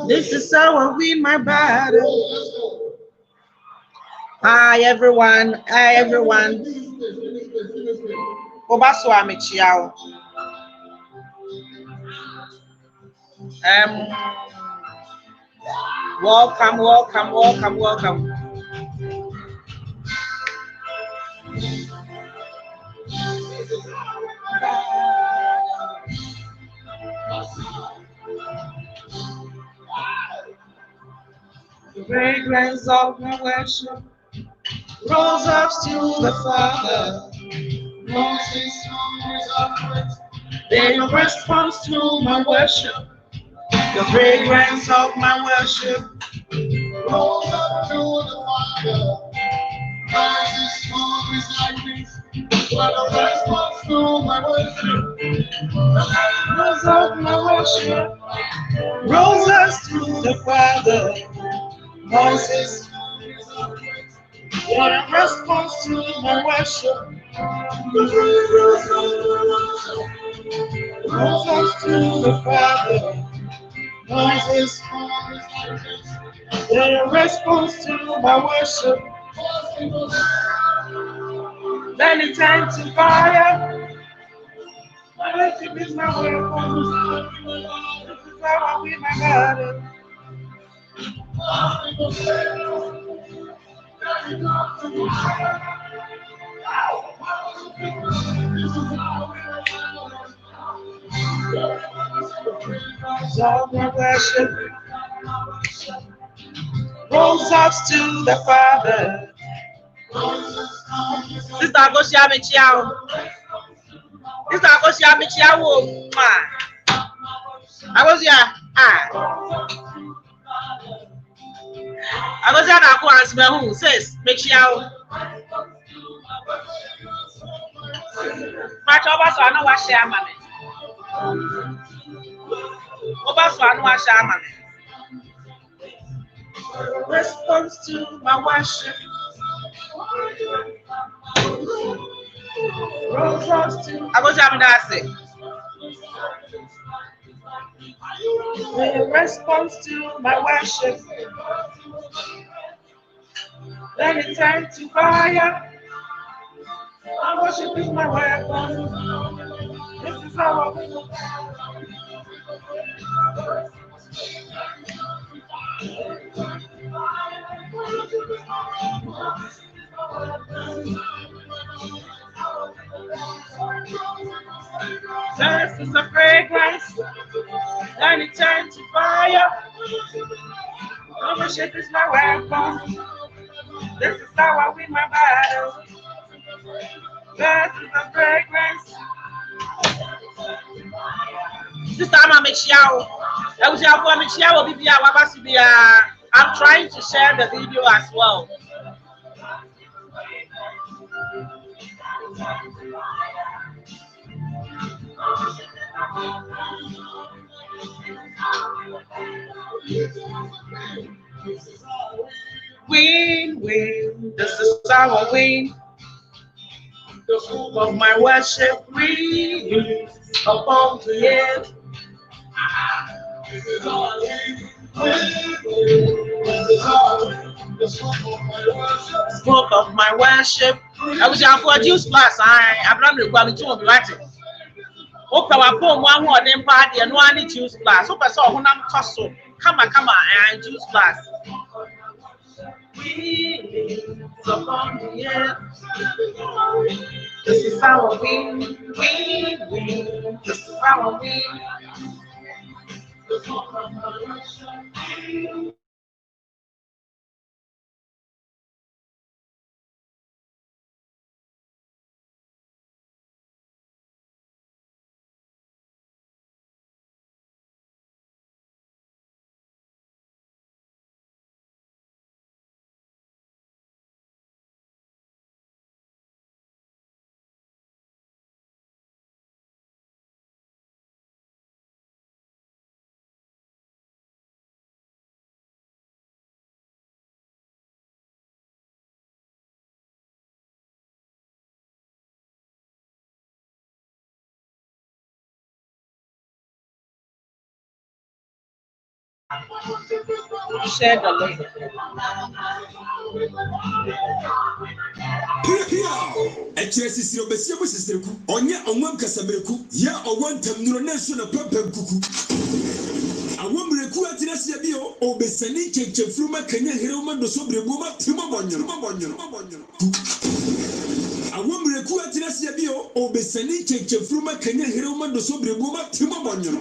This is how I win my battle. Hi everyone. Hi everyone. Obaswa Michiao. Welcome, welcome, welcome, welcome. The fragrance of my worship rose up to the Father. Moses' songs of praise, they response to my worship. The fragrance of my worship rose up to the Father. Moses' songs like this, what a response to my worship. The fragrance of my worship rose up to the Father. Moses' what a response to my worship. The fragrance of my worship rose up to the Father. Moses' what a response to my worship. Then it turned to fire. My worship is my weapon. This is how I win my battle. So my worship rose up to the Father. Sister Agosia Michiao. Sister Agosia Michiao. Agosia. Agosia na ko answer who says Michiao. Match over so I know what share money. Over so I know what share money. Response to my worship. Rose up to Agosia Midase. In response to my worship, then it turned to fire. My worship is my weapon. This is how I win. This is a fragrance, then it turned to fire. My worship is my weapon. This is how I win my battle. This is a fragrance. This time I'm I'm trying to share the video as well. Win, win, this is how I win. The fruit of my worship, win, upon the earth. This is how I win. The smoke of my worship. I was out for a juice plus. I'm not required to be writing. Open our phone one more than party and one juice plus. Open saw when I'm tussle. Come on, and juice plus. We upon the earth. This is how I win. This is how I win. Share the link. Echiresi obesia mo sisterku onye onwam kasamereku ya owantam nuro nenso na pempem kuku awomreku atirasi bio obesani chechefruma kanya hiroma do sobrebo ma timo bonyo awomreku atirasi bio obesani chechefruma kanya hiroma do sobrebo ma timo bonyo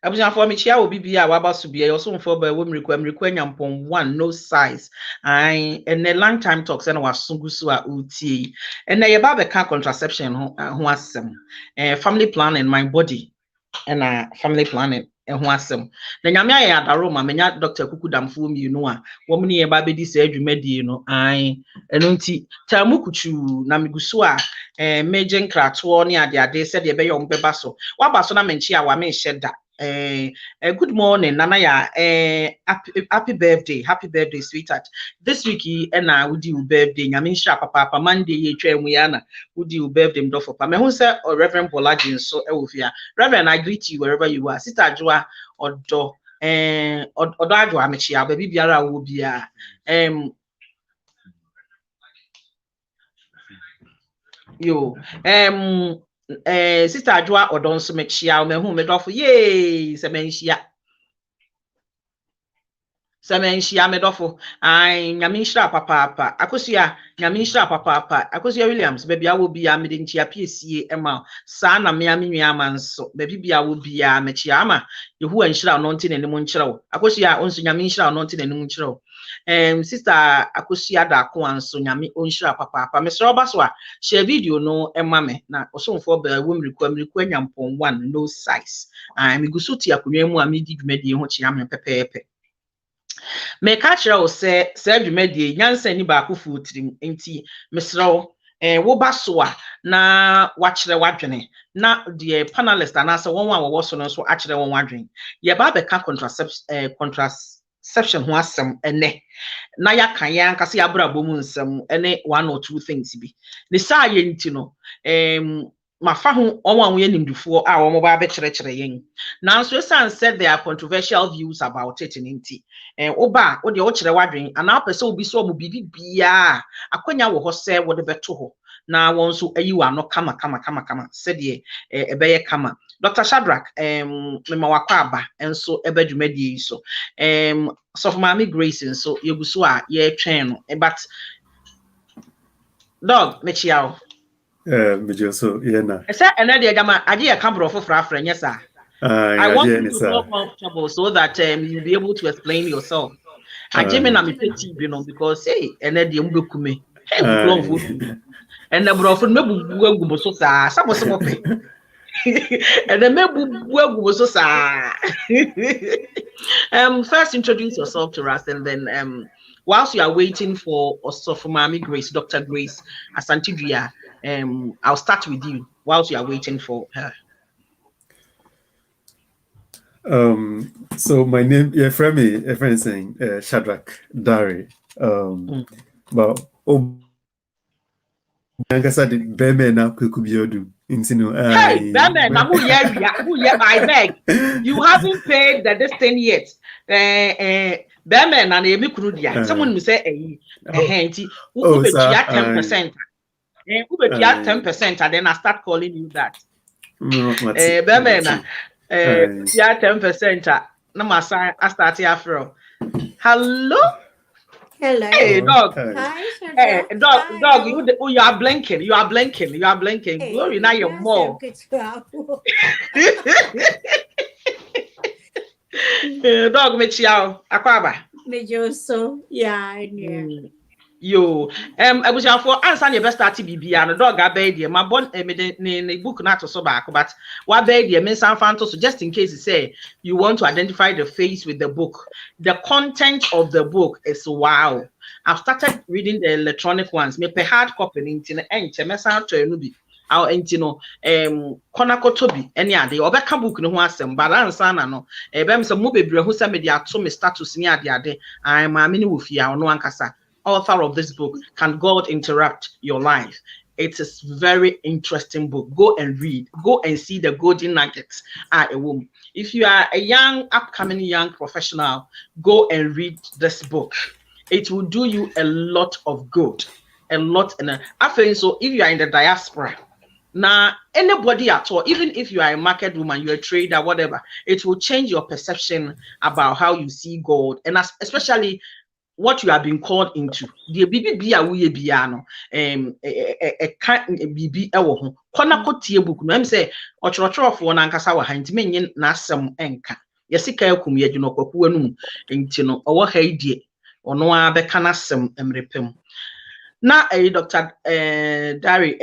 Abuja for me chia obi bia waba so bia yoso mfo ba wo mriku nyampon one no size and the lunchtime talks and wasungusu a utie and ye ba be ka contraception ho asem family planning my body and family planning ho asem na nyame aye adaro ma menya Dr. Kukudamfo mi no a wo me ye ba be di se adwumadi no an eno nti tamukuchu na migusu a mejen krato ne ade se de be ye ombeba so waba so na menchi a wa me sheda good morning, Nanaya. Happy birthday, sweetheart. This week, and I would do birthday. I mean, Papa, Monday, you train Wiana, would do birthday, for Papa. Who said, or Reverend Bolagin, so Elvia. Reverend, I greet you wherever you are. Sister Duah, or Do, or Dagua, Mechia, baby Biara will be Sister Duah or don't so make shia me who me do for yay semenshia me do for ai nyamishra papa akosia nyamishra papa akosia Williams baby I will be a mede ntia piesie ema sa na me amenwa amanso baby bia will be a mechia ama yehu anhira no nti nanim nkyira wo akosia onso nyamishra no nti nanim nkyira wo sister akosia da ko anso nyame onhira papa mesro oba so a share video no ema me na osomfo ba wo mriku nyampon one no size me gusuti akonwa mu a me di dwumadi ho chia me pepepe me catch her say dwumadi nyansa ni ba ko futrim enti mesro wo ba so a na wachire wadwene na the panelist anasa won wa wo so no so achire won wadwen ye ba be ka contraception ho asem ene na ya kan ya nkase ya brabo mu nsem ene one or two things bi ne sa ye nti no mafa ho onwa ye nimdufo a wo ba be kire yen nanso esan said there are controversial views about it nti oba wo de wo kire wadwen ana pese obi so mo bibi bia akwanya wo ho se wo de beto ho na won so ayiwa no kama said ye ebeye kama Dr. Shardrack me ma wakwa aba enso ebadwumadi so so for Mami Grace so yeguso a ye twen no but dog me chiao so yena esa ena de gama age ye ka brofo frafra nyesa I want you to feel comfortable so that you'll be able to explain yourself. I me na me peti bi no because hey ena de mbekume hey glove and the brofo me bubu agubo so sa sabo se mope and then me bubu agubo so sa first introduce yourself to us and then whilst you are waiting for Mami Grace, Dr. Grace Asante Duah, I'll start with you whilst you are waiting for her. So my name, a friend saying Shardrack Dari. But Nankasa the Bemen na Kukubiodu. Hey, Bemen, I beg. You haven't paid this thing yet. Bemen and Emi Kurudia. Someone will say, who bet you 10%? Who bet you 10%? And then I start calling you that. Bemen, 10%. No, I start here from. Hello. Hello. Hey, dog. Hi, Hey, dog. You are blinking. Hey, glory, now you're more. Dog, me chiao. Akwaba. Me so. Yeah, Yo, I was for answer your best at BB and the dog I bade you. My bon me book not so back, but what bade you mean some fantos so just in case you say you want to identify the face with the book. The content of the book is wow. I've started reading the electronic ones. Me pe hard copy into the message to nubi. Our entino konako tobi any ade obeka book no ho asem balance na no ebem se mo bebre ho se me dia to me status ni ade ade I ma me ni wo fia no ankasa author of this book, Can God Interrupt Your Life? It is very interesting book. Go and read. Go and see the golden nuggets at a woman. If you are a young, upcoming young professional, go and read this book. It will do you a lot of good. A lot. And I think so. If you are in the diaspora, now anybody at all, even if you are a market woman, you're a trader, whatever, it will change your perception about how you see God, and especially what you have been called into. The BB we biano BB ewo kona kotie book no em say ochrochorofo na nkasa wa hanti menye na asem enka yesika akum ye no kwaku anum enti no owo ha idie ono a beka na asem emrepem na Dr. Dari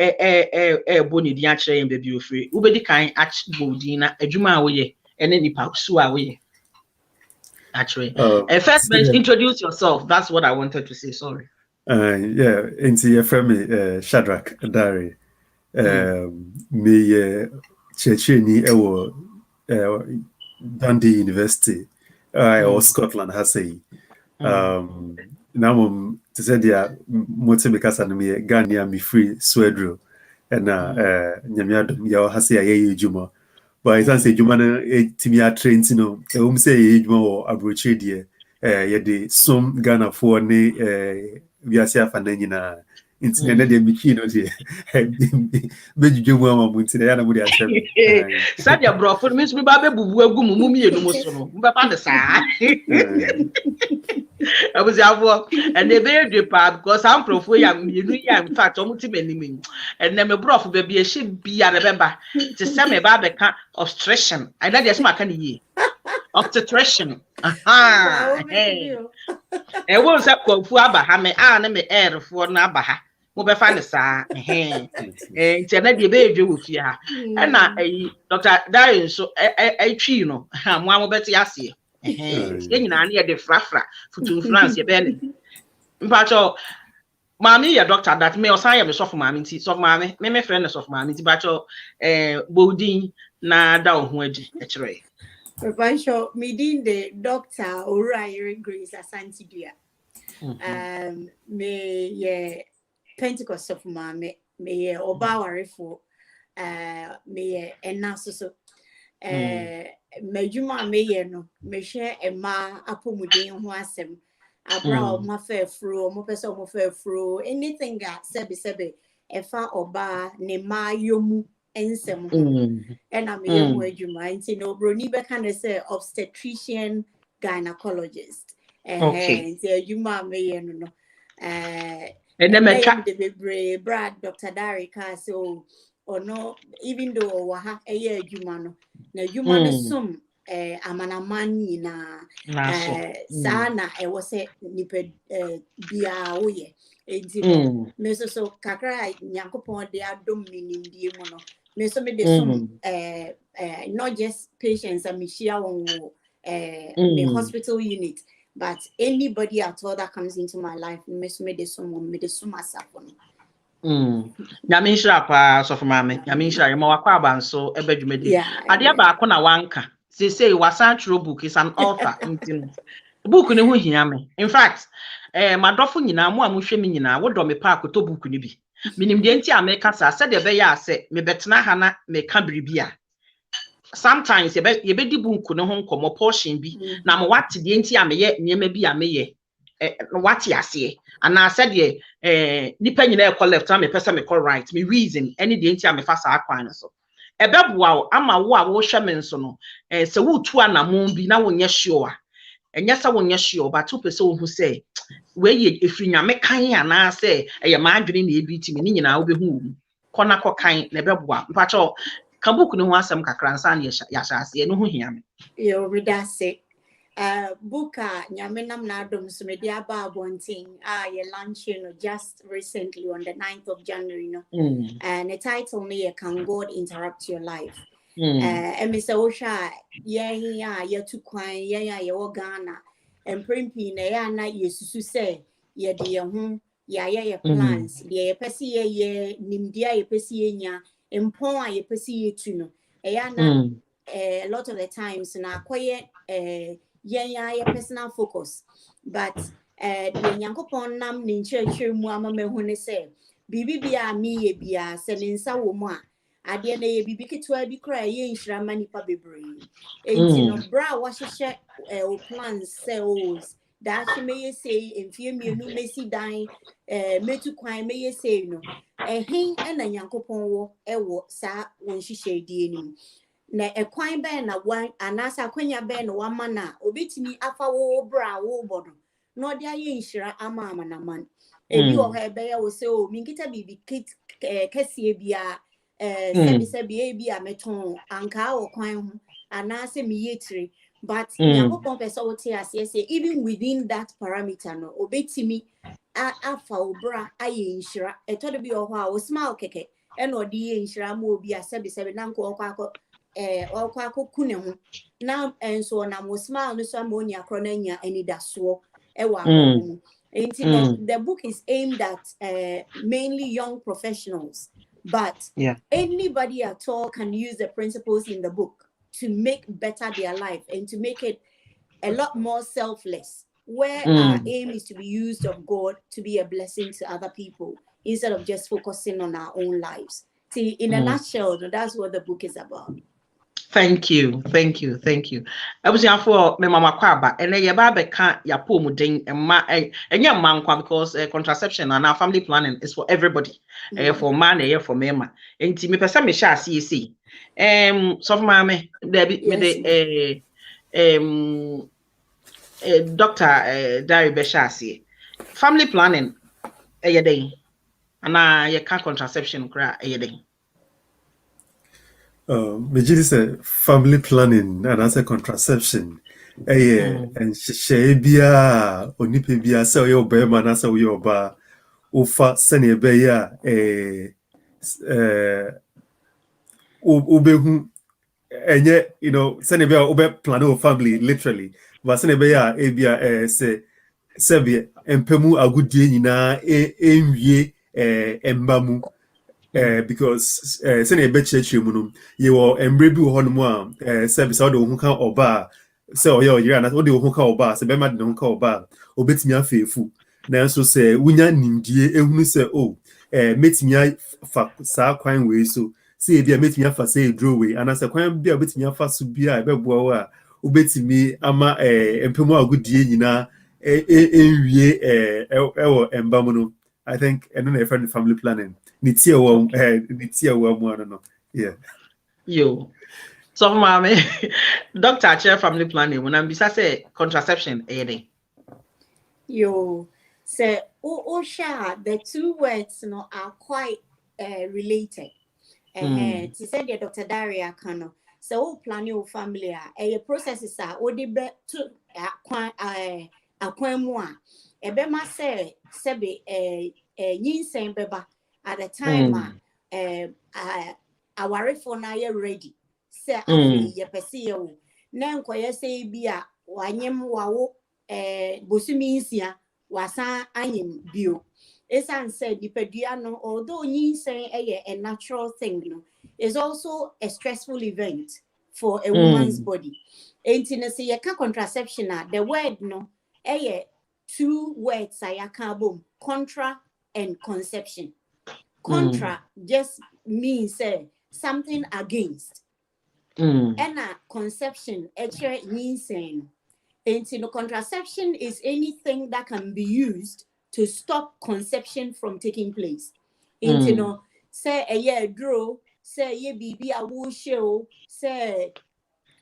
boni di akire yen baby ofre ubedi kan achbodi na adwuma a wo ye ene nipa su a wo ye. Actually, first, introduce yourself. That's what I wanted to say. Sorry. Yeah, into your friend, Shardrack Dari. Me, Checheni, Dundee University, or Scotland, has say. Now, to say, dear, Motimicas and me, Gania, me free, Swedro, and Nyamiadum, your Hasi, a Juma. But I say, Jumana, Timia trains, say, more abroad, yede some Ghana for ne wiase afananyina intine de mikino de bejuju mu amunti ya na mu de atrem sadia brofo mi so ba bebubu agu mu mienu mu so no mbeba de saa abuzi avo and they be dey pa because am profo ya mienu ya in fact omuti menimi and na me brofo be be ehye bia de beba te se me ba be ka obstruction I know dey se maka ne yi obstetrician. Hey. E won say kwafu abaha me na me airfo na abaha. Mo be fa ne sa. Nti na de be edwe wo fie ha. E na Dr. Dari so twi no. Mo beti ase. Ye nyina na ye de frafra futu France ye be ne. Mpacho mami ya doctor that me osan ye me so for mami nti so mami me friend no so for mami nti bacho bodin na da ho adi e kire. Professor, meeting the doctor Uriah Grace Asante Duah. Me Pentecost of me Obawarefo, me Enaso, me Juma me no, me share a ma apomudin who asem, a brow my fair fro, mo person mo fair fro, anything that sebe, a fa oba ne ma yomu. And I'm a word you mind, Brony can say obstetrician gynecologist. And you may know. And then the Brad Dr. Dari so or no, even though waha a year you man, now you man some amanaman na sana I was a nipid bia oye. Meso so kakra nyankopon de adom minimdie mu no me so me de some not just patients and me share on the hospital unit but anybody at all that comes into my life me so me de some asafo no nyame nhira pa so for mama nyame nhira ma wakwa abanso ebadwumadi ade ba akọ na wanka say wasan true book is an author intino book ne ho hia me in fact madofo nyina mo amuhwe me nyina wo do me pa akoto book ne bi minim de nti America sa de be ya ase me betena ha na me ka biribia sometimes ye be di book ne ho nkomo portion bi na mo wate de nti ameye niema bi ameye wate ase ana said ye nipa nyina e call left am me pesa me call right me reason any de nti amefa sa akwan so ebeboa ama wo a wo hwe me nso no se wo tu anamon bi na wo nye sure enya sa wo nye sure but to pese wo hu say we ye efri nyame kan ana say eye maadwene na ebiti me ni nyina wo be hu kona kokan na ebeboa mpacho ka book no ho asem kakra nsa na ya hyase no ho hia me yo redase Buka Nyamenam Nadum Sumedia Bonting ye launching just recently on the 9th of January and the title me Can God Interrupt Your Life and Mr. Osha ye too quiet ye Ghana and primpi na yesusu say ye de ho ye plans ye pesi ye nimdia ye pesi nya empon ye pesi ye tuno a lot of the times na quiet your personal focus, but the Yankopon nam nin church muama me hune say, Bibi bia me bia seninsa woma. Ade na ye bibi ketwa bi kra ye nhira manipa bebre. Enti no bra wa hye o plans sales that she may say enfie mienu mesi dan metu kwan may say no. Hen na Yankopon wo ewo sa won hye die nim. Na ekwan ben na wan anasa kwanya ben na wama na obetimi afa wo bra wo bodo no dia ye nhira ama na man ebi wo ha be ya wo se o minkita bibi kit kese bia sebi bi a meton anka wo kwan ho anase mi yetire but Yankopon pese wo te ase say even within that parameter no obetimi afa wo bra aye nhira etodo bi wo ho a wo smile keke e no di ye nhira ma obi a sebi na nko akọ kune ho na enso na mo smile no so amoni akro na nya anidaso ewa abamu. The book is aimed at mainly young professionals, but anybody at all can use the principles in the book to make better their life and to make it a lot more selfless, where our aim is to be used of God to be a blessing to other people instead of just focusing on our own lives. See, in a nutshell, that's what the book is about. Thank you. I was here for my mama kwaba, and then your baby can't ya poor muding and your man because contraception and our family planning is for everybody. For man, for mema. And to me, person me shall see. So mammy, there Dr. Dari Beshasi. Family planning a day. And you can't contraception cry a day. Majidi say family planning and as a contraception. And she bia onipe bia say yo be man as yo ba ofa sene be ya obehu enye you know sene be obe plan o family literally but sene be ya bia say sebi empemu agudie nyina enwie embamu because send a bet church you will embrace honma service out of Hunka or bar. So you're not only Hunka or bar, so be mad don't call bar, or bet me a faithful. Now so say, we not nimdie, and we say, oh, met me a sa quine way so. See if you met me a say drawway, and as a quine be a bit me a fast to be a beboa, who bet me ama empemo a good day, you know, embamono. I think, and then I find the family planning. Nitia one, yeah. Yo. So, mommy, doctor, chair family planning. When I'm say contraception, Yo, so the two words are quite related. To say the Dr. Daria Kano. So, plan your family. A processes are odibe to aquamwa. Ebema say sebe yin beba at the time our phone are ready. Say afi ye pese o. Na nkoye say bia wanyem wawo bosumi nsia wasa anyem bio. Esan said dipedua no although yin a natural thing no is also a stressful event for a woman's body. Intimacy ye ka contraception the word no two words I can contra and conception. Contra just means something against. And conception actually means contraception is anything that can be used to stop conception from taking place. Say a year draw, say ye baby a will show, say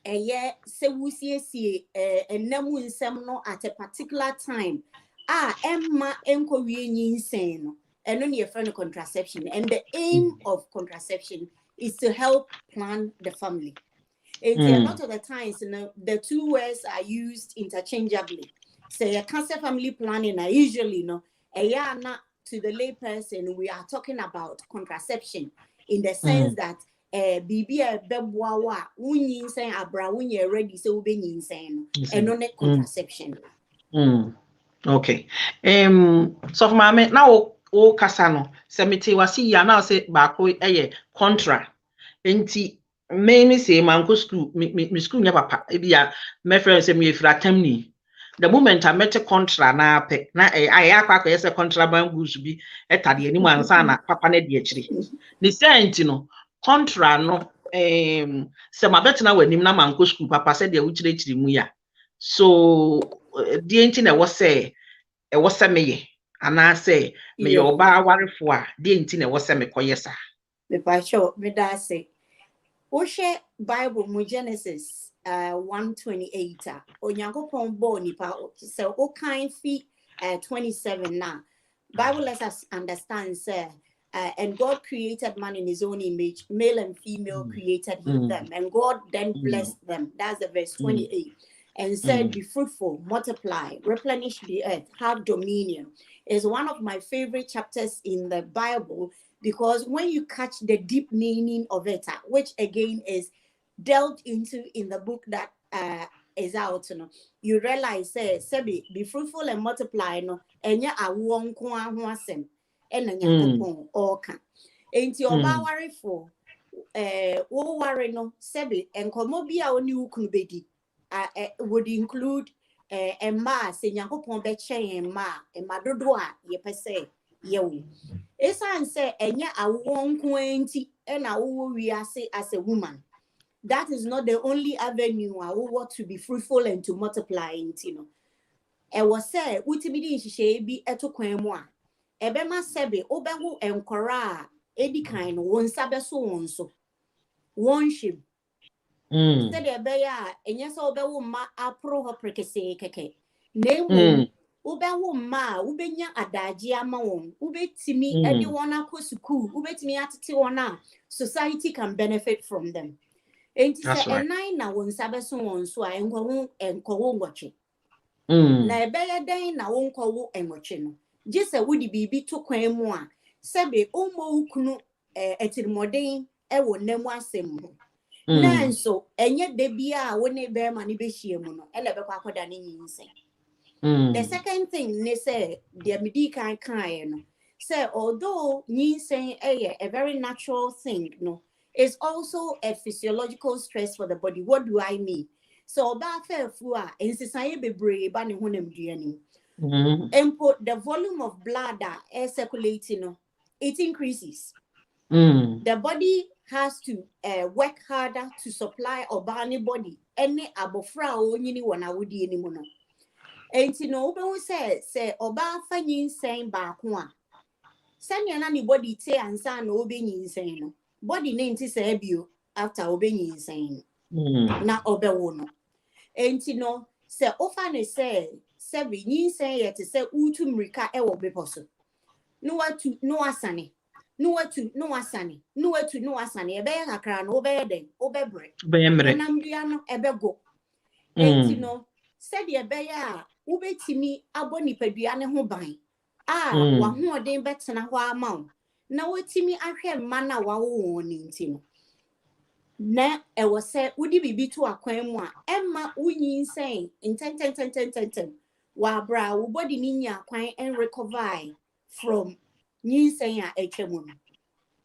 a year say we see and namu in some at a particular time. Emma enquiry insane and only a friend of contraception. And the aim of contraception is to help plan the family. And a lot of the times, the two words are used interchangeably. Say a cancer family planning, I usually not to the lay person, we are talking about contraception in the sense that bibi a bebwawa unyin saying abra unye ready so be insane and on contraception. Okay. So mama now o kasano semete wasi ya now say bako contra enti me say manko school me school nya papa e bia me friend say me fra tamni the moment I met a contra na pe na I akwa yes a contraband goods be etade ani man sa na papa na de akire ni sent no contra no se ma betina wanim na man ko school papa said de wuchire chire mu ya so the enti na was say e was meye ana say me yo ba warefo a the enti na was me koyesa me pa show me da say o she Bible mu Genesis 1:28 onyankopon bo nipa say o kind fi 27 now Bible lets us understand say and God created man in his own image, male and female created he them, and God then blessed them. That's the verse 28. And said, be fruitful, multiply, replenish the earth, have dominion. Is one of my favorite chapters in the Bible because when you catch the deep meaning of it, which again is delved into in the book that is out, you realize, Sebi, be fruitful and multiply, and ya a won kwasem. And then oka. Ain't your worry for o worry no sebi and komobia oni ukunubedi would include a ma say yankopon be chen ma e madodo a ye pese ye esan say enya awon kwenti e na wo wiase as a woman. That is not the only avenue I want to be fruitful and to multiply into, e was say utibidi nhihye bi eto kwan mu a ebema sebe obehu enkora edi kan no won sabe so won so won shim said ebeya enye so obehu ma apro ho prekese keke nemu obehu ma ubenya adaji ama won ubetimi edi won akosuku ubetimi atete won a society can benefit from them enti se enai na won sabe so won so a enkowo ngwache na ebeya den na won kowo enwoche no Jese wudi bibi to kwan mu a sebe omo ukunu etirimoden ewo nemu asem ho na nso enye de bia a woni be ma ni be hie mu no ele be kwa akoda ne nyinse the second thing ne say the midi kan no say although nyinse a very natural thing no is also a physiological stress for the body. What do I mean? So ba fe fu a ensisan bebre ba ne honam duani and put the volume of blood that is circulating, it increases. The body has to work harder to supply our body. Any abofra onyini wana wudi anymore. And obe say oba fanyin saying back one. Send your nanny body say and san obeying insane. Body name to say you after obeying insane. Na obe wono. And say often say. Sebi yin say yet say utu mrika ewo beposo no watu no asane no watu no asane no watu no asane ebe kakra no obeden obebre namdua no ebego enti said ebe ya ubetimi aboni padua ne ho ban wa ho oden betena ho ama na wetimi ahwe mana wa wo ni enti na e wo say udi bibi to akwan mu a emma unyin say ten wa bra wo body ninya kwan and recover from nyin say a etwemu.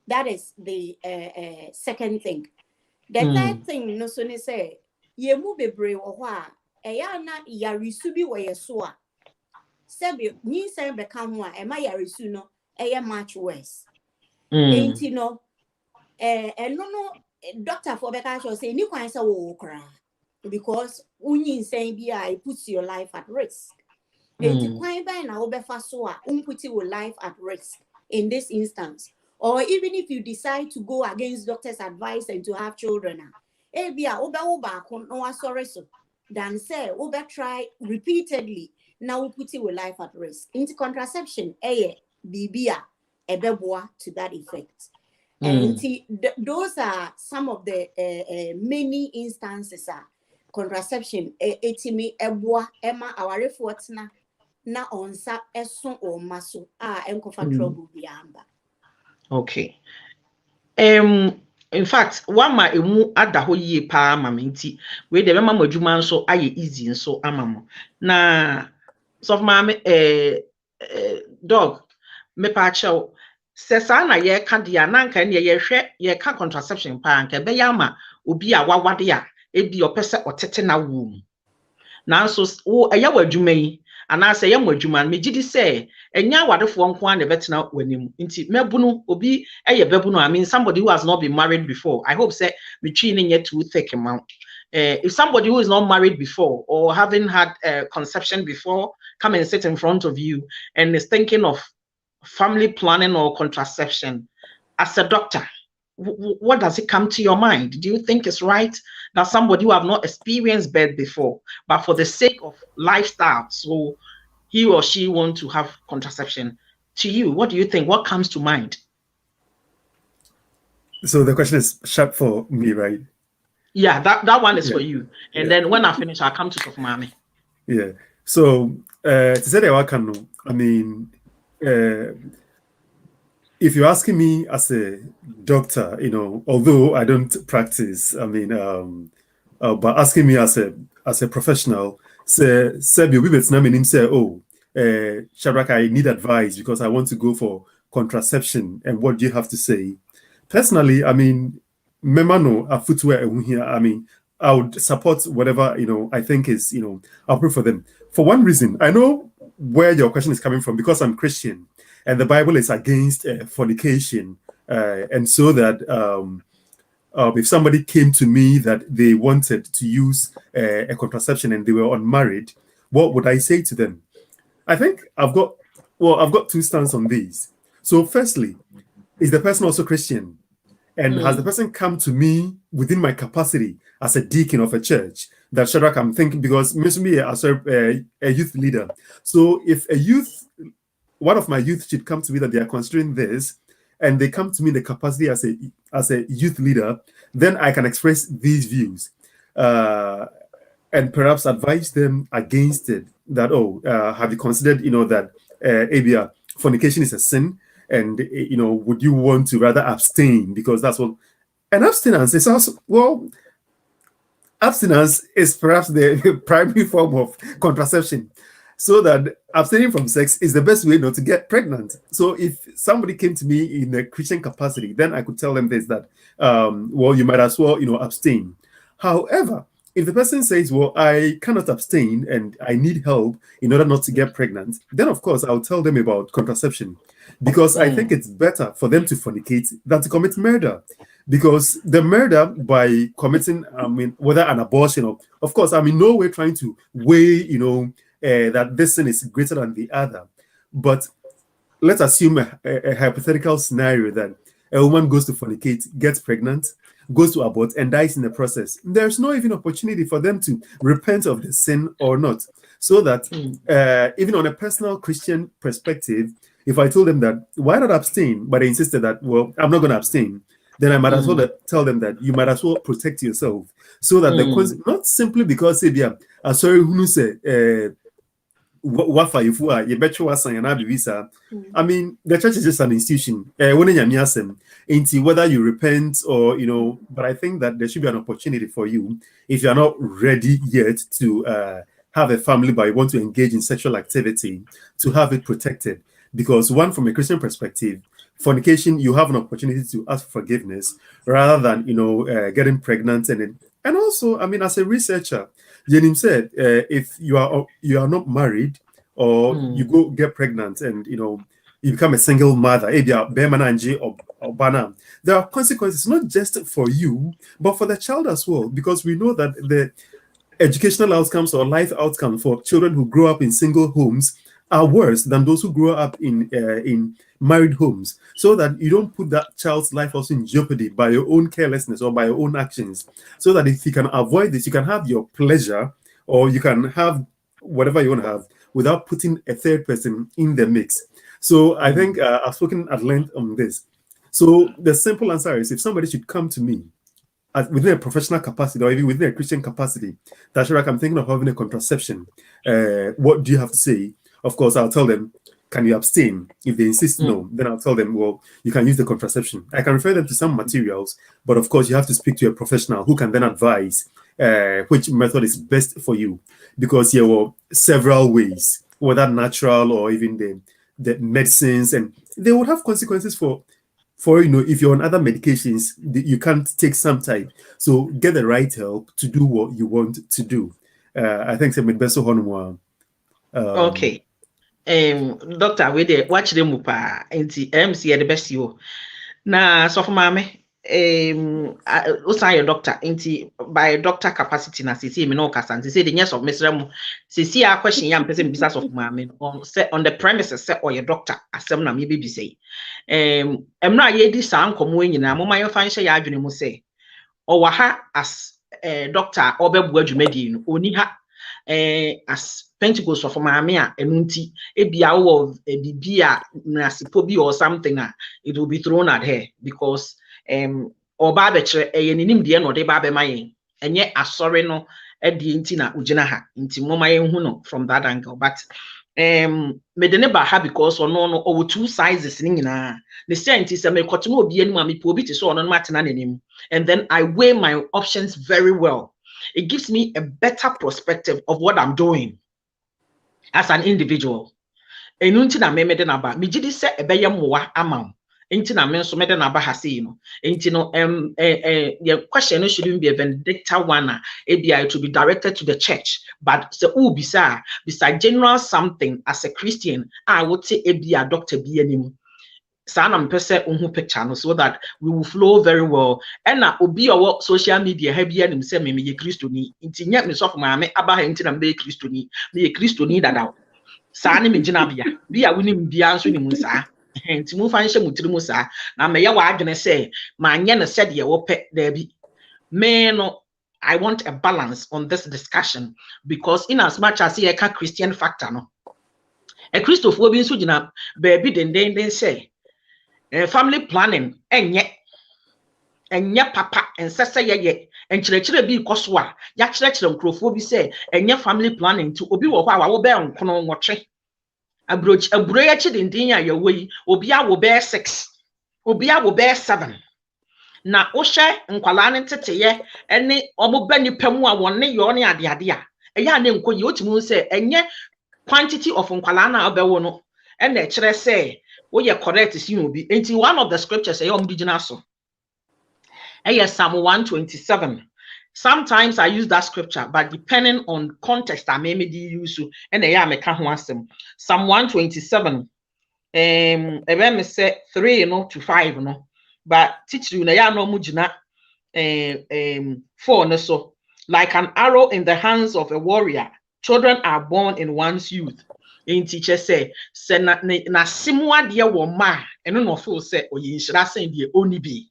That is the second thing. The third thing no so ne say ye mu bebre wo ho a eya na yarisu bi wo yeso a sebe nyin say be ka ho a e ma yarisu no eya much worse enti no no doctor for be ka say ni kwan say wo kra because unyin say bi a it puts your life at risk. Enti kwan ba na obefa so a put your life at risk in this instance. Or even if you decide to go against doctor's advice and to have children, bia obewo ba ko no asore so than say obe try repeatedly now put your life at risk. Into contraception bibia ebeboa to that effect. And those are some of the many instances contraception etimi eboa ema awarefo otena na onsa eso o maso enkofa trouble biamba. Okay. In fact, one ma emu adaho ye pa mamenti we de mama madwuma nso aye easy nso amamo na so ma dog me pa chew se sa na ye ka dia na nka ne ye hwe ye ka contraception pa nka be ya ma obi a wawade a ebi opese otete na wom nanso wo ɛyɛ w'adwuma yi anaasɛ ɛyɛ mo adwuma no megye di sɛ ɛnyɛ awadefoɔ nko a na ɛbɛtena w'anim nti mɛbunu obi ɛyɛ bɛbunu I mean somebody who has not been married before I hope say metwi ne nyɛ too thick ma if somebody who is not married before or haven't had conception before come and sit in front of you and is thinking of family planning or contraception, as a doctor, what does it come to your mind? Do you think it's right that somebody who have not experienced birth before, but for the sake of lifestyle, so he or she want to have contraception? To you, what do you think? What comes to mind? So the question is sharp for me, right? Yeah, that one is for you. And then when I finish, I'll come to Sofumami. Yeah. So to say that I mean, if you're asking me as a doctor, you know, although I don't practice, I mean, but asking me as a professional, say Shardrack, I need advice because I want to go for contraception, and what do you have to say? Personally, I mean, memano a footwear here. I mean, I would support whatever, you know, I think is, you know, I'll pray for them. For one reason, I know where your question is coming from because I'm Christian and the Bible is against fornication. And so that if somebody came to me that they wanted to use a contraception and they were unmarried, what would I say to them? I think I've got two stands on these. So firstly, is the person also Christian? And has the person come to me within my capacity as a deacon of a church? That Shardrack, I'm thinking, because me as a youth leader. So if one of my youth should come to me that they are considering this, and they come to me in the capacity as a youth leader, then I can express these views and perhaps advise them against it. That have you considered, you know, that ABR fornication is a sin? And, you know, would you want to rather abstain? Because that's what... And abstinence is also... Well, abstinence is perhaps the primary form of contraception. So that abstaining from sex is the best way not to get pregnant. So if somebody came to me in a Christian capacity, then I could tell them this, that, well, you might as well, you know, abstain. However, if the person says, well, I cannot abstain and I need help in order not to get pregnant, then of course I'll tell them about contraception. Because I think it's better for them to fornicate than to commit murder. Because the murder by committing, I mean, whether an abortion or, of course, I'm in no way trying to weigh, you know, that this sin is greater than the other. But let's assume a hypothetical scenario that a woman goes to fornicate, gets pregnant, goes to abort, and dies in the process. There's no even opportunity for them to repent of the sin or not. So that even on a personal Christian perspective, if I told them that, why not abstain? But they insisted that, well, I'm not going to abstain. Then I might as well tell them that you might as well protect yourself. So that not simply because, sorry, who say, I mean, the church is just an institution. Whether you repent or, you know, but I think that there should be an opportunity for you if you're not ready yet to have a family, but you want to engage in sexual activity, to have it protected. Because one, from a Christian perspective, fornication, you have an opportunity to ask for forgiveness rather than, you know, getting pregnant. And also, I mean, as a researcher, Jenim said, if you are not married or you go get pregnant and, you know, you become a single mother, there are consequences not just for you, but for the child as well, because we know that the educational outcomes or life outcomes for children who grow up in single homes are worse than those who grow up in married homes, so that you don't put that child's life also in jeopardy by your own carelessness or by your own actions. So that if you can avoid this, you can have your pleasure or you can have whatever you want to have without putting a third person in the mix. So I think I've spoken at length on this. So the simple answer is, if somebody should come to me within a professional capacity or even within a Christian capacity, that Shardrack, I'm thinking of having a contraception, what do you have to say? Of course, I'll tell them, can you abstain? If they insist no, then I'll tell them, well, you can use the contraception. I can refer them to some materials, but of course, you have to speak to a professional who can then advise which method is best for you. Because there were several ways, whether natural or even the medicines, and they would have consequences for, you know, if you're on other medications, you can't take some type. So get the right help to do what you want to do. I think some best one. Okay. Doctor, we dey watch them pa nti MC the best you. Na so for mame your doctor nti by doctor capacity na see me no kasa nti say the yes of mesrem see a question yam person bisa of mame on the premises say or your doctor asem na me be say emra ye di sa nkomo nyina mo mayo fan hye ya adwene mu say o wa ha as doctor obebu adwumadi no oni ha as Pentecost of Mamia and Nunti, a biaw of a bibia nasipobi or something, it will be thrown at her because or barbetre a nim dear no de barbe my and yet a sorry no at the intina ujinaha inti moma huno from that angle. But made never have because or no over two sizes in the sense is a me cotton be any mammy probity so on Martin and then I weigh my options very well. It gives me a better perspective of what I'm doing as an individual. Enunti na me mede na ba me gidi se ebeye moa amam. Enti na me nso mede na ba ha sei no. Enti no your question shouldn't be a vindictive one. It to be directed to the church, but se u bisa general something as a Christian, I would say ebia doctor bi anim. Sanam pese unhu picture no so that we will flow very well. And na obi owo social media ha bia nim se me ye Christoni nti nya me sof ma me aba ha nti na me Christoni me ye Christoni dada sa ne me gina bia wonim bia nso nim sa nti mu fa nhye mutiri mu sa na me ye wa adwene se ma anye ne se de wo pe da bi me no I want a balance on this discussion because in as much as ye ka Christian factor no a Christopher bi nso gina baby den say family planning enye papa ensese ye enkyerɛkyerɛ bi kɔso a ya kyerɛkyerɛ nkrofo bi sɛ enye family planning to obi wɔ hɔ a wo bɛ nkono nwɔtwe aburo ya chidindin a yawo yi obi a wo bɛ 6 obi a wo bɛ 7 na wo hwɛ nkwala ne teteye ene omo ba nipa mu a wonne yo ne ade a eya na nko yi otimu sɛ enye quantity of nkwala na obɛwo no ene kyerɛ sɛ we are correct is you be into one of the scriptures say so. Psalm 127. Sometimes I use that scripture, but depending on context, I may use you and I make Psalm 127. Me say 3 to 5 no, but teach you na no mujina 4 no so like an arrow in the hands of a warrior. Children are born in one's youth. In teacher say na simwa de wo ma eno no feel say oyinhira sen de oni bi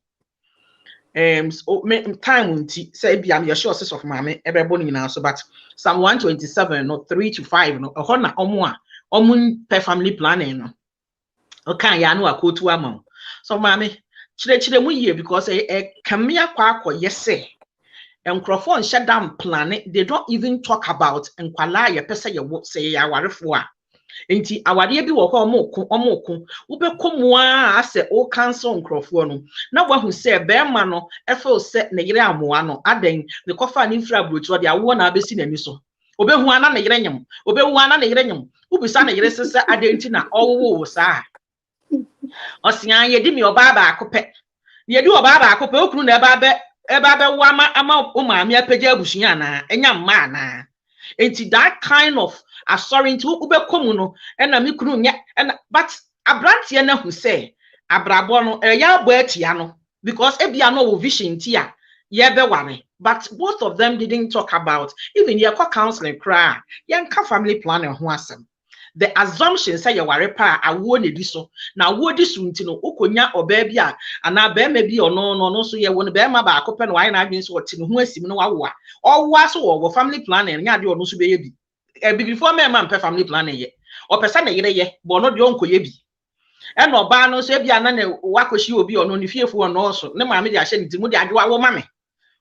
time unti say bia me sure say of mame ebebo ni na so but Psalm 127 no 3 to 5 no ho na omo per family planning no okay ya no akotu ama so mame chire mu yie because kamia kwa yese enkrofo nhyɛ dam plan they don't even talk about enkwala ye pese ye wo say ya warefo a enti awade bi wo ho omoko wobɛkɔ a ase o cancel nkrofo no na wahu se be ma no efel se ne yere amoa no aden ne kofa ne mfra brocho de awo na abesi nani so obehu ana ne yere nyem obehu ana ne yere nyem ubisa ne yere sese adenti na owo sa osia ye di mi oba ba akopɛ ye di oba ba akopɛ okunu na eba be wa ama o maame apagya abusunya na enya mma na enti that kind of assuring to ubekomu no na me kunu nya but abrantie na hu say abrabo no ya bo atia no because ebia no vision tia ye be ware but both of them didn't talk about even your counseling cry yanka family planning ho asem the assumption say you ware pa awo ne di so na awo di so nti no ukonya oba bia ana be ma bi ono no so ye won be ma ba akopɛ no why na adwen so ɔte no ho asim no wawo a ɔwo so wo family planning nya de ono so be ye bi before me man family planning ye o pesa na yere ye bo no de onkoye bi e no ba no so bia na wakohyi obi ono ne fiefo ono so ne maame de ahye nti mu de adwa wo mame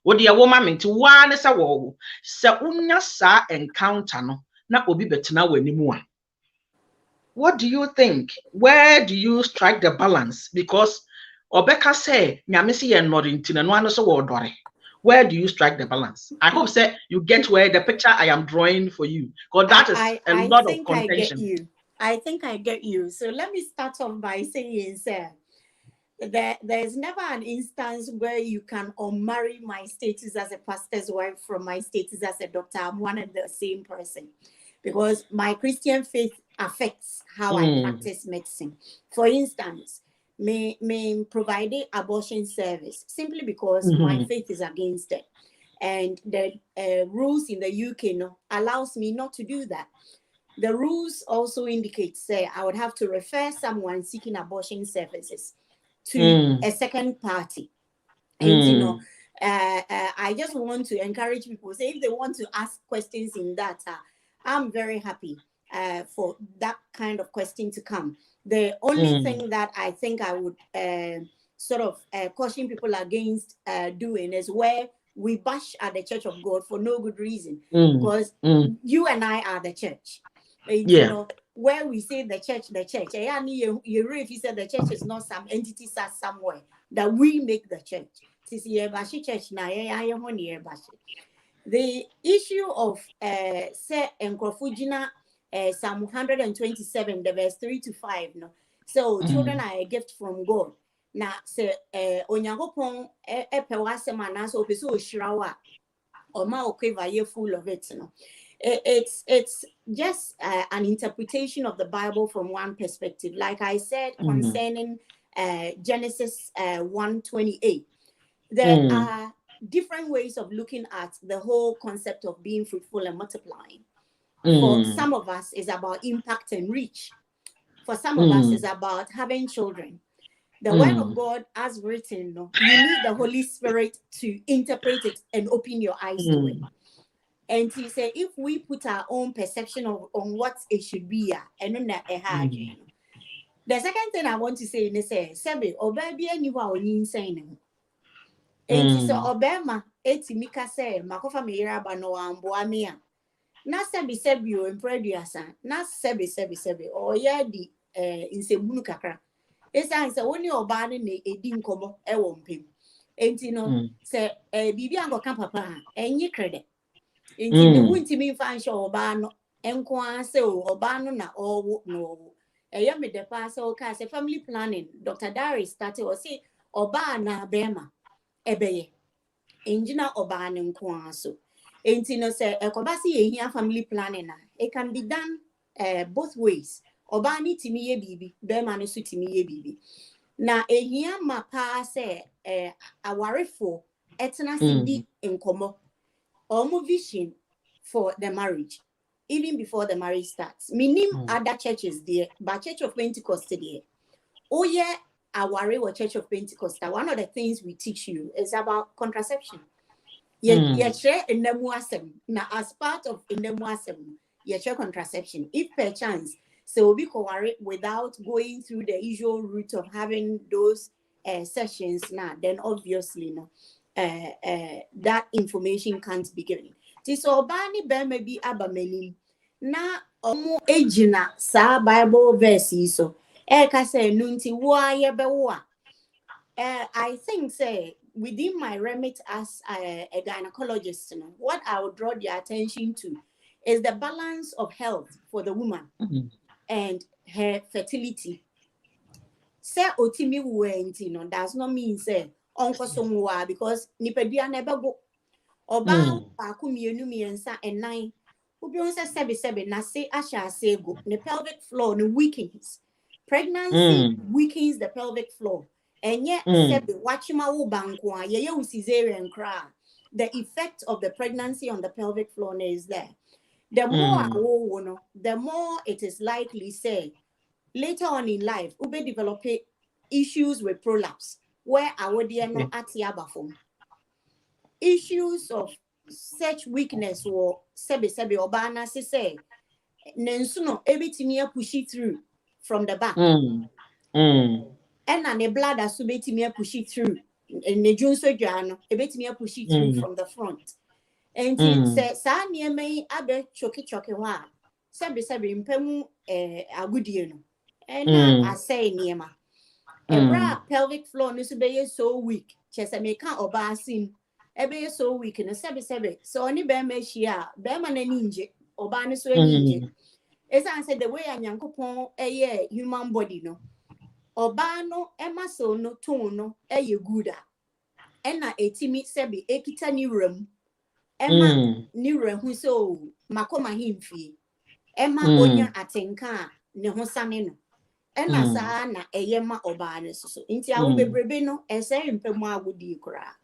wo de wo mame nti wa ne se wo se unya sa encounter no na obi betena wanimu a what do you think? Where do you strike the balance? Because obeka say nyame se ye nnori nti na no ano so wo dore. Where do you strike the balance? I hope say you get where the picture I am drawing for you, because that is a lot of contention. I think I get you. So let me start off by saying, sir, there's never an instance where you can unmarry my status as a pastor's wife from my status as a doctor. I'm one and the same person, because my Christian faith affects how I practice medicine. For instance, me providing abortion service simply because my faith is against it, and the rules in the UK allows me not to do that. The rules also indicate, say, I would have to refer someone seeking abortion services to a second party. And I just want to encourage people, say, if they want to ask questions in that, I'm very happy for that kind of question to come. The only thing that I think I would sort of caution people against doing is where we bash at the Church of God for no good reason, because you and I are the church. You know, where we say the church, if you said the church is not some entity sat somewhere, that we make the church. The issue of say Nkrofugina Psalm 127, the verse 3 to 5. No, so children are a gift from God. Now say Onyagopon epewasema so peso shirawa or ma okeva ye full of it. No, it's just an interpretation of the Bible from one perspective. Like I said concerning Genesis 1:28, there are different ways of looking at the whole concept of being fruitful and multiplying. For some of us, it's about impact and reach. For some of us, it's about having children. The word of God, as written, you need the Holy Spirit to interpret it and open your eyes to it. And he said, if we put our own perception on what it should be, and then the second thing I want to say is, Sebe, Obabi, and you are insane. And so Obama, Etimika say, Makofa Mira Bano and Boamia. Na sebi o impreduasa na sebi o ya di insebunu kakra esa nse woni oba ne na edi nkomo e wo mpem enti no se bibi angoka papa enyi krede enti ne wuntimi mfa nche oba no enko ase oba no na owo no eya me de pa se o ka se family planning Dr. Dari started o say oba na bema ebeye enjina oba ne nko aso. Enti say ekobasi ye family planning na it can be done both ways. Oba ni timi ye bibi, be ma no so timi ye bibi. Na ehia ma pa say awarefo etena sindi enkomo omo vision for the marriage even before the marriage starts. Minim other churches there, but Church of Pentecost there. Oh yeah, aware Church of Pentecost. One of the things we teach you is about contraception. Share in the muasem. Now, as part of in the muasem, share contraception. If per chance, so we can worry without going through the usual route of having those sessions now, then obviously that information can't be given. So bani be maybe abameni na omo ejina sa Bible verse so eka say nunti wa ye be wa. I think say within my remit as a gynecologist, what I would draw the attention to is the balance of health for the woman and her fertility. Say otimi wenti does not mean say onko somwa because nipadua never go oba aku mienu miensa enan obi on say sebe na say asha say go the pelvic floor no weakens. Pregnancy weakens the pelvic floor. And yet, the effect of the pregnancy on the pelvic floor is there. The more it is likely, say, later on in life, we may develop issues with prolapse, where our dear no atiabafum. Issues of such weakness or sebi or bana say, nensuno everything push it through from the back. And the blood as to me push it through. And the Junso Jano, a bit me push it through from the front. And he said, Sanya may abe choki wa. Sabi impemu a good year. And I say Niema. A bra pelvic floor no be so weak. Chesameka or basin. Ebe so weak and a sabi. So only bear me shia, bear man and ninja, or baniswe ninja. As I said, the way I'm young a human body no. Obano Emma so no tono ye gooda. Ena etimi sebi ekita ni room. Emma ni room who so makoma himfi. Emma onya atenka ne ho sane no. Ena saa na eyema obano so. Inti a bebrebe no ese mpemu agudi kura.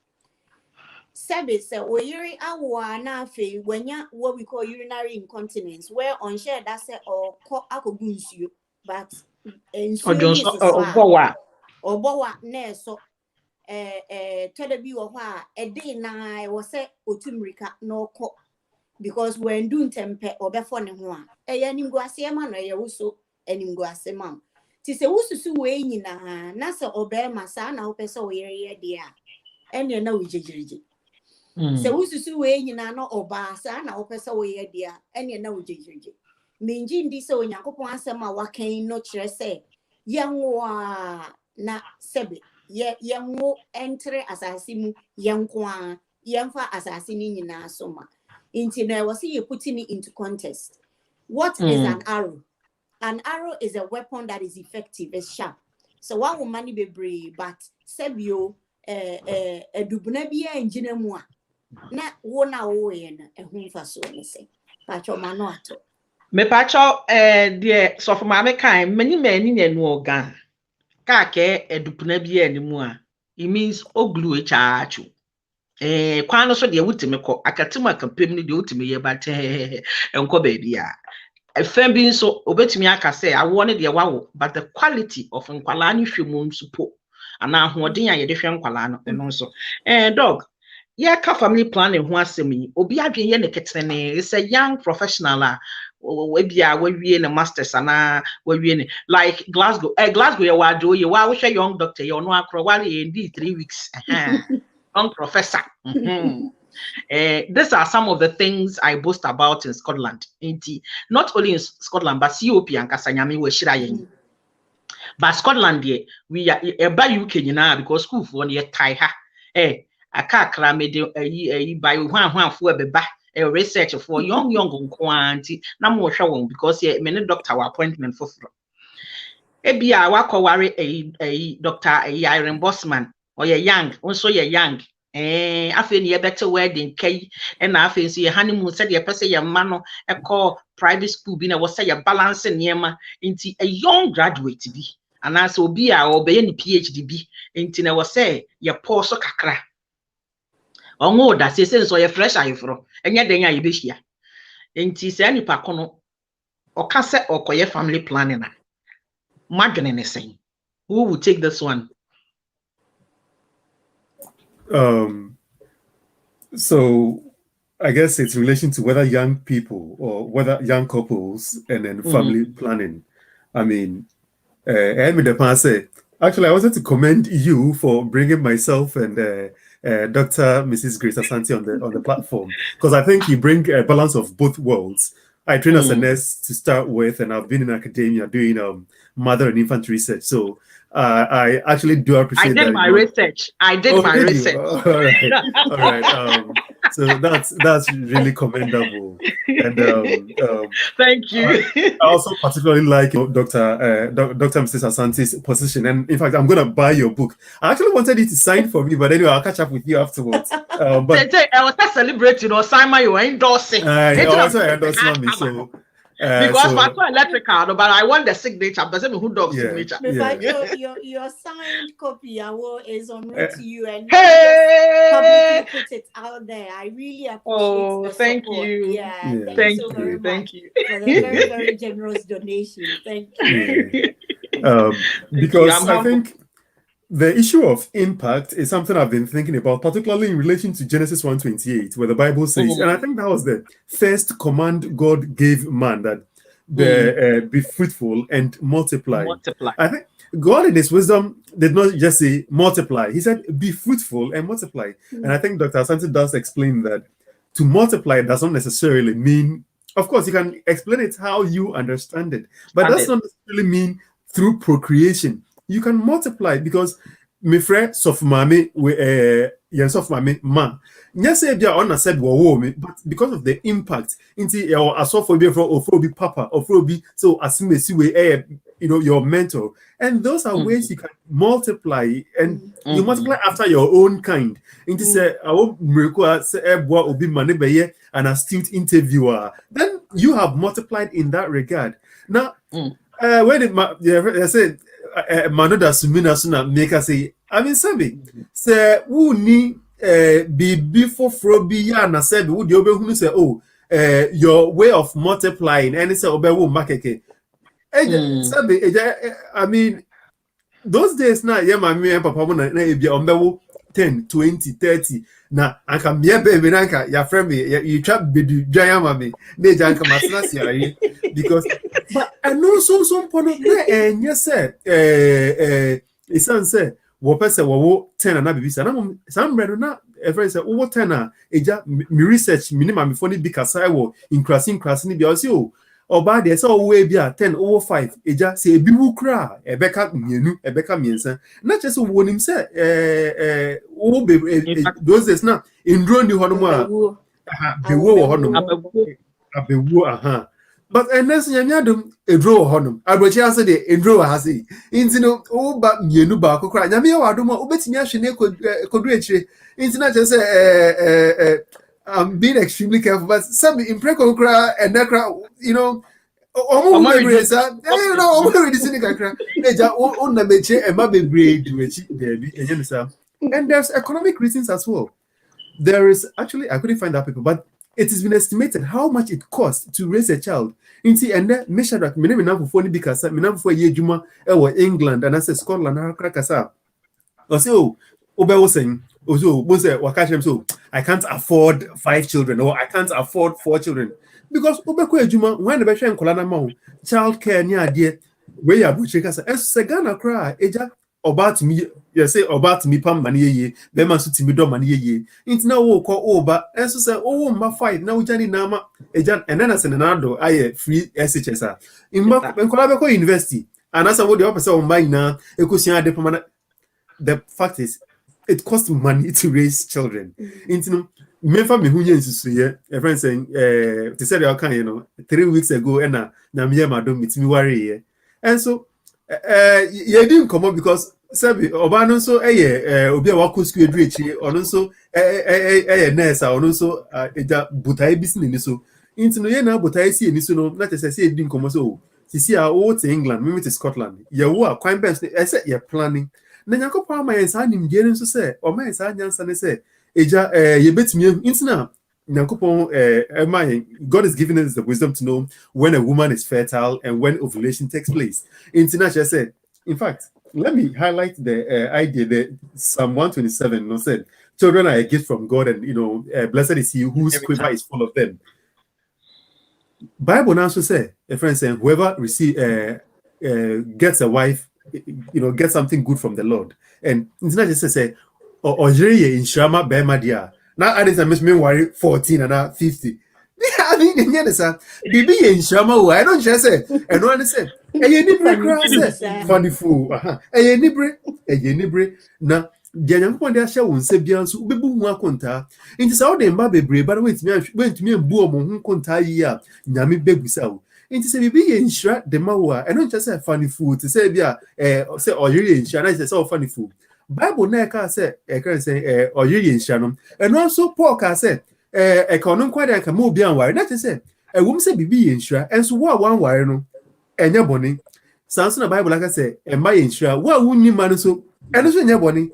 Sebi se oyiri awa na afi wenya what we call urinary incontinence where on share that say or akogu nsuo but Obowa ne so telebi wo ho a dey na wo se otumrika no ko because when do tempe obefo ne ho a eye nimguase ma no eye wuso animguase mam ti se wususu we nyina na se obema sa na wo pese wo yere de a ene na wo jejirije se wususu we nyina no oba sa na wo pese wo yere de a ene na wo jejirije minji ndi se onyankopon asema wakan no kire se yenwa na sebe yenwo entre asasimu yenkwa yenfa asasini nyina soma inti na wasi you putting it into context. What is an arrow? An arrow is a weapon that is effective, it's sharp. So what will money be brave but sebio dubuna bia enjina mu a na wona wo ye na ehun fa so ne se pacho mano ato me pacho de so for ma kan mani ne organ ka ke edupuna bia ni mu a it means oglu echachu kwano so de wutimi ko akatima kampem ni de wutimi ye ba te enko ba bia efem bi so obetimi aka say awo ne de wawo but the quality of nkwala ni hwemu nsupo ana ahoden a ye de hwe nkwala no so dog yeah ka family planning ho asemi obi adwen ye ne ketene is a young professional we bia we wie ne masters ana we wie ne like Glasgow ye wa do ye wa we young doctor ye no akro wa ye 3 weeks young professor these are some of the things I boast about in Scotland. Not only in Scotland, but COP and Kasanyami we shira yen. But Scotland, we are by UK now because school for near Kaiha. A car crammed by one for a research for young quantity. No more showing because many doctor appointment for Ebia wako worry a doctor a Iron Bossman or a young, also a young. I feel you better wedding kay and I feel see a honeymoon said your person your man a call private school being a was say a balancing yema into a young graduate to be and as will be or be any PhD be into was say your poor so kakra or more that says so your fresh eye from and yet then you be here into say any pacono or cassette or coy family planning margin anything who will take this one. So I guess it's in relation to whether young people or whether young couples and then family planning. I mean, actually, I wanted to commend you for bringing myself and Dr. Mrs. Grace Asante on the platform because I think you bring a balance of both worlds. I trained as a nurse to start with, and I've been in academia doing mother and infant research. So I actually do appreciate that. I did my research. All right. So that's really commendable. And thank you. I also particularly like Dr. Mrs. Asante's position. And in fact, I'm going to buy your book. I actually wanted you to sign for me, but anyway, I'll catch up with you afterwards. But I was celebrating or Simon, you were endorsing. Also endorsing me. So because my electrical, but I want the signature. But who does signature? Your signed copy is on route to you, and publicly put it out there. I really appreciate the thank support. you. Yeah, thank you so very much for the very, very generous donation. Thank you. Because I think the issue of impact is something I've been thinking about, particularly in relation to Genesis 1:28, where the Bible says, and I think that was the first command God gave man, that be fruitful and multiply. I think God in his wisdom did not just say multiply. He said, be fruitful and multiply. And I think Dr. Asante does explain that to multiply does not necessarily mean, of course, you can explain it how you understand it, but does not necessarily mean through procreation. You can multiply because my friend Sofmame Sofmame ma. Yes, on said but because of the impact into our asophobia for be papa or be so as we your mentor. And those are ways you can multiply, and you multiply after your own kind. Into say, I won't say obi mane be an astute interviewer. Then you have multiplied in that regard. Now, when I said Manoda Sumina Suna make us say, I mean, Sabi, say, who need be before Frobi na said, would you be say, oh, your way of multiplying, and it's a obewu makeke. I mean, those days now, yeah, my me and papa na be on 10, 20, 30. Now, I can be a baby, your friend, you trap be giant mammy, they jank my because, but I know some point of and yes, sir, it's answer. What person will 10 and I be some brother not every say over 10 me research minimum before it because I will increasing be also or by the so way be 10 over 5 eja say bibu kra ebeka mienu ebeka miensa not just one him say those days now in drone the hono bewo but and next nyamiadum a draw honum abrochi ase de a draw has it intino o ba mienu ba kokra nyame ya wadom obetimi ahwe kodu echire intina je say I'm being extremely careful, but some impreco cry and necra, almost and there's economic reasons as well. There is actually, I couldn't find that paper, but it has been estimated how much it costs to raise a child. And then shardrack, my name is now for because my name for Yejuma, England, and I say Scotland, I say, oh, saying. So I can't afford 5 children, or I can't afford 4 children. Because when the Bashan Kolana Mount, child care near dear, where you are Bucheka, as Sagana cry, Eja, about me, you say about me, Pam Mani, then must to me do money. It's now call over, and so say, oh, my 5, now Johnny Nama, Ejan, and then as an anado, I free SHSR. In Colabaco University, and as I would the opposite of mine now, the fact is, it costs money to raise children. Into Memphis, me who is here. A friend saying, "They said you can, 3 weeks ago, and now me madam, it's me worry." And so, you didn't come up because Sabi Obano so obi a wako school education, or also nurse, or also butai business so. Into no na butai see ni so no. Not as I say, didn't come so. See, I owe to England, maybe to Scotland. You are quite best. I said you're planning. Na Nyankopon ma yensa nim gere nso se o ma yensa nyansa ne se eja yebetimi intina Nyankopon God is giving us the wisdom to know when a woman is fertile and when ovulation takes place. Intina she said, in fact, let me highlight the idea that Psalm 127 no said, children are a gift from God, and blessed is he whose quiver is full of them. Bible now say, a friend saying, whoever gets a wife, get something good from the Lord. And it's not just say, or in Shama Bemadia. Now, I didn't me worry 14 and 50. I mean, in Yanasa, Bibi in Shama, I don't just say, and one said, a yenibre, funny fool, a yenibre, now. Diana Ponda shall say Bians, Ubu Wakonta. It is all the Mbabe, but went to me and Boom Conta ya, Yami Begusau. It is a baby in Shrat de Mawa, and not just a funny food to say, say, or you in Shana is all funny food. Bible Neka said, I can say, or you in Shannon, and also Porka said, a conon quite like a more beyond wire. That is it. A woman said, be in Shrat, and so what one wire no, and your bonny. Sounds in a Bible, like I say, and my in Shrat, what wouldn't you man so, and also in your bonny.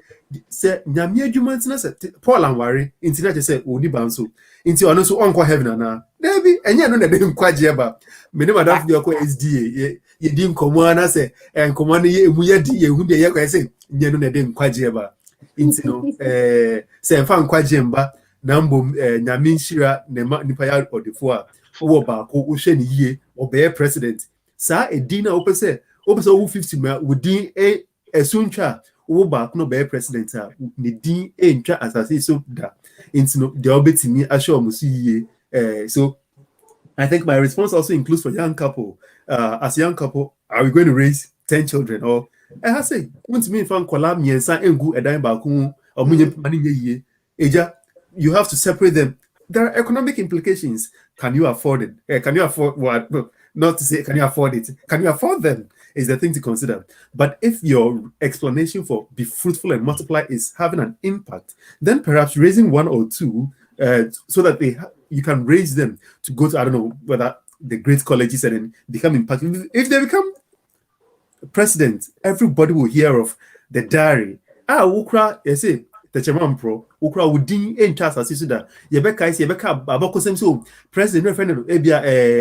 Say nyame adwumantina se Paul anware intina je se oni banso inti ono so onko heaven na debi enye no na de nkwaje ba me ne madam de ko SDA ye di nkomo ana se nkomo ne ye emu ye di ye hu de ye kwa se nye no na de nkwaje ba inti no se mfa nkwaje mba na mbom nyame nhira ne nipa ya odefo a wo ba ko wo hwe ne yie obe president sa edina opese wo 50 ma wodi esuntwa wo ba no be president a ne din entwa asase so da into the obetimi asho musu yie. So I think my response also includes for young couple. As a young couple, are we going to raise 10 children? Or I say, want me fan kola miensa engu edan ba ku or munye mani ye eja, you have to separate them. There are economic implications. Can you afford it? Can you afford what? Not to say can you afford it? Can you afford them? is the thing to consider. But if your explanation for be fruitful and multiply is having an impact, then perhaps raising one or two so that you can raise them to go to, I don't know, whether the great colleges and then become impactful. If they become president, everybody will hear of the diary. Ukra, you say, the chairman pro, Ukra would ding in task as you that. Yebeka is Yebeka Babako so president referendum,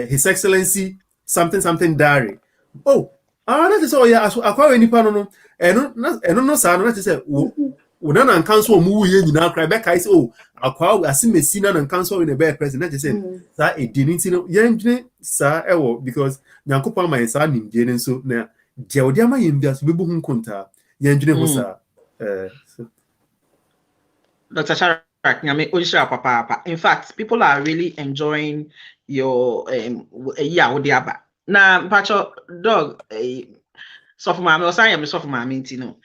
His Excellency, something diary. Oh, that is all. Yeah, I call any panel. And no, sir, not to say, Unana and council move in now, cry back. I say, oh, I call I see Messina and council in a bad president. That is it. That it didn't know, young sir, because Yankopa, my son, in Jane, so now. Jaudiama Yimbias, Bibu Kunta, Yanjine Hosa. Dr. Shardrack, Papa. In fact, people are really enjoying your Odiaba. Now, Pacho dog, soft mammy, or sorry, I'm soft mammy, Tino.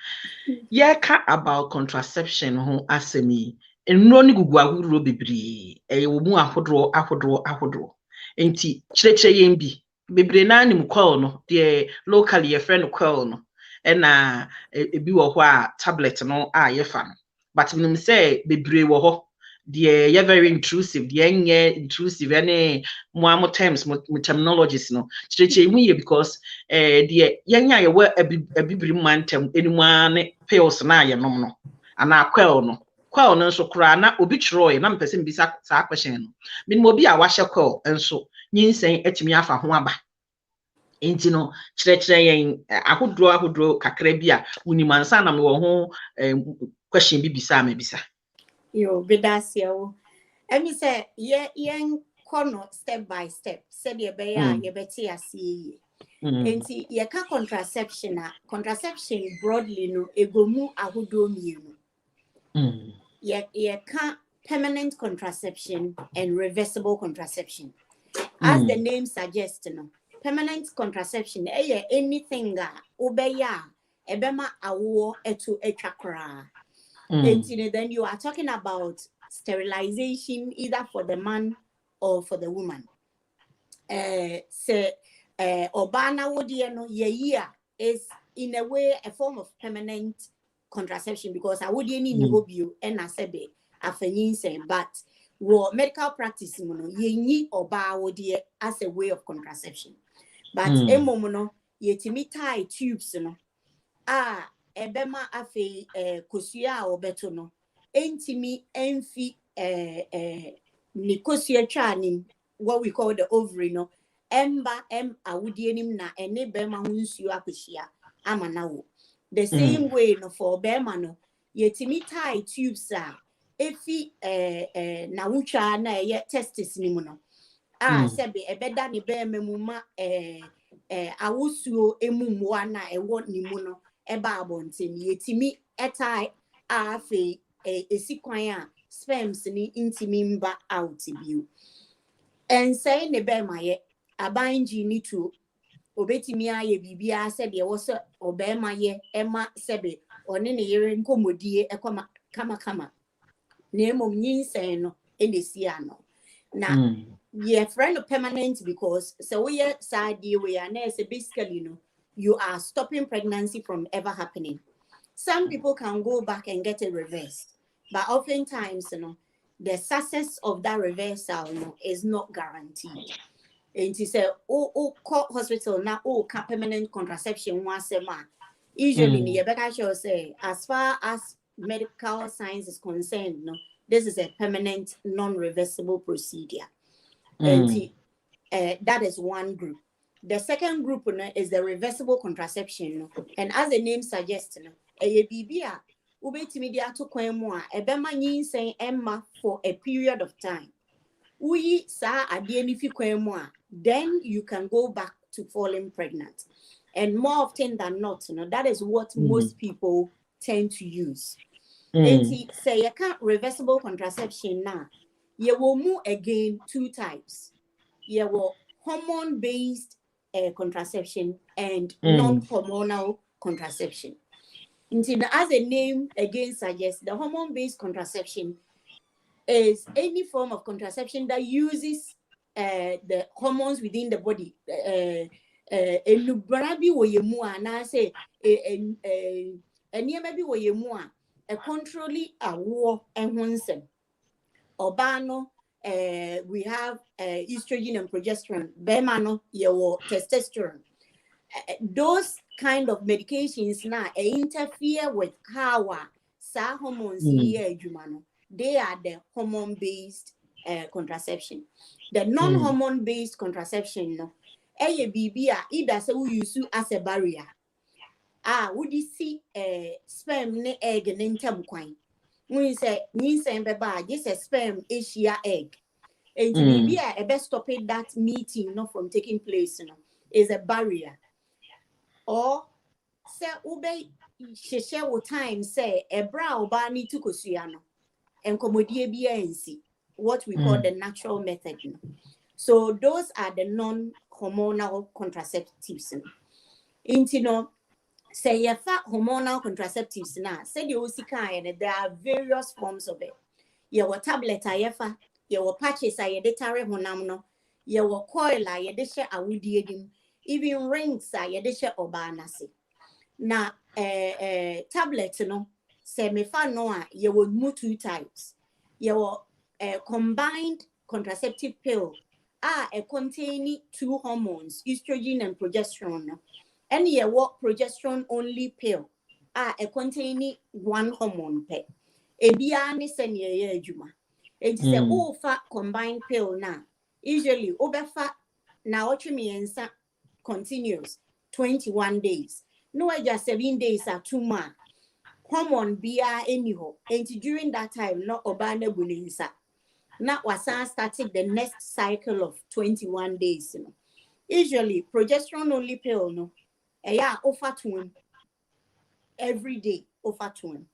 Yeah, about contraception, who asked me, and no Nigua will be a woman ahodro. Enti, Cheche Yimbi. Bebre na nim kwal no de locally your friend kwal no na ebi wo ho a tablet no a ye fa no but minim say bebre wo ho de ye very intrusive de nye intrusive any mo terms mo terminologies no chireche mu ye because de yenya ye wa abibiri mantem enimu ane pills na ye nom no ana kwal no nso kura na obi chroy na mpese mbisa sa question no minim obi a wa hye kwal nso nyinsen etimi afa ho aba enti no chire yen ahodro kakra bi a unimansa na me wo ho question bi bisa me bisa yo bedasia wo emi say yen kono step by step said ye be ya ye beti asi enti ye ka contraception broadly no egomu ahodro mienu ye ka permanent contraception and reversible contraception. As the name suggests, no, permanent contraception, anything obeya, ebema awo etu etrakra. And then you are talking about sterilization either for the man or for the woman. Obana wodieno ye is in a way a form of permanent contraception because I would any nihobio and I said but medical practice ye ni oba wodie as a way of contraception. But emono ye timi tie tubes no ebema afe kosua obeto no entimi enfi ni kosua twanim what we call the ovary no emba awudie nim na ene bema ho nsuo akohia amanawo the same way no for bema no ye timi tie tubes efi na wucha na ye testis ni mu no sebe ebeda ni be memuma awusuo emumwa na ewo ni mu no eba abonten yetimi etai afi esikwan a sperms ni intimi mba out biu and say ne be maye abanji ni to obetimi aye bibia sebe wo so obema ye ema sebe one ne yere nkomodie ekoma kama Name nyinsen no enesiano na ye friend of permanent because so we side we are basically you are stopping pregnancy from ever happening. Some people can go back and get it reversed, but oftentimes the success of that reversal is not guaranteed. And to say call hospital now permanent contraception once a month usually say as far as medical science is concerned, this is a permanent, non-reversible procedure. And that is one group. The second group is the reversible contraception. And as the name suggests, for a period of time. Then you can go back to falling pregnant. And more often than not, that is what most people tend to use. And say you can't reversible contraception now. You will move again two types. You will hormone-based contraception and non-hormonal contraception. And as the name again suggests, the hormone-based contraception is any form of contraception that uses the hormones within the body enubra bi wo yemu na say eniema bi wo yemu a controlly awo ehun nsem oba no we have estrogen and progesterone bema no yewo testosterone those kind of medications na interfere with how sa hormones adwuma no they are the hormone based contraception. The non-hormone based contraception no bibia either say we use as a barrier would you see sperm ne egg ne ntam kwan we say beba just a sperm asia egg and bibia best stop it that meeting not from taking place is a barrier or say ube share time say a brow bani to kosuyano and commodie BNC, what we call the natural method. So those are the non-hormonal contraceptives. Intino say your fat hormonal contraceptives now. Say the osika and there are various forms of it. Your tablet ayefa, your patches are yedetare honamno, your coil are yedeshe awudiedim, even rings are yedeshe obanasi. Na tablet no say me fa no a you would move 2 types. Your combined contraceptive pill containing 2 hormones, estrogen and progesterone. And your progesterone only pill containing 1 hormone pe. Ebia ni se ye adwuma. Enti se o fa combined pill na usually obefa na otwemiensa continuous 21 days. No, just 7 days are too much. Hormone bia anyhow. And during that time, no obana buninsa. Now wasan starting the next cycle of 21 days. Usually, progesterone only pill no. Offer to him every day. Offer to him.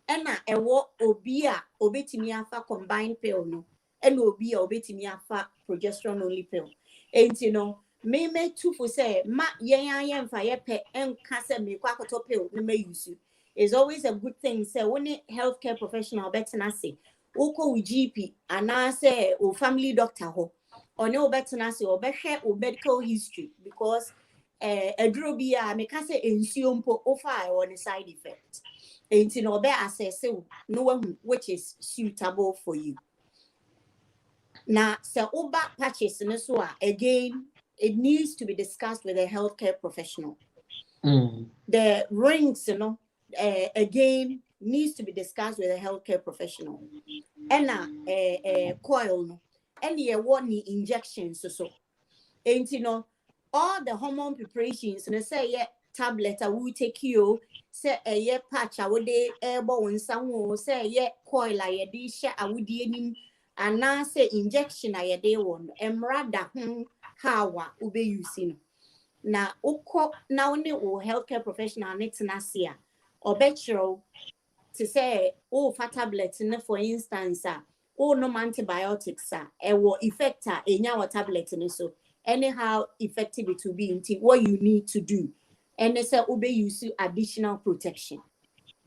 And na obia obetimi afa combined pill no. And obia obetimi afa progesterone only pill. And me too for say ma yen fa ye pe en kase me kwakoto pill no me use. It's always a good thing say when a healthcare professional better say oko with GP and I say o family doctor ho or no better say or better o medical history because adrobia me can say ensuompo offer on a side effect and be assess no one which is suitable for you. Now say oba patches no so again it needs to be discussed with a healthcare professional. The rings again needs to be discussed with a healthcare professional. And coil no any warning injections so and all the hormone preparations and say tablet I will take you say a patch I would airborne someone say coil I dish I would dim and now say injection I day one and rather how ube using na uko na only healthcare professional next nasia or betro to say for tablets for instance no antibiotics will effect in our tablet so anyhow effective it will be into what you need to do and they say ube use additional protection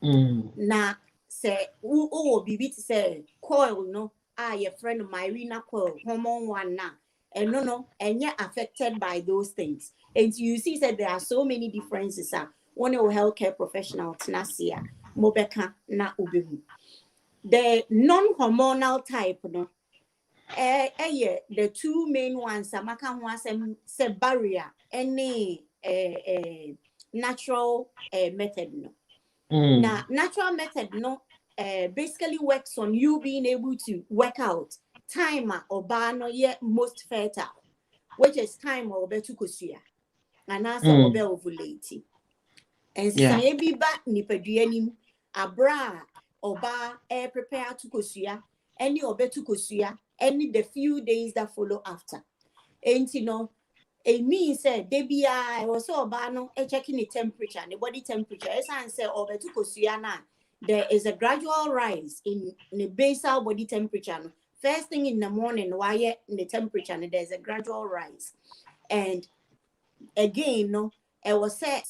na say bibi to say coil no your friend Myrina coil hormone one na and no and yet affected by those things. And you see that there are so many differences one healthcare professional tnasia mobeka na ubehu. The non-hormonal type no the 2 main ones amaka ho say barrier any natural method no. Now natural method no basically works on you being able to work out time or no yet most fertile, which is time or betu kosia and as obe ovulate and say be back nipaduanim abra oba prepare to kosia any obetu kosia any the few days that follow after and it means debia I was so no checking the temperature the body temperature as I say obetu kosia na there is a gradual rise in the basal body temperature. First thing in the morning, why in the temperature, there's a gradual rise. And again, I was said,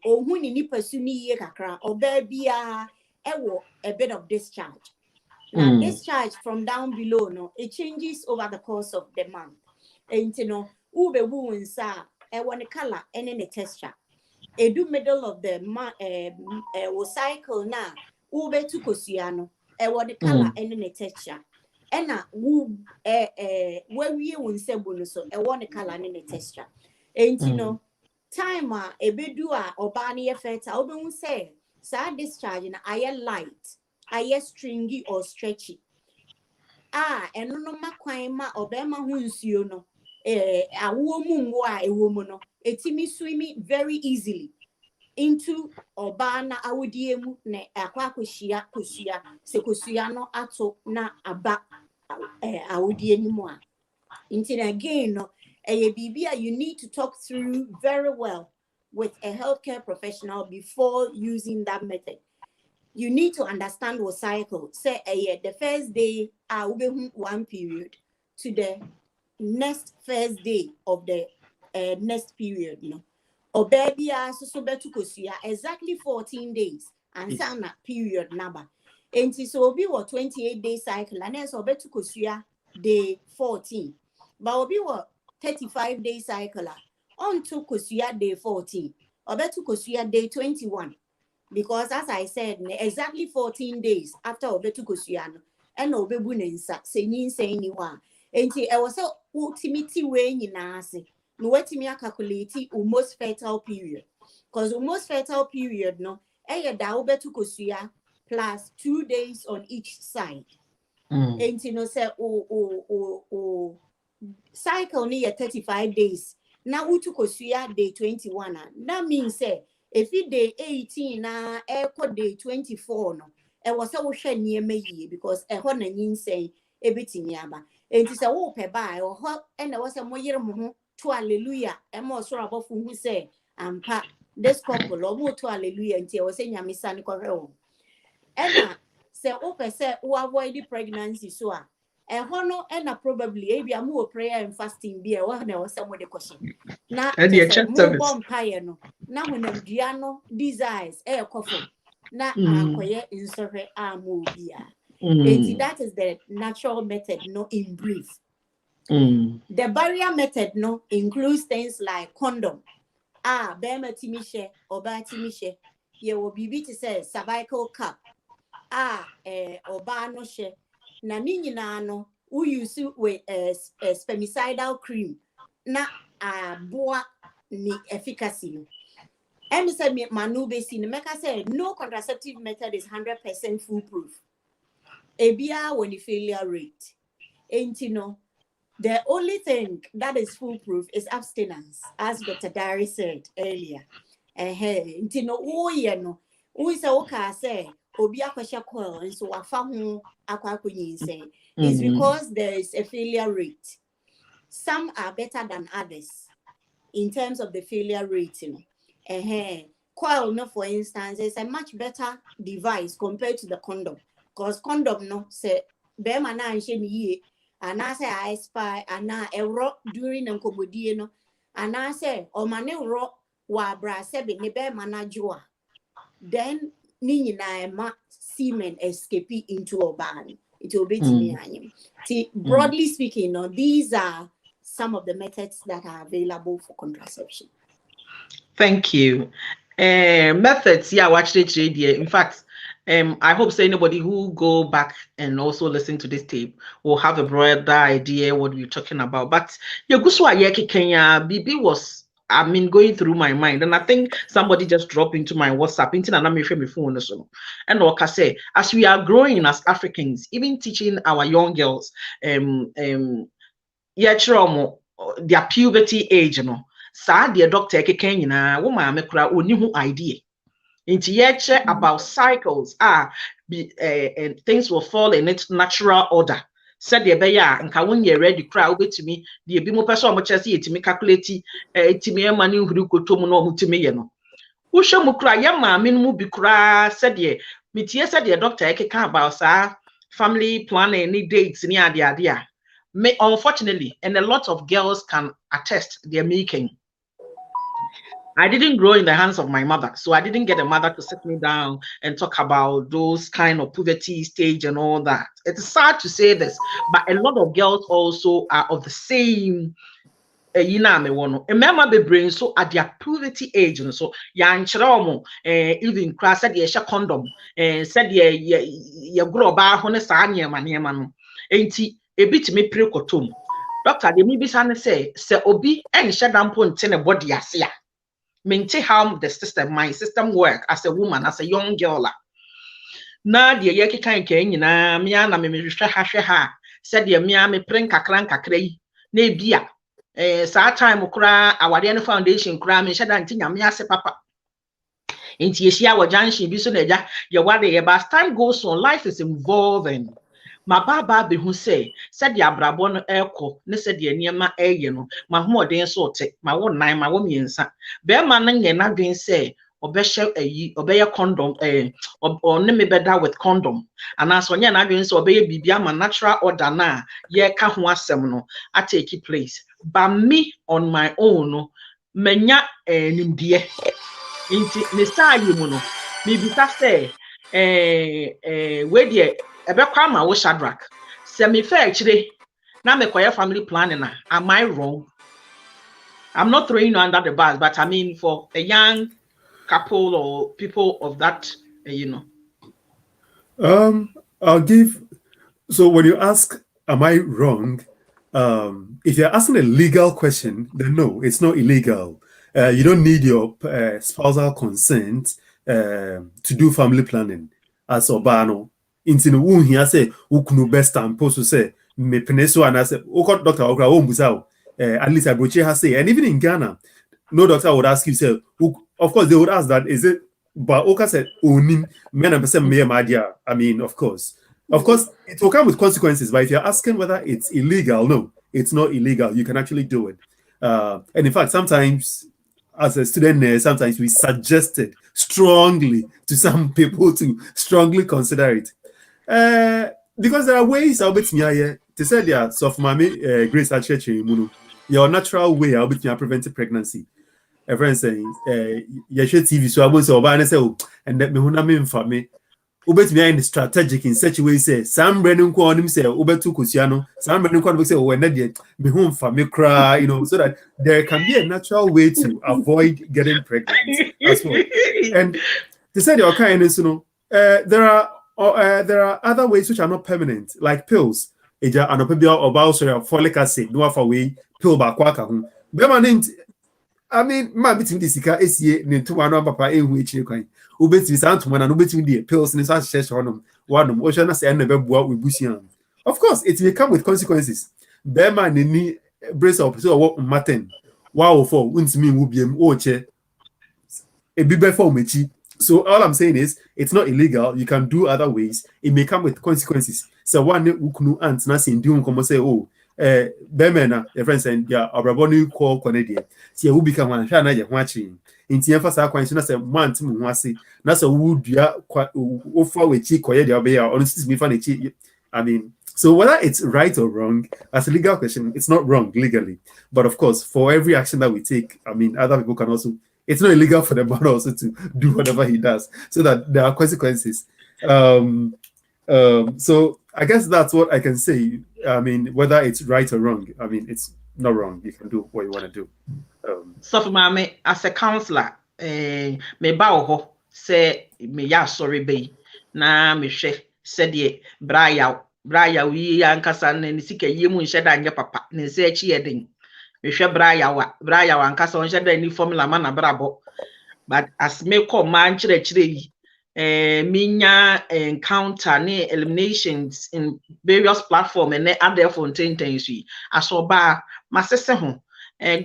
oh, when you pursue ye kakra, or baby, a bit of discharge. Now, discharge from down below, it changes over the course of the month. And ube wounds want the color and the texture. Do middle of the cycle now. Ube to kosiano. Want the color and the texture. And now when we won say bonus, want the color and the texture. And you know, time a bedua or barney effect. I will say, sad discharge in a light, a stringy or stretchy. And no makwaima or bema huncio no. A woman a woman no. It me swimming very easily into Obana awudiemu ne akwa kushia sekushia no ato na aba awudie ni mo a. Inti again no bibia you need to talk through very well with a healthcare professional before using that method. You need to understand what cycle. Say the first day one period to the next first day of the next period, no. Or baby so betu kosia exactly 14 days and sana period number. And so be what 28-day cycle and then so betu kosia day 14. But obi what 35-day cycle on to kosia day 14 or betu kosia day 21. Because as I said, exactly 14 days after obetu kosia no and obebu nensa senyin seniwa. And I was so ultimate way nyina ase. No wait me calculate almost fertile period. Because almost fertile period no da obetu kosia plus 2 days on each side. And you know say cycle near 35 days. Now utu kosia day 21. That means say if it day 18 na day 24 no. I was so share near me because a hon and say everything yaba. And it's a whoop by or hot and I was a more year to hallelujah and more so about who say this couple or more to hallelujah until I was saying I'm son correct. And say open say who avoid the pregnancy so a honor and probably a more prayer and fasting be a one or some with the question. Now more bomb pie no now when them diano desires air coffee na akoye insure amobia. That is the natural method, no in brief. The barrier method no includes things like condom. Bema timishe, oba timishe. Ye will be to say cervical cup. Oba no she. Na nini na no, who use with spermicidal cream. Na boa ni efficacy. And said me manu besi ne meka say no contraceptive method is 100% foolproof. Ebia when the failure rate. Ain't you know. The only thing that is foolproof is abstinence, as Dr. Dari said earlier. No, who say okay say obi akwasha coil and so afa ho akwakunyin say is because there is a failure rate. Some are better than others in terms of the failure rate. Coil no, for instance, is a much better device compared to the condom because condom no say be man na nhye and I say I spy and now a rock during and comodino and I say or mane rock wa bra sebe ne be manajua. Then nini na ma semen escape into a body. It will be to me. See, broadly speaking, no, these are some of the methods that are available for contraception. Thank you. Methods, yeah, watch it. In fact, I hope so anybody who go back and also listen to this tape will have a broader idea what we're talking about. But Kenya BB was, I mean, going through my mind, and I think somebody just dropped into my WhatsApp and like I say, as we are growing as Africans, even teaching our young girls, their puberty age, you know, dear doctor Kenya, woman make idea. Into about cycles and things will fall in its natural order. Said the beya and when you're ready crowd to me, the bimo person much as to me calculate to me a man who could to no mutimeno. Who shall mukra yama min mubi cra said ye, Mitia said the doctor can about family planning any dates near the idea. Unfortunately, and a lot of girls can attest their making. I didn't grow in the hands of my mother, so I didn't get a mother to sit me down and talk about those kind of puberty stage and all that. It's sad to say this, but a lot of girls also are of the same yina me wono emema bebrain so at their puberty age so ya nkyere omo even class said ye condom said ye grow ba ho ne saa niema no enti ebitimi pre kotom doctor de mi bisa ne say obi enhye dampo nte ne body ase a maintain how my system work as a woman, as a young girl. Na de ye keka nka nyina me ana me hwehwe ha said ye me me pren kakran kakrai na ebia saa time kura awade no foundation kura me hyeda nti nyame ase papa enti yehia wa junction bi so na eja ye wade ye but time goes on, life is evolving. Ma baba be hu say said ya brabo no eko ne said ye niema eye no ma homoden so te ma wo nan ma wo miensa be ma na nye na dwen say obehye obeye condom ne me beda with condom ana so nye na dwen say obeye bibia ma natural order na ye ka ho asem no take place. But me on my own no menya nimdie inti ne saa yi mu no me bisa say we de ebekwa ma wo shardrack se me fa akire na me koye family planning na am I wrong? I'm not throwing you under the bus, but I mean for a young couple or people of that I'll give, so when you ask am I wrong, if you're asking a legal question, then no, it's not illegal. You don't need your spousal consent to do family planning as obano. Into the wound here say ukunu best and post to say me peneso and I say doctor okra o at least I broche has say, and even in Ghana no doctor would ask you say of course they would ask that is it, but Oka said owning men and person me madia. I mean of course it will come with consequences, but if you're asking whether it's illegal, no, it's not illegal. You can actually do it, and in fact sometimes as a student nurse, sometimes we suggested strongly to some people to strongly consider it. Because there are ways I'll bet me to say there soft mommy grace at church your natural way I'll bet me prevent pregnancy. A friend saying you should TV so I won't say and say and that me huna me for me ubet me in strategic in such a way say some branding ko him say ubetu kusiano some branding ko say when na me home for me cry so that there can be a natural way to avoid getting pregnant as well. And to say the kind is there are other ways which are not permanent, like pills. Eja anopebia about folic acid, no for way pill back waka. I mean, my between this to one papa which you can ubet with Antoine and ubet the pills in such session one ocean say never with Bushian. Of course, it may come with consequences. Bema ni brace up so what matten. Wow for wouldn't mean will be oche a bit for mechi. So all I'm saying is it's not illegal. You can do other ways. It may come with consequences. So one ukunu ants nasi ndium komo say bemena your friends and yeah obrabonu call Canadian. See who become one na je watching. Inti emphasize kwan so na say man tim ho ase. Na say wo dua ofa wechi koye de obeya on sis me fa na chi. I mean, so whether it's right or wrong, as a legal question, it's not wrong legally. But of course, for every action that we take, I mean, other people can also. It's not illegal for the man also to do whatever he does, so that there are consequences. So I guess that's what I can say. I mean, whether it's right or wrong, I mean, it's not wrong. You can do what you want to do. So for mommy, as a counselor, me bawo say me ya sorry be na me hwe said ye braya wi ankasa na nisika yemu nhye da anye papa ne se achi yeden. Braya wa nkasa on sheda ni formula man na brabo, but as me call man chire minya encounter ne eliminations in various platforms and other fontaine things asoba masese ho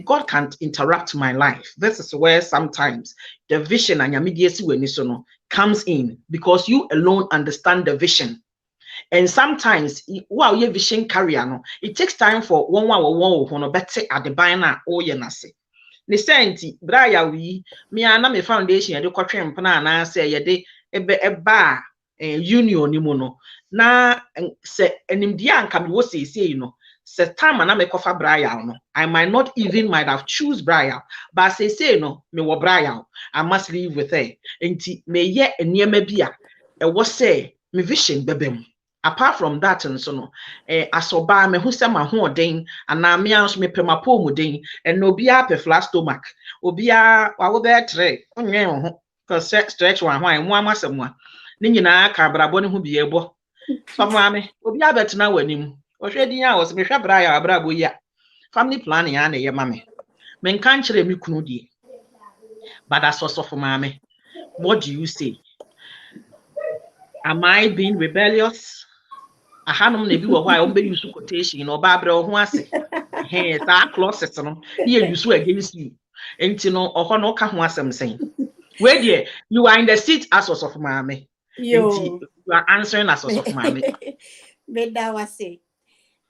God can't interrupt my life. This is where sometimes the vision and yamidiyesi weni so no comes in, because you alone understand the vision. And sometimes, while your vision carrier, no, it takes time for one better at the banner or yenase. Nisenti, Braya we, me and me foundation, and the quatrain pana say ye de a bar union nimono. Na say an Indian can be say, say time and I make offer Braya, no. I might have choose Braya, but say no, me wa Braya, I must live with her. And me yet and near me beer, was say, me vision, baby. apart from that nso no asoba me hu se ma ho den ana me anso me pema po mu den and obia pe flat stomach obia wawo be tre onwe ho cause stretch one hwan mu amasemwa ne nyina ka brabo ne ho bi ebo so maame obia betena wanim ohwe din a wo se me hwa bra ya brabo ya family planning ya na ye mame me nkan kire me kunu die but asoso for maame what do you say? Am I being rebellious? Ahanum na bi wo hɔ a wɔn bɛ use quotation na ɔba abere ɔho ase saa clauses no ne yɛ use against you nti no ɔhɔ no ɔka ho asɛm sɛn wei deɛ you are in the seat as ɔsɔfo maame nti you are answering as ɔsɔfo maame. Beda wase.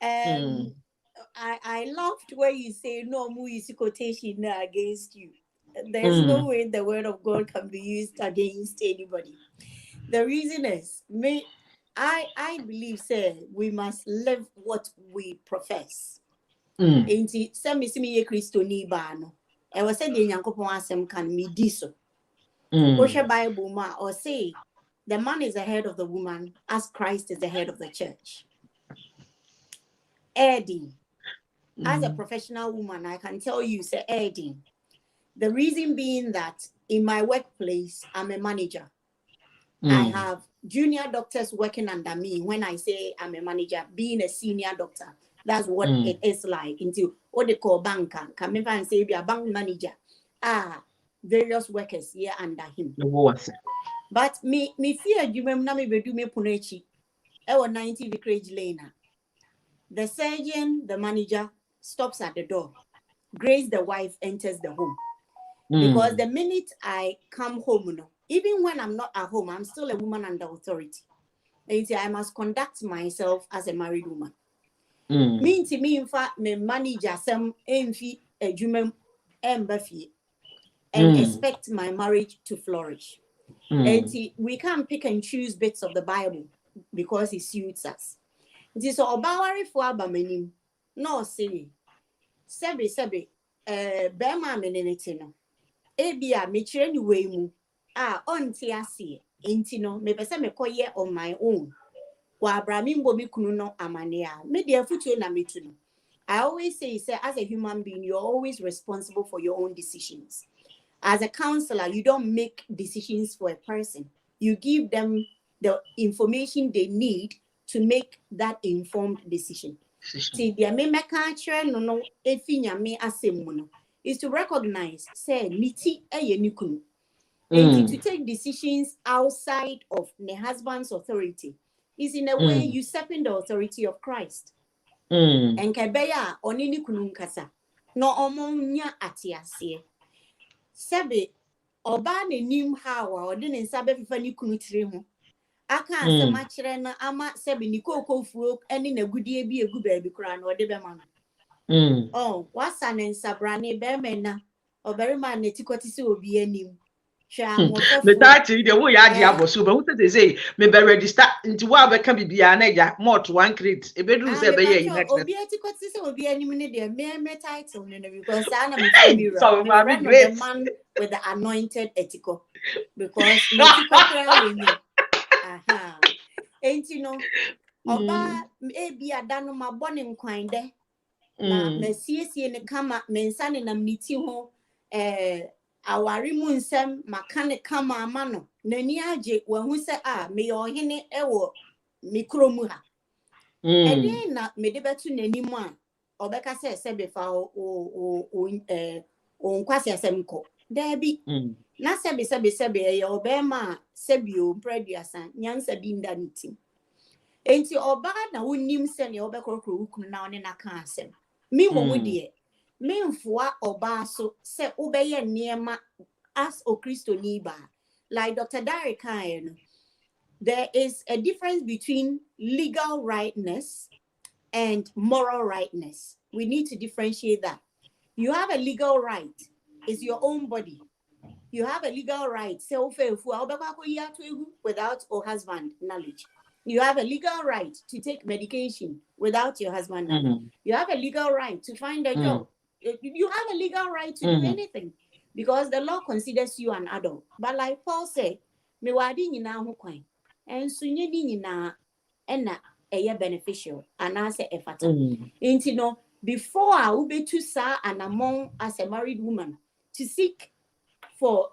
I loved where you say no more use quotation against you. There's no way the word of God can be used against anybody. The reason is I believe, say, we must live what we profess. Inti semi ye Christo ni ba no. E was said the Yankopon asem can me diso. Osha Bible ma or say the man is the head of the woman as Christ is the head of the church. Eddie, as a professional woman, I can tell you, say Eddie. The reason being that in my workplace, I'm a manager. I have junior doctors working under me. When I say I'm a manager, being a senior doctor, that's what it is like. Into what they call banker. Come in and say be a bank manager. Various workers here under him. But me fear you remember me do me punechi. I was 90 Vicarage Lane. The surgeon, the manager, stops at the door. Grace, the wife, enters the home. Because the minute I come home, even when I'm not at home, I'm still a woman under authority. I must conduct myself as a married woman. Me, in fact, me manager some envy a human embassy and expect my marriage to flourish. And we can't pick and choose bits of the Bible because it suits us. It is all about for abamenim. No, say, Sebi, Bema menenetino. Ebia me chere ni we mu onti ase enti no me pese me koye on my own kwa abrami mbo mi kunu no amane a me de afutuo na metu no. I always say as a human being you're always responsible for your own decisions. As a counselor, you don't make decisions for a person. You give them the information they need to make that informed decision. See dia me meka kire no efinya me asemu no is to recognize, say, niti eyenikunu. And to take decisions outside of the husband's authority is in a way usurping the authority of Christ. And kebeya onini kunu nkasa. No omonya atiase. Sebe oba ne nim hawa odine nsabe fifa ni kunu tire ho. Aka asema kire na ama sebe ni kokofuo eni na gudie bi egu baabi kura na ode be ma no. Wasa ne nsabrane be mena oberima ne tikotisi obi anim hwa the title the way ya di aboso but who say me be register into wa be can bibia na ja more to one crate e be do say be here next obi tikotisi obi anim ne de me title ne because ana me family so the man with the anointed etiko because me tikokra we enti no oba ebi adano ma bone nkwan de na mesiesie ne kama mensane na mniti ho awari mu nsem makane kama amano nani age wahu se me ohene ewo mikromu ha eden na me de betu nani mu a obeka se sebefa o nkwase asemko dabi na sebe ye obema sebio producer nyansa binda niti enti oba na wonim se ne obekokro wukunu na one na ka asem me wo de me mfoa oba so se obeye niema as o Christo ni ba like Dr. Derek Kyle. There is a difference between legal rightness and moral rightness. We need to differentiate that. You have a legal right, it's your own body. You have a legal right without your husband knowledge. You have a legal right to take medication without your husband knowledge. You have a legal right to find a job. You have a legal right to do anything because the law considers you an adult. But like Paul said, me wadi nyina ho kwan. And sunye ni nyina ena beneficial and answer effort. Into no before I will be too sad and among as a married woman to seek for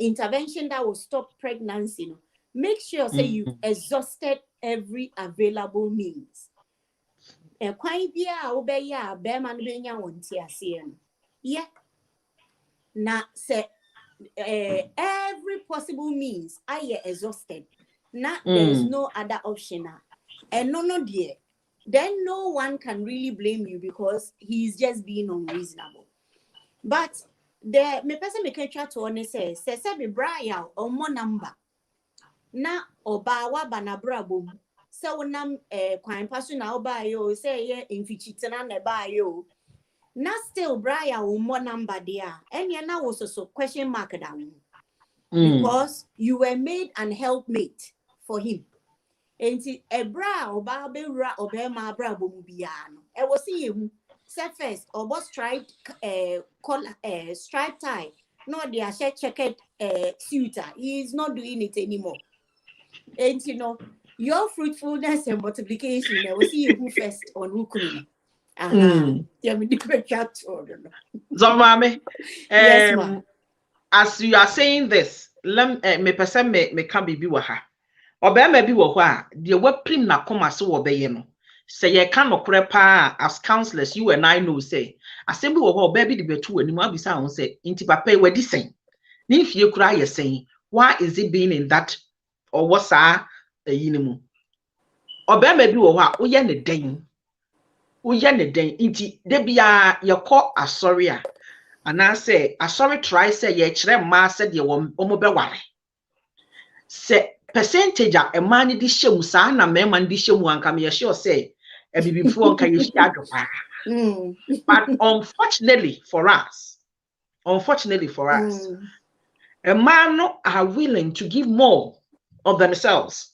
intervention that will stop pregnancy. Make sure say you've exhausted every available means. Quite be a bear man being on TSN. Yeah. Now say every possible means I exhausted. Now there's no other option. And no dear. Then no one can really blame you because he's just being unreasonable. But the me person me can try to honest say be Brian or more number. Na oba wa banabra bom. So nam kwan paso na oba yo say ye infichitena na ba yo. Na still Brian or more number there. And ya na was so question mark down. Because you were made an helpmate for him. And ebra oba be ra oba ma bra bom bia no. E was see him. Say first, or what striped striped tie. No, they are checkered suitor. He is not doing it anymore. And your fruitfulness and multiplication, I will see you who first on who couldn't. Yes, ma'am. As you are saying this, me person me can be waha. Obe me bi wo ho a de waprim na koma so wo beye no. Say ye can okre pa as counselors you and I know say asem bi wo ho obe bi de betu animu abisa ho say inti papa e wadi sen. Ni fie kura ye sen. Why is it being in that or what sa yinimu? Obe me bi wo ho a woye ne den. Woye ne den inti de bia ye call asori a ana say asori try say ye kire ma say de wo omo be ware. Say percentage a man di shemu sa na me man di shemu anka me sure say e bibifo anka you share dopa. But unfortunately for us, a man no are willing to give more of themselves.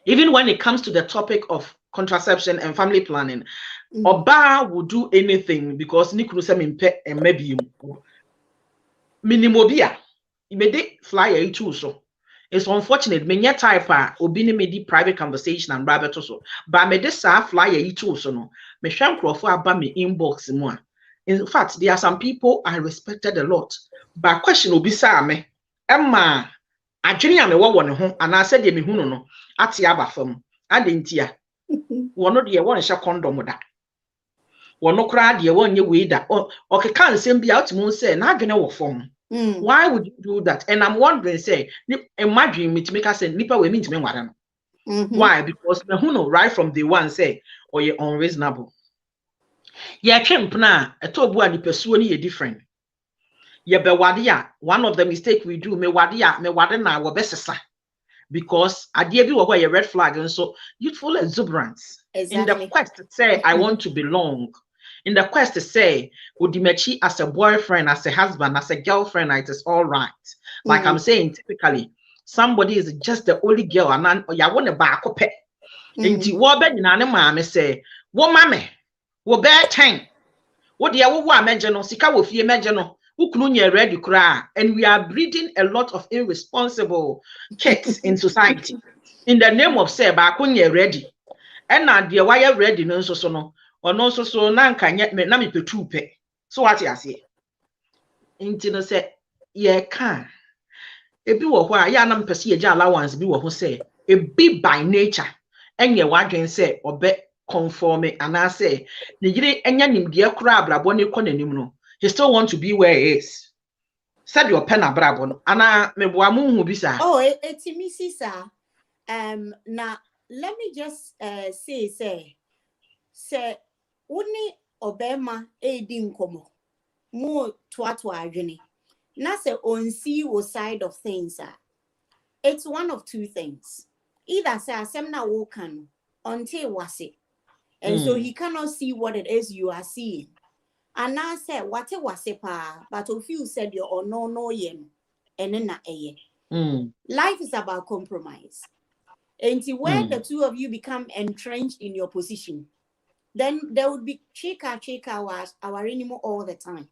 Even when it comes to the topic of contraception and family planning, Oba will do anything because nikunu se mpe maybe minimobia. Imede flyer itu so. It's unfortunate. Me nye type obi me di private conversation and brother to so. But me this flyer itu so no. Me sham crofo aba me inbox mu a. In fact, there are some people I respected a lot. But question obi sa me. Emma adwene a me wo ne ho ana se de me hu no ate aba fam. Adentia. Wono de won hye condom da. Wono kra de won nye we da. O keka nsem bia otimu se na adwene wo fam. Why would you do that? And I'm wondering, say, imagine me to make us say, Nipa we mean to me, why? Because who know right from the one say, or you're unreasonable. Yeah, na a tobu and the pursue ye different. Yeah, be wadia. One of the mistake we do, me wadena wa besesa. Because I dare you where a red flag and so youthful exuberance. Exactly. In the quest to say I want to belong. In the quest to say, Udimechi as a boyfriend, as a husband, as a girlfriend, it is all right. Like I'm saying, typically, somebody is just the only girl, and I want to back up. Inti wobe ni nane mame say, wo mame, wo bear 10. Wo dia wo amejeno, sika wo fie mejeno, ukunu nye ready kura, and we are breeding a lot of irresponsible kids in society. In the name of say, ba kunye ready. And now dear why you ready no so no. Or no so na nka nye me na me petu pe so what you say inti no say ye can e bi wo ho a ya na mpese ye ja allowance bi wo ho say e be by nature enye wadwen say obe conform and I say ne yire enya nimde kura abrabo ne ko nanim no he still want to be where he is said your pen abrabo no ana me boa mu hu bi sa etimi sisa na let me just say Uni obema edi nkomo mo to adwene na se on see wo side of things it's one of two things either say asem na wo kan until wase and so he cannot see what it is you are seeing and I say what it wase pa but if you said you or no yen and na eye life is about compromise and when the two of you become entrenched in your position then there would be chika our anymore all the time.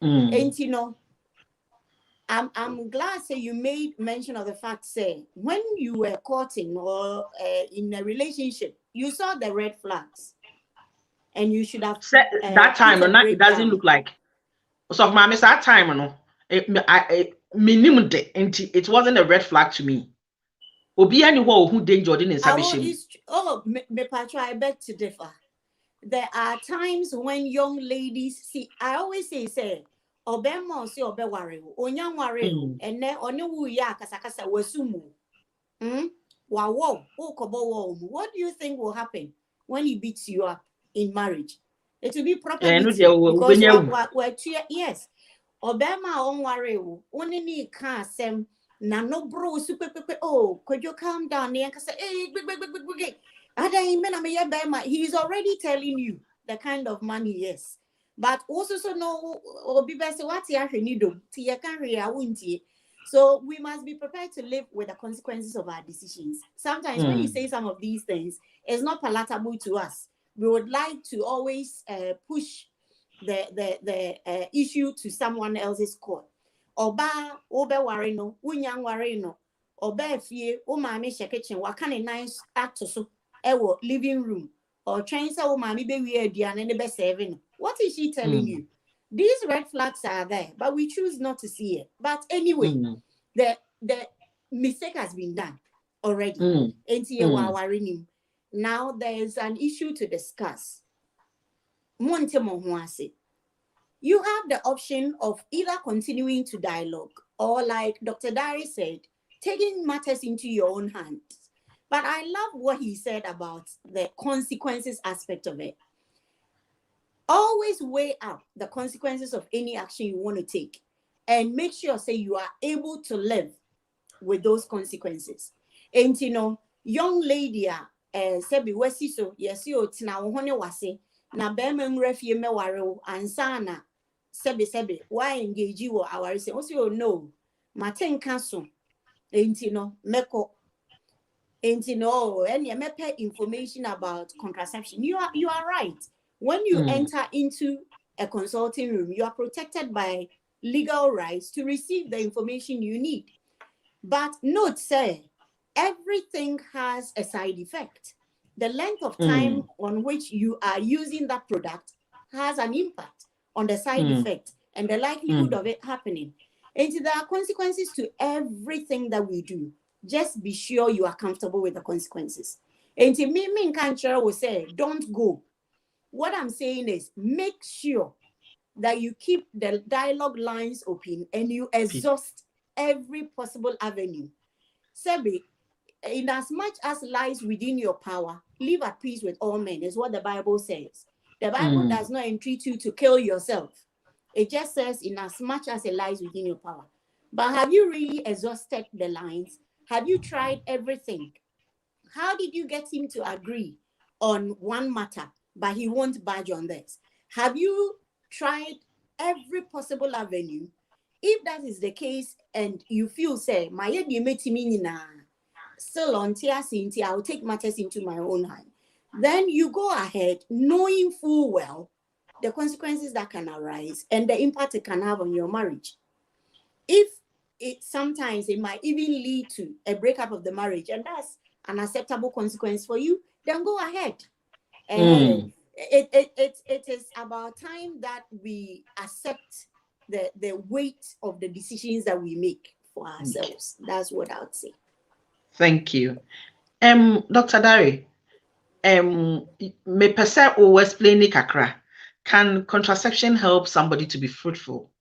And I'm glad say you made mention of the fact say when you were courting or in a relationship, you saw the red flags, and you should have that time put a it doesn't breakdown. look like. So my miss that time no, minimum it wasn't a red flag to me. Obi anyone who danger in me patro, I beg to differ. There are times when young ladies see. I always say obema say obe ware onyang ware and ne one wu ya kasakasa wasumu. Wow, what do you think will happen when he beats you up in marriage? It will be proper because yes. Obama on ware only ni ka sem na no bro super oh could you calm down and say hey he's already telling you the kind of money yes, but also so no obi be say what ya hwani do ti ya kan re awuntie. So we must be prepared to live with the consequences of our decisions. Sometimes when you say some of these things, it's not palatable to us. We would like to always push the issue to someone else's court. Oba obe warino, unyang warino, obe fie, o mami sheketchen, wakane nice actor so ewo living room, or train sa o mami be we and be serving. What is she telling you? These red flags are there, but we choose not to see it. But anyway, the mistake has been done already. Now there's an issue to discuss. You have the option of either continuing to dialogue or, like Dr. Dari said, taking matters into your own hands. But I love what he said about the consequences aspect of it. Always weigh up the consequences of any action you want to take and make sure, say, you are able to live with those consequences. And, young lady, Sebi Wesiso, yes, you tina wone wase, na bema mrefie me ware ansana, Sebi, why engage you or our say, also, no, Martin Castle, meko. And and you may information about contraception. You are right. When you enter into a consulting room, you are protected by legal rights to receive the information you need. But note, say, everything has a side effect. The length of time on which you are using that product has an impact on the side effect and the likelihood of it happening. And there are consequences to everything that we do. Just be sure you are comfortable with the consequences. And to me in culture will say, don't go. What I'm saying is make sure that you keep the dialogue lines open and you exhaust every possible avenue. Sebi, in as much as lies within your power, live at peace with all men, is what the Bible says. The Bible does not entreat you to kill yourself. It just says in as much as it lies within your power. But have you really exhausted the lines? Have you tried everything? How did you get him to agree on one matter, but he won't budge on this? Have you tried every possible avenue? If that is the case and you feel, say, still on TRC, I'll take matters into my own hand, then you go ahead knowing full well the consequences that can arise and the impact it can have on your marriage. If sometimes it might even lead to a breakup of the marriage, and that's an acceptable consequence for you, then go ahead. And it is about time that we accept the weight of the decisions that we make for ourselves. That's what I would say. Thank you. Dr. Dari, me pese o explain kakra. Can contraception help somebody to be fruitful?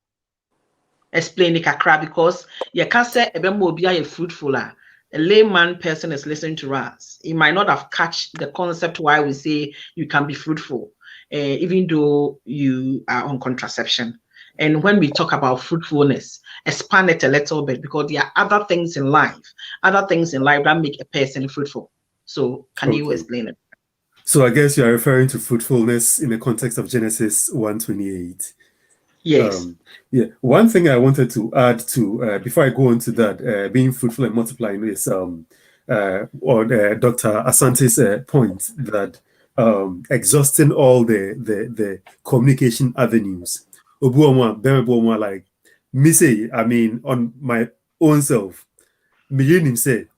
Explain kakra, because you can't say ebemo be fruitful. A layman person is listening to us. He might not have catch the concept why we say you can be fruitful, even though you are on contraception. And when we talk about fruitfulness, expand it a little bit, because there are other things in life that make a person fruitful. So can you explain it? So I guess you are referring to fruitfulness in the context of Genesis 1:28. Yes. One thing I wanted to add to, before I go on to that, being fruitful and multiplying is, or Dr. Asante's point that exhausting all the communication avenues. Like me say, I mean, on my own self, me him say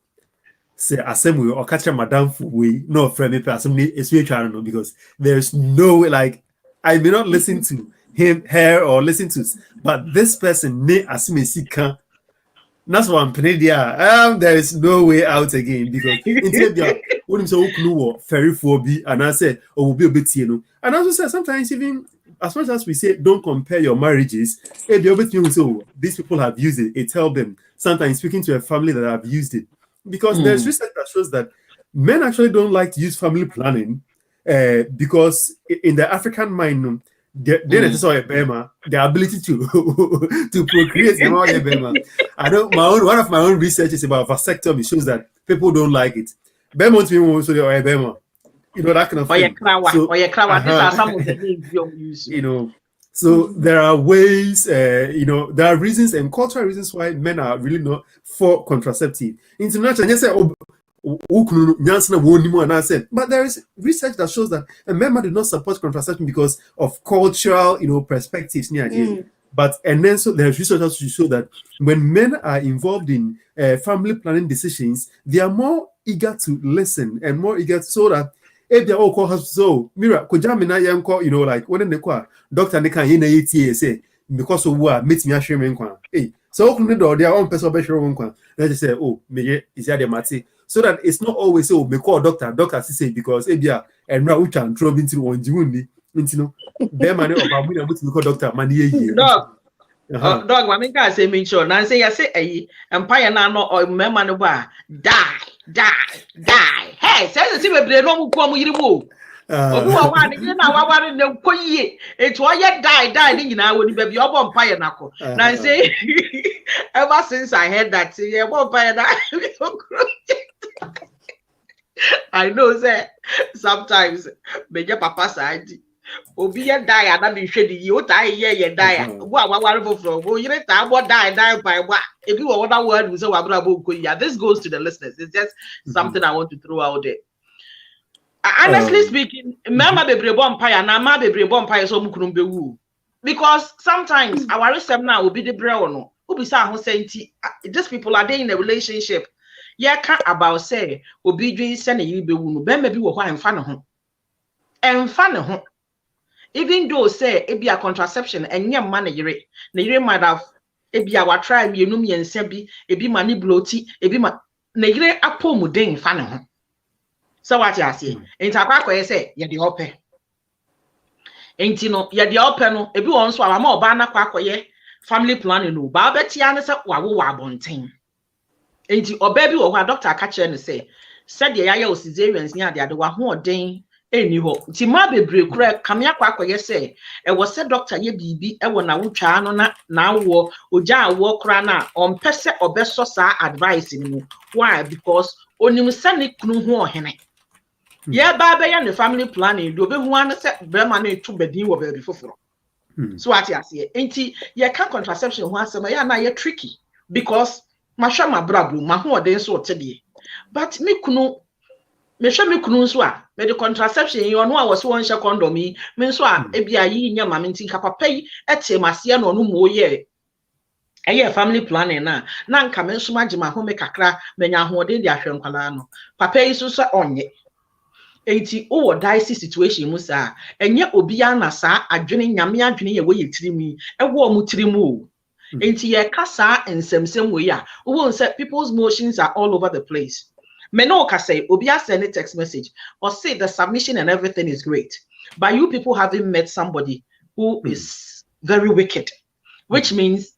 assembly or catch madam we no friend me assembly is we trying to know because there's no way like I may not listen to him, her, or listen to, but this person may assembly can. That's why I'm playing there. There is no way out again because in when him say no very phobia and I said oh will be a bit and also say sometimes even as much as we say don't compare your marriages, the other thing so these people have used it. It tells them sometimes speaking to a family that have used it because there's research that shows that men actually don't like to use family planning because in the African mind. The ability to procreate. I know one of my own research is about vasectomy shows that people don't like it. You know that kind of thing. These are some of the names you use. You know, so there are ways. There are reasons and cultural reasons why men are really not for contraceptive. International, you say, but there is research that shows that a member did not support contraception because of cultural, perspectives. But and then so there's research to show that when men are involved in family planning decisions, they are more eager to listen and more eager so that if they all call so Mira, Kojamina Yanko, like when they call Dr. Nikan say because of what meets me a sharing. Hey, so their own personal let's just say, oh, me is the mati. So that it's not always so me call doctor say because and now we can throw into one juni into bear money or we call doctor money dog I mean can say me sure now say I say empire now no or member no bar die hey say the be no mu ko mu yiri mu obu wa wa ni na wa ne ko yie etu o ye die ni nyina woni ba bi obo empire na ko now say ever since I heard that say obo empire na I know that sometimes meja papa side obi ye die and be hwe di o die ye die wo awaware foforo wo yire ta bo die by wa if you other word we say wa bra bo ko ya. This goes to the listeners. It's just something I want to throw out there. Honestly speaking, remember bebre empire na ma bebre empire so mukunu bewu because sometimes our resem now will be the bre no obi say ho senti just people are there in a relationship. Yeah, can't about say obi dwi se na yi bewu no be ma bi wo ho emfa ne ho even though say e be a contraception enye ma na yire might have e be our try me enum yensa bi e bi ma ni bloti e bi ma na yire apomu den fa ne ho so what you say enti akwa say ye de ope enti no ye de ope no e bi won so ama oba na kwakoye family planning no ba betia ne se wawo wa bonten. Enti oba bi wo ho doctor aka kire ne say said ya ya cesareans ni ade wa ho oden eni ho ti ma bebre kura kamia kwakoye say e wo se doctor ye bibi e wo na wotwa no na wo oja awo kura na on pese obeso sa advice ni why because onim se ne kunu ho ohene ye ba be ya ne family planning do be hu an se brema na etu bedin wo baby foforo so what you say enti ye can contraception ho asema ya na ye tricky because masha ma brablu ma ho oden so otede but me kunu me hwe me kunu so a me the contraception yi ono a wo so won hye condom yi me so a e bia yi nya ma me ntin ka papa yi etemase na ono mo ye eye family planning na nka me so magye ma ho me kakra me nya ho oden de ahwe nkwala no papa yi so onye enti o dice situation mu sa enye obi ana sa adwene nyame adwene ye wo ye tirimi e wo mu tirimu enti ye kasa ensemsem we ya wo say people's motions are all over the place. Me no ka say obi send a text message or say the submission and everything is great, but you people haven't met somebody who is very wicked, which means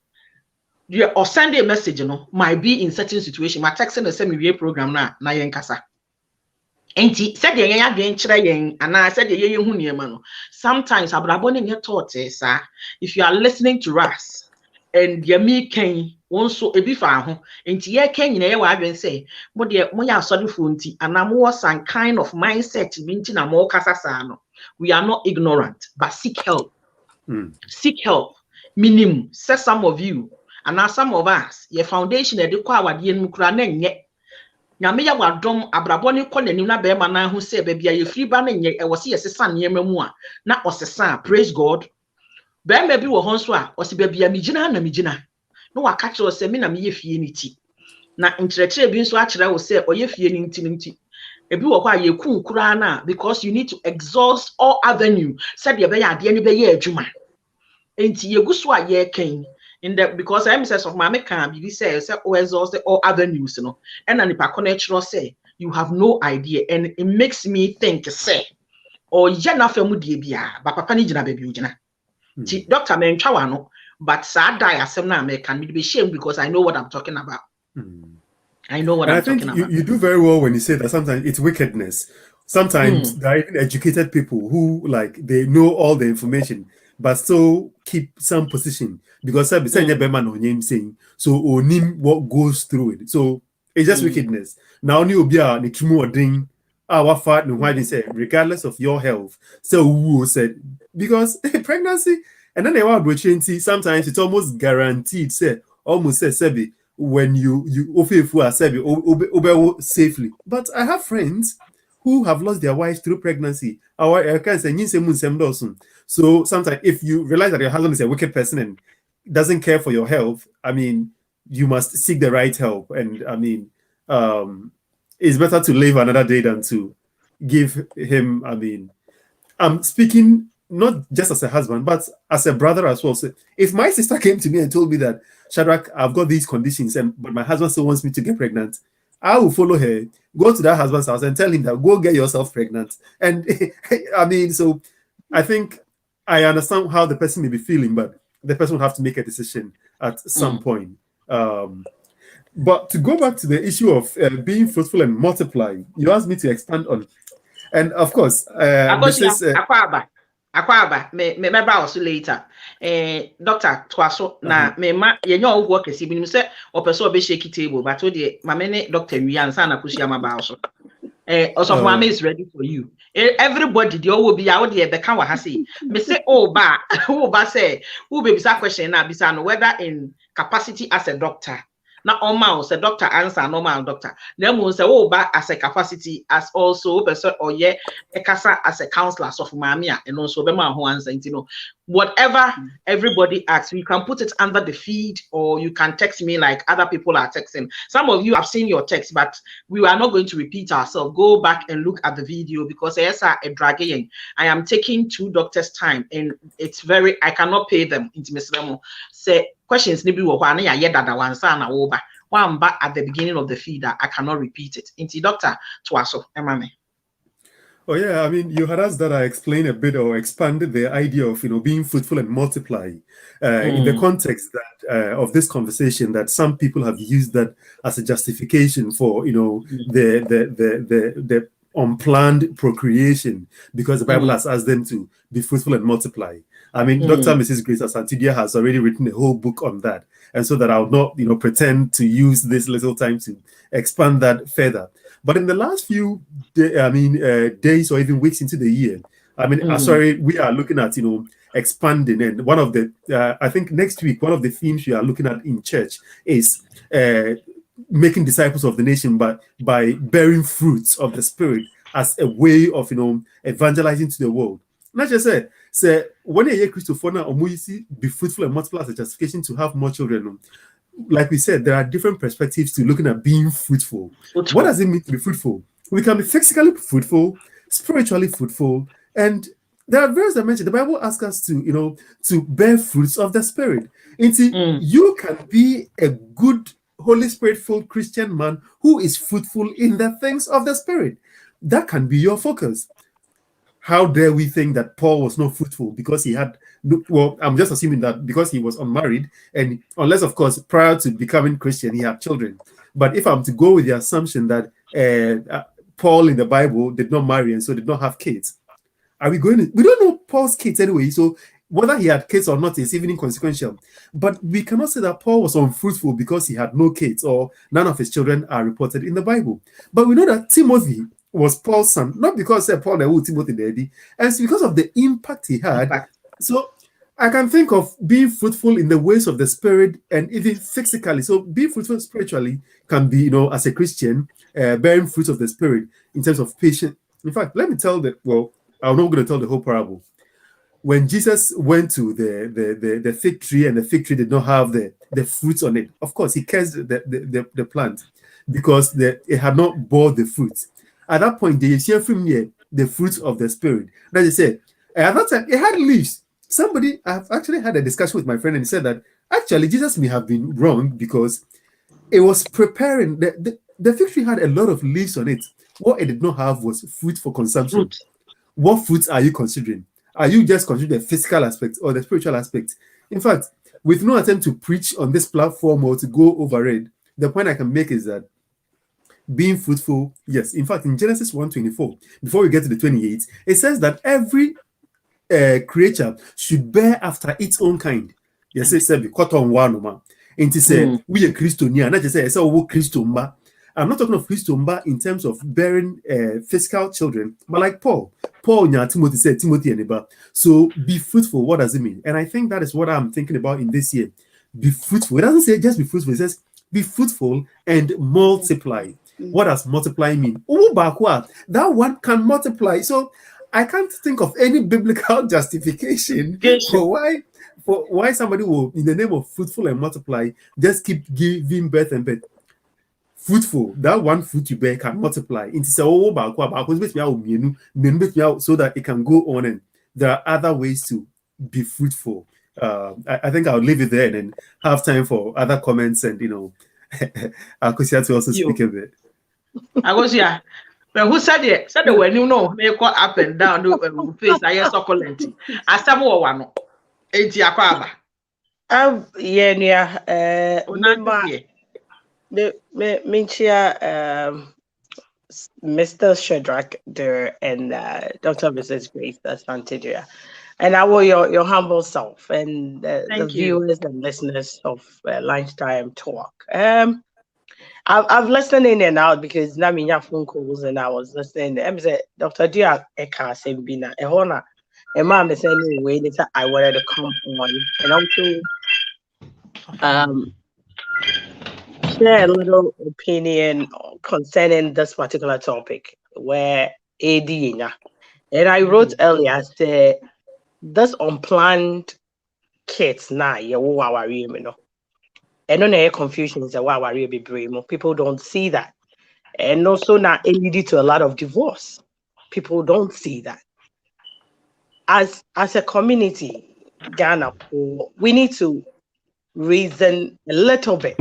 you or send a message might be in certain situation. My texting the same program na yen kasa. Enti said the yen adwen kire yen and I said the yen hu niema no. Sometimes abrabo ne nye thought sir, if you are listening to us and ye me ken won so ebi fa ho enti ye ken nyina ye wa adwen say mo de mo ya asodifo nti anam was some kind of mindset bi nti na mo kasa sa no. We are not ignorant but seek help. Seek help minimum say some of you and some of us your foundation e de kwa awade enum kura na nye nyame ya wadom abrabo ne kɔ nanim na be ma na ho say ba bia ye free ba na nye e wo se yesesa ne mu a na osesa praise God be ma bi wo ho so a o se ba bia migina na migina no wa catch us say me na me ye fie ni ti na nkyerɛkyerɛ bi nso akyerɛ wo sɛ ɔyɛ fie ni nti ebi wɔ hɔ a yɛku kura na because you need to exhaust all avenue said you be ade ni be yɛ adwuma enti yɛgu so a yɛkan in the because I am says of my can be say exhaust all avenues no and an nipa connection say you have no idea and it makes me think say or yana famu die bia ba papa ni gina baby ugina doctor men twa no but sad die asem na me can be shame because I know what I'm talking about. I know what I'm talking about. You do very well when you say that sometimes it's wickedness. Sometimes there are even educated people who like they know all the information but still keep some position because so onim what goes through it. So it's just wickedness. Now only obia ni trimu odin our fat no why they say regardless of your health. So who said because pregnancy and then they want to sometimes it's almost guaranteed say almost say sebi when you offer sebi safely. But I have friends who have lost their wives through pregnancy. So sometimes if you realize that your husband is a wicked person and doesn't care for your health, I mean, you must seek the right help. And I mean, it's better to live another day than to give him, I mean, I'm speaking not just as a husband, but as a brother as well. So if my sister came to me and told me that, Shadrach, I've got these conditions, but my husband still wants me to get pregnant, I will follow her, go to that husband's house and tell him that go get yourself pregnant. And I mean, so I think I understand how the person may be feeling, but the person will have to make a decision at some point. But to go back to the issue of being fruitful and multiplying, you asked me to expand on, and of course, this is Akwaba, me also later. Doctor Twaso, na me ma yenyo work esi bi say opeso be shake table, but o de ma me ne Doctor Wiansa na kusia ma ba so. Also mama is ready for you. Everybody the will be out there the can wa ha say. Me say oh ba say who be bisa question na bisa no whether in capacity as a doctor. Now, almost a doctor answer normal doctor. Then we say, oh, back as a capacity as also person or yeah, a casa as a counselor of mamia and also Bema who answer, you know, whatever everybody asks, you can put it under the feed or you can text me like other people are texting. Some of you have seen your text, but we are not going to repeat ourselves. Go back and look at the video because yes, a dragging. I am taking 2 doctors' time and it's very, I cannot pay them into Miss Remo. Say, questions nibi wo kwa na ya yedada wansa na wo ba wamba at the beginning of the feed I cannot repeat it into Doctor Twaso emame. Oh yeah, I mean you had asked that I explain a bit or expanded the idea of being fruitful and multiplying in the context that of this conversation that some people have used that as a justification for the unplanned procreation because the Bible has asked them to be fruitful and multiply. I mean, Dr. and Mrs. Grace Asante has already written a whole book on that. And so that I'll not, pretend to use this little time to expand that further. But in the last few days or even weeks into the year, I mean, we are looking at, expanding. And one of the, I think next week, one of the themes we are looking at in church is making disciples of the nation by bearing fruits of the Spirit as a way of, evangelizing to the world. Not just say when a Christopher or Moisi be fruitful and multiply as a justification to have more children. Like we said, there are different perspectives to looking at being fruitful. What does it mean to be fruitful? We can be physically fruitful, spiritually fruitful, and there are various dimensions. The Bible asks us to, to bear fruits of the Spirit. You can be a good Holy Spirit-filled Christian man who is fruitful in the things of the Spirit. That can be your focus. How dare we think that Paul was not fruitful because he had, well, I'm just assuming that because he was unmarried, and unless, of course, prior to becoming Christian, he had children. But if I'm to go with the assumption that Paul in the Bible did not marry and so did not have kids, are we going to, we don't know Paul's kids anyway, so whether he had kids or not is even inconsequential. But we cannot say that Paul was unfruitful because he had no kids or none of his children are reported in the Bible. But we know that Timothy was Paul's son, not because Paul and Timothy daddy, and it's because of the impact he had. So I can think of being fruitful in the ways of the Spirit and even physically. So being fruitful spiritually can be, as a Christian, bearing fruits of the Spirit in terms of patience. In fact, let me tell I'm not going to tell the whole parable. When Jesus went to the fig tree and the fig tree did not have the the fruits on it. Of course, he cursed the plant because it had not bore the fruit. At that point, they share from here the fruits of the spirit. That they say, at that time, it had leaves. I've actually had a discussion with my friend and he said that actually Jesus may have been wrong because it was preparing. The fig tree had a lot of leaves on it. What it did not have was fruit for consumption. Fruit. What fruits are you considering? Are you just considering the physical aspect or the spiritual aspect? In fact, with no attempt to preach on this platform or to go over it, the point I can make is that being fruitful, yes. In fact, in Genesis 1:24, before we get to the 28, it says that every creature should bear after its own kind. Yes, it said, "Cotton one man." And to say we are Christian, not just say, "Oh, Christian." I'm not talking of Christian in terms of bearing physical children, but like Paul, Timothy said, Timothy and Eba. So be fruitful. What does it mean? And I think that is what I'm thinking about in this year. Be fruitful. It doesn't say just be fruitful. It says be fruitful and multiply. What does multiply mean? That one can multiply. So I can't think of any biblical justification for why somebody will, in the name of fruitful and multiply, just keep giving birth and birth. Fruitful, that one fruit you bear can multiply into so that it can go on, and there are other ways to be fruitful. I think I'll leave it there and then have time for other comments and Akosia to also speak a bit. Akosia, but who said it? Said when you know, make up and down do face I succulent. As some one. Enti akwaba. Mr. Shardrack there and Dr. Mrs. Grace Asante, and I will your humble self and the viewers and listeners of Lunchtime Talk. I've listened in and out because now me phone calls and I was listening. I said, Dr. Duah Eka Sembina Ehona. And mom is saying way that I wanted to come on and also share a little opinion concerning this particular topic where AD and I wrote earlier said this unplanned kids now and on air confusion is a people don't see that, and also now it leads to a lot of divorce. People don't see that. As a community, Ghana, we need to reason a little bit.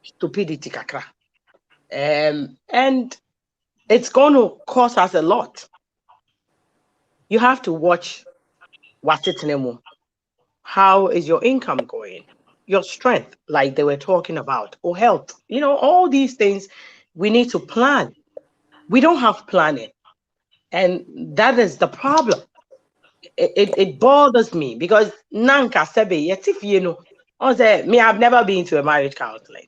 Stupidity kakra. And it's going to cost us a lot. You have to watch what's it name. How is your income going? Your strength, like they were talking about, or health. All these things we need to plan. We don't have planning. And that is the problem. It bothers me because Nanka Sebe, yet if I've never been to a marriage counseling.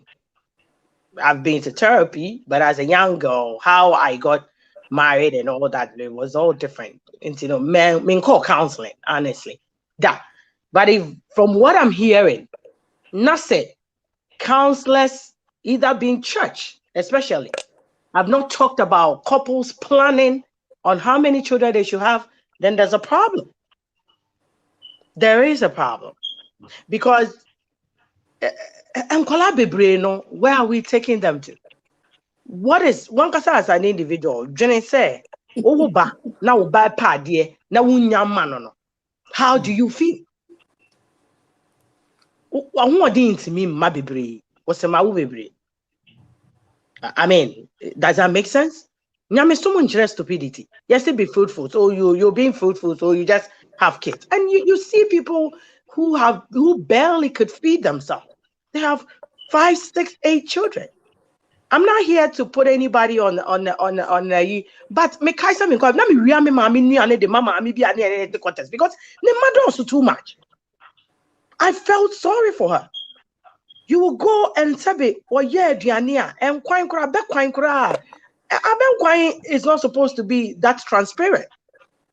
I've been to therapy, but as a young girl, how I got married and all that, it was all different. And men call counseling, honestly. That. But from what I'm hearing, nothing, counselors, either being church, especially, I've not talked about couples planning on how many children they should have, then there's a problem. There is a problem. Because where are we taking them to? What is one person as an individual? Jenny say, how do you feel? I mean, does that make sense? So much stupidity. Yes, it be fruitful. So you're being fruitful, so you just have kids. And you see people who barely could feed themselves. They have 5, 6, 8 children. I'm not here to put anybody on but me kaisa me na me wia me mama nu ane de mama me bi ane the contest because the mother also too much. I felt sorry for her. You will go and say, "Oh yeah, Diania, and kwine kura be kwine kura." Aben kwine is not supposed to be that transparent.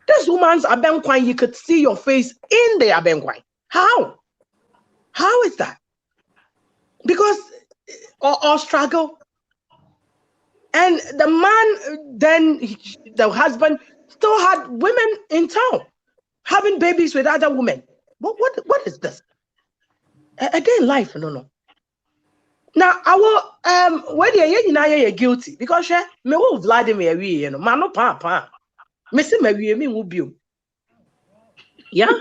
This woman's aben kwine, you could see your face in the aben kwine. How? How is that? Because or struggle. And the man, then the husband still had women in town having babies with other women. What is this? A day in life, no. Now our where you guilty because me wo Vladimir we you know man no pa me say me will be yeah.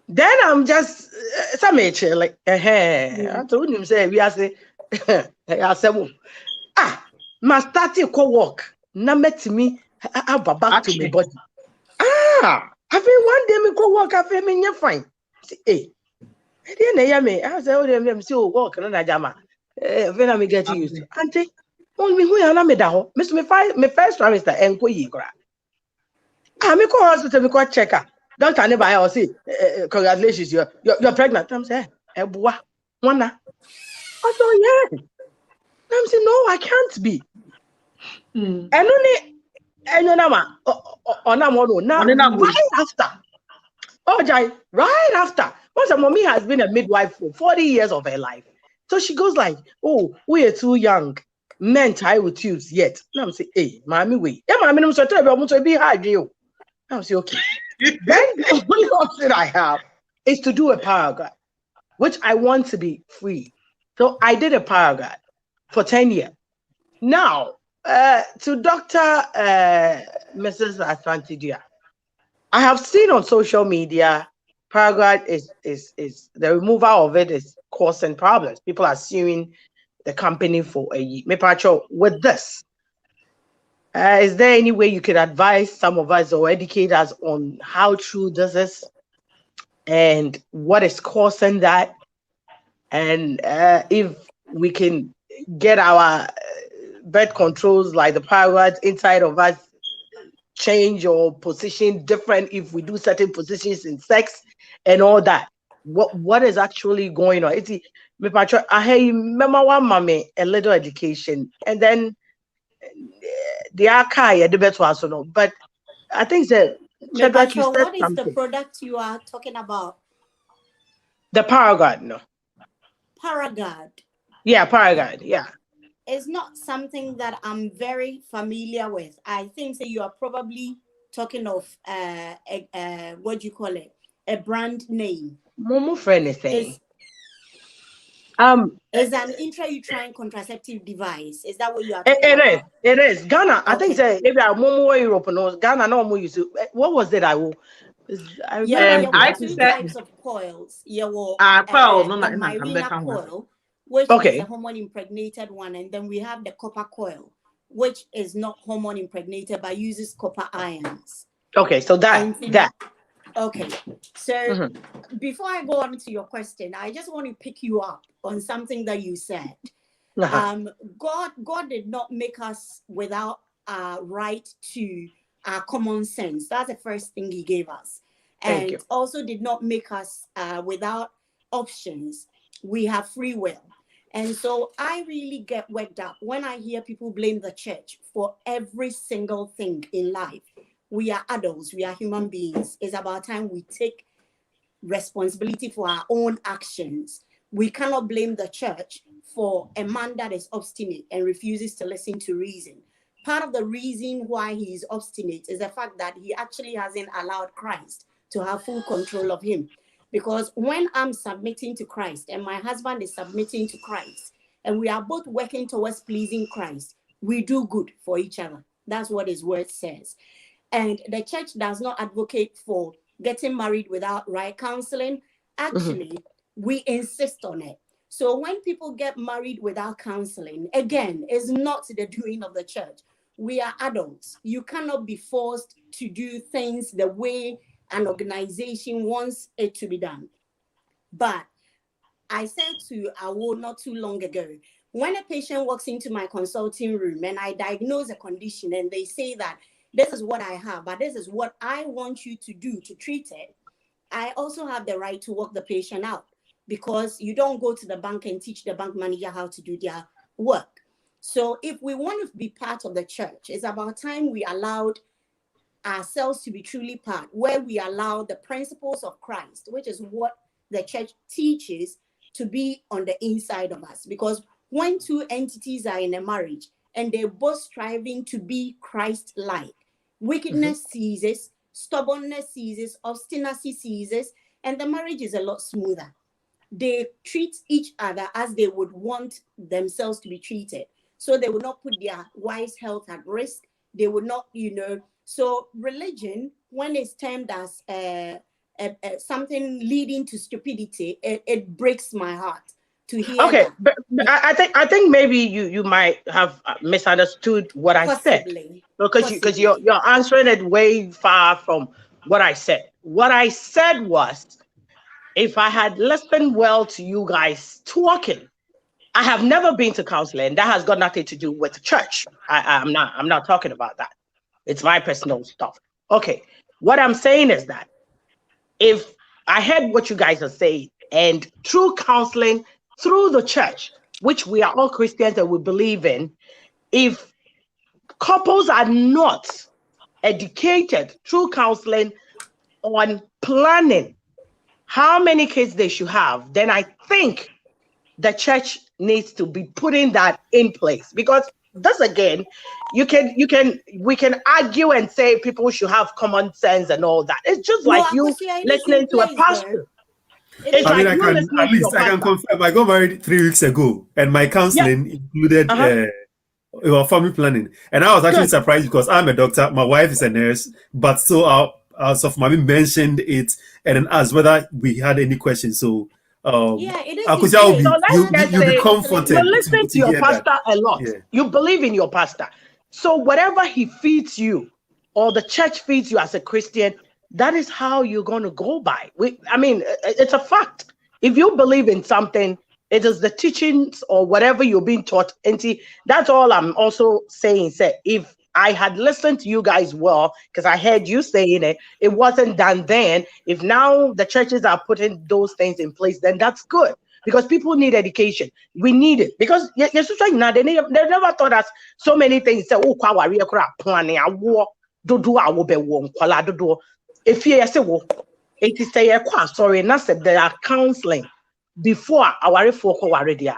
Then I'm just some like I told him say we are say I said my starting co-work na met me back to my body. I feel one day me co-work I feel me fine. Hey. I said, them still work and I jama. When I get used to auntie, only who I am medaho. Miss me first trimester and go ye gra. Me call hospital because checker. Don't tell anybody or say congratulations, you're pregnant. I'm saying, boy, one. I said, yeah. I'm saying, no, I can't be. And only and you know right after. Oh, Jai, right after. Once mommy has been a midwife for 40 years of her life. So she goes like, oh, we are too young. Men tie with tubes yet. And I'm saying, hey, mommy, wait. Yeah, mommy, I'm to be hard. I'm saying, okay. Then the only option I have is to do a paragraph, which I want to be free. So I did a paragraph for 10 years. Now, to Dr. Mrs. Asante Duah, I have seen on social media, paragraph is the removal of it is causing problems. People are suing the company for a year. With this, is there any way you could advise some of us or educate us on how true this is and what is causing that? And if we can get our birth controls like the paragraph inside of us change or position different if we do certain positions in sex and all that. What is actually going on? It's me patro I remember one mommy a little education and then the archive the better also no. But I think that what is the product you are talking about? The Paraguard, no. Paraguard. Yeah, Paraguard, yeah. It's not something that I'm very familiar with. I think that you are probably talking of what do you call it? A brand name. Momo friend is saying. It's an intrauterine contraceptive device. Is that what you are talking about? It is. Ghana, okay. I think say maybe our Momo Europe knows Ghana no more use. What was it? I two types of coils. Coil, the Mirena coil, which is the hormone impregnated one, and then we have the copper coil, which is not hormone impregnated but uses copper ions. Okay, so that. Okay, so before I go on to your question, I just want to pick you up on something that you said. God did not make us without right to common sense. That's the first thing He gave us, and also did not make us without options. We have free will. And so I really get worked up when I hear people blame the church for every single thing in life. We are adults, we are human beings. It's about time we take responsibility for our own actions. We cannot blame the church for a man that is obstinate and refuses to listen to reason. Part of the reason why he is obstinate is the fact that he actually hasn't allowed Christ to have full control of him. Because when I'm submitting to Christ and my husband is submitting to Christ, and we are both working towards pleasing Christ, we do good for each other. That's what his word says. And the church does not advocate for getting married without right counseling. Actually, we insist on it. So when people get married without counseling, again, it's not the doing of the church. We are adults. You cannot be forced to do things the way an organization wants it to be done. But I said to Awo not too long ago, when a patient walks into my consulting room and I diagnose a condition and they say that this is what I have, but this is what I want you to do to treat it, I also have the right to walk the patient out, because you don't go to the bank and teach the bank manager how to do their work. So if we want to be part of the church, it's about time we allowed ourselves to be truly part, where we allow the principles of Christ, which is what the church teaches, to be on the inside of us. Because when two entities are in a marriage and they're both striving to be Christ-like, wickedness ceases, stubbornness ceases, obstinacy ceases, and the marriage is a lot smoother. They treat each other as they would want themselves to be treated. So they will not put their wife's health at risk. They will not, So religion, when it's termed as something leading to stupidity, it breaks my heart to hear. Okay, that. but I think maybe you might have misunderstood what I said, because you're answering it way far from what I said. What I said was, if I had listened well to you guys talking, I have never been to counseling. That has got nothing to do with the church. I'm not talking about that. It's my personal stuff. Okay, what I'm saying is that if I heard what you guys are saying, and through counseling, through the church, which we are all Christians and we believe in, if couples are not educated through counseling on planning how many kids they should have, then I think the church needs to be putting that in place. Because this, again, we can argue and say people should have common sense and all that. It's just like you listening to a pastor. It's I mean, like I can confirm. I got married 3 weeks ago, and my counseling included family planning. And I was actually surprised because I'm a doctor, my wife is a nurse, but so our mommy mentioned it and then asked whether we had any questions. So it is. You'll be comforted. You listen to your pastor a lot. Yeah. You believe in your pastor. So whatever he feeds you, or the church feeds you as a Christian, that is how you're going to go by. It's a fact. If you believe in something, it is the teachings or whatever you're being taught. And see, that's all I'm also saying. If I had listened to you guys well, because I heard you saying it wasn't done then. If now the churches are putting those things in place, then that's good. Because people need education. We need it. Because they never taught us so many things. Say, oh, planning, if you say, well, it is sorry, and I said there are counseling before our folk already,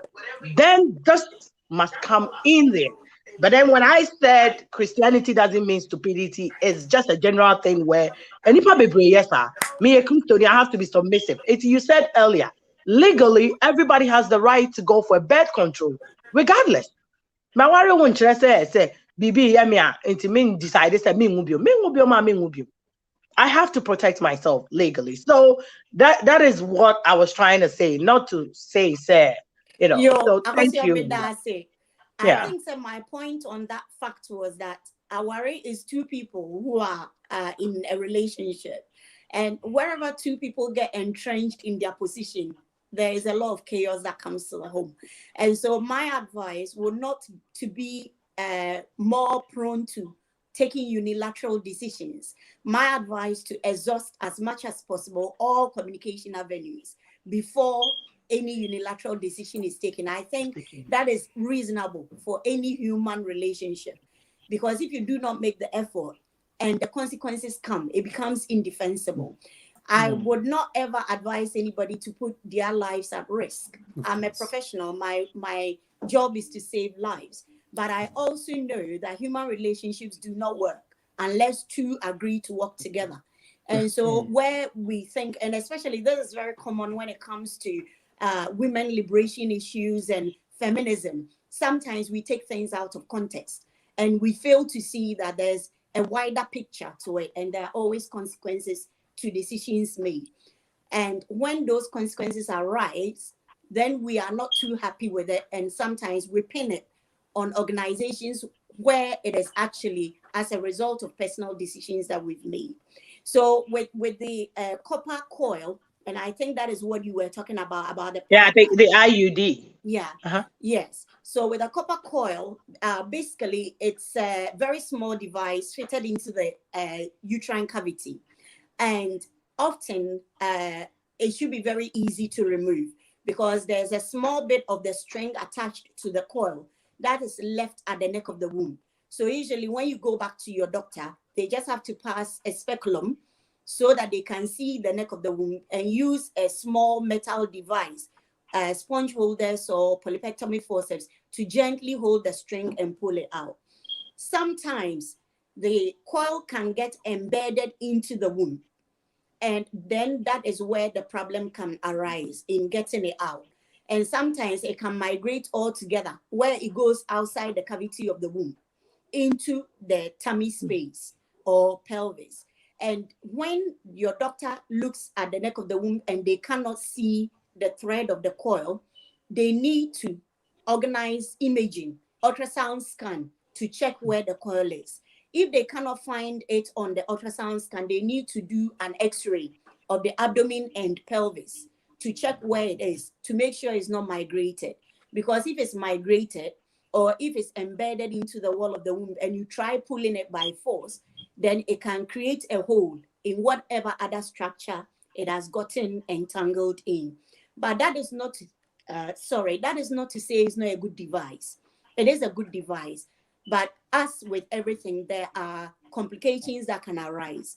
then this must come in there. But then when I said Christianity doesn't mean stupidity, it's just a general thing where me a Christian, I have to be submissive. You said earlier, legally, everybody has the right to go for birth control, regardless. My worry won't say, Bibi, decided say I have to protect myself legally. So that is what I was trying to say, not to say, so thank you. I think that my point on that fact was that Aware is two people who are in a relationship, and wherever two people get entrenched in their position, there is a lot of chaos that comes to the home. And so my advice would not to be more prone to taking unilateral decisions. My advice to exhaust as much as possible all communication avenues before any unilateral decision is taken. I think that is reasonable for any human relationship, because if you do not make the effort and the consequences come, it becomes indefensible. I would not ever advise anybody to put their lives at risk. I'm a professional. My job is to save lives. But I also know that human relationships do not work unless two agree to work together. And so where we think, and especially this is very common when it comes to women liberation issues and feminism, sometimes we take things out of context and we fail to see that there's a wider picture to it, and there are always consequences to decisions made. And when those consequences arise, then we are not too happy with it, and sometimes we pin it on organizations where it is actually as a result of personal decisions that we've made. So with the copper coil, and I think that is what you were talking about the I think the IUD. Yes. So with a copper coil, basically it's a very small device fitted into the uterine cavity, and often it should be very easy to remove because there's a small bit of the string attached to the coil that is left at the neck of the womb. So usually when you go back to your doctor, they just have to pass a speculum so that they can see the neck of the womb and use a small metal device, sponge holders or polypectomy forceps, to gently hold the string and pull it out. Sometimes the coil can get embedded into the womb. And then that is where the problem can arise in getting it out. And sometimes it can migrate altogether, where it goes outside the cavity of the womb into the tummy space or pelvis. And when your doctor looks at the neck of the womb and they cannot see the thread of the coil, they need to organize imaging, ultrasound scan to check where the coil is. If they cannot find it on the ultrasound scan, they need to do an x-ray of the abdomen and pelvis to check where it is, to make sure it's not migrated. Because if it's migrated, or if it's embedded into the wall of the womb and you try pulling it by force, then it can create a hole in whatever other structure it has gotten entangled in. But that is not, that is not to say it's not a good device. It is a good device. But as with everything, there are complications that can arise.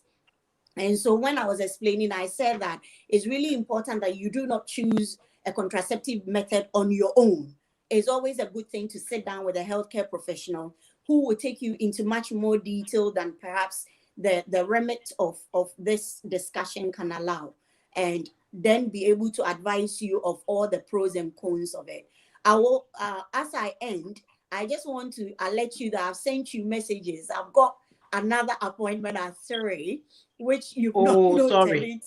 And so when I was explaining, I said that it's really important that you do not choose a contraceptive method on your own. It's always a good thing to sit down with a healthcare professional who will take you into much more detail than perhaps the remit of this discussion can allow, and then be able to advise you of all the pros and cons of it. I will, as I end, I just want to alert you that I've sent you messages. I've got another appointment at 3, which you've not noted.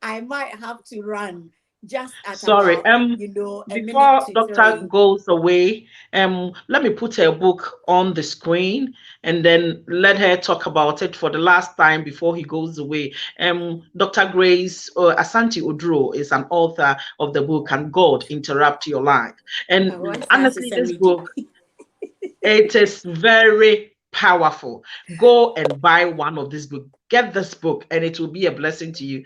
I might have to run just at sorry, about, before Doctor 3. goes away, let me put her book on the screen and then let her talk about it for the last time before he goes away. Dr. Grace Asante Oduro is an author of the book "Can God Interrupt Your Life?" And honestly, this book, it is very powerful. Go and buy one of this book. Get this book, and it will be a blessing to you.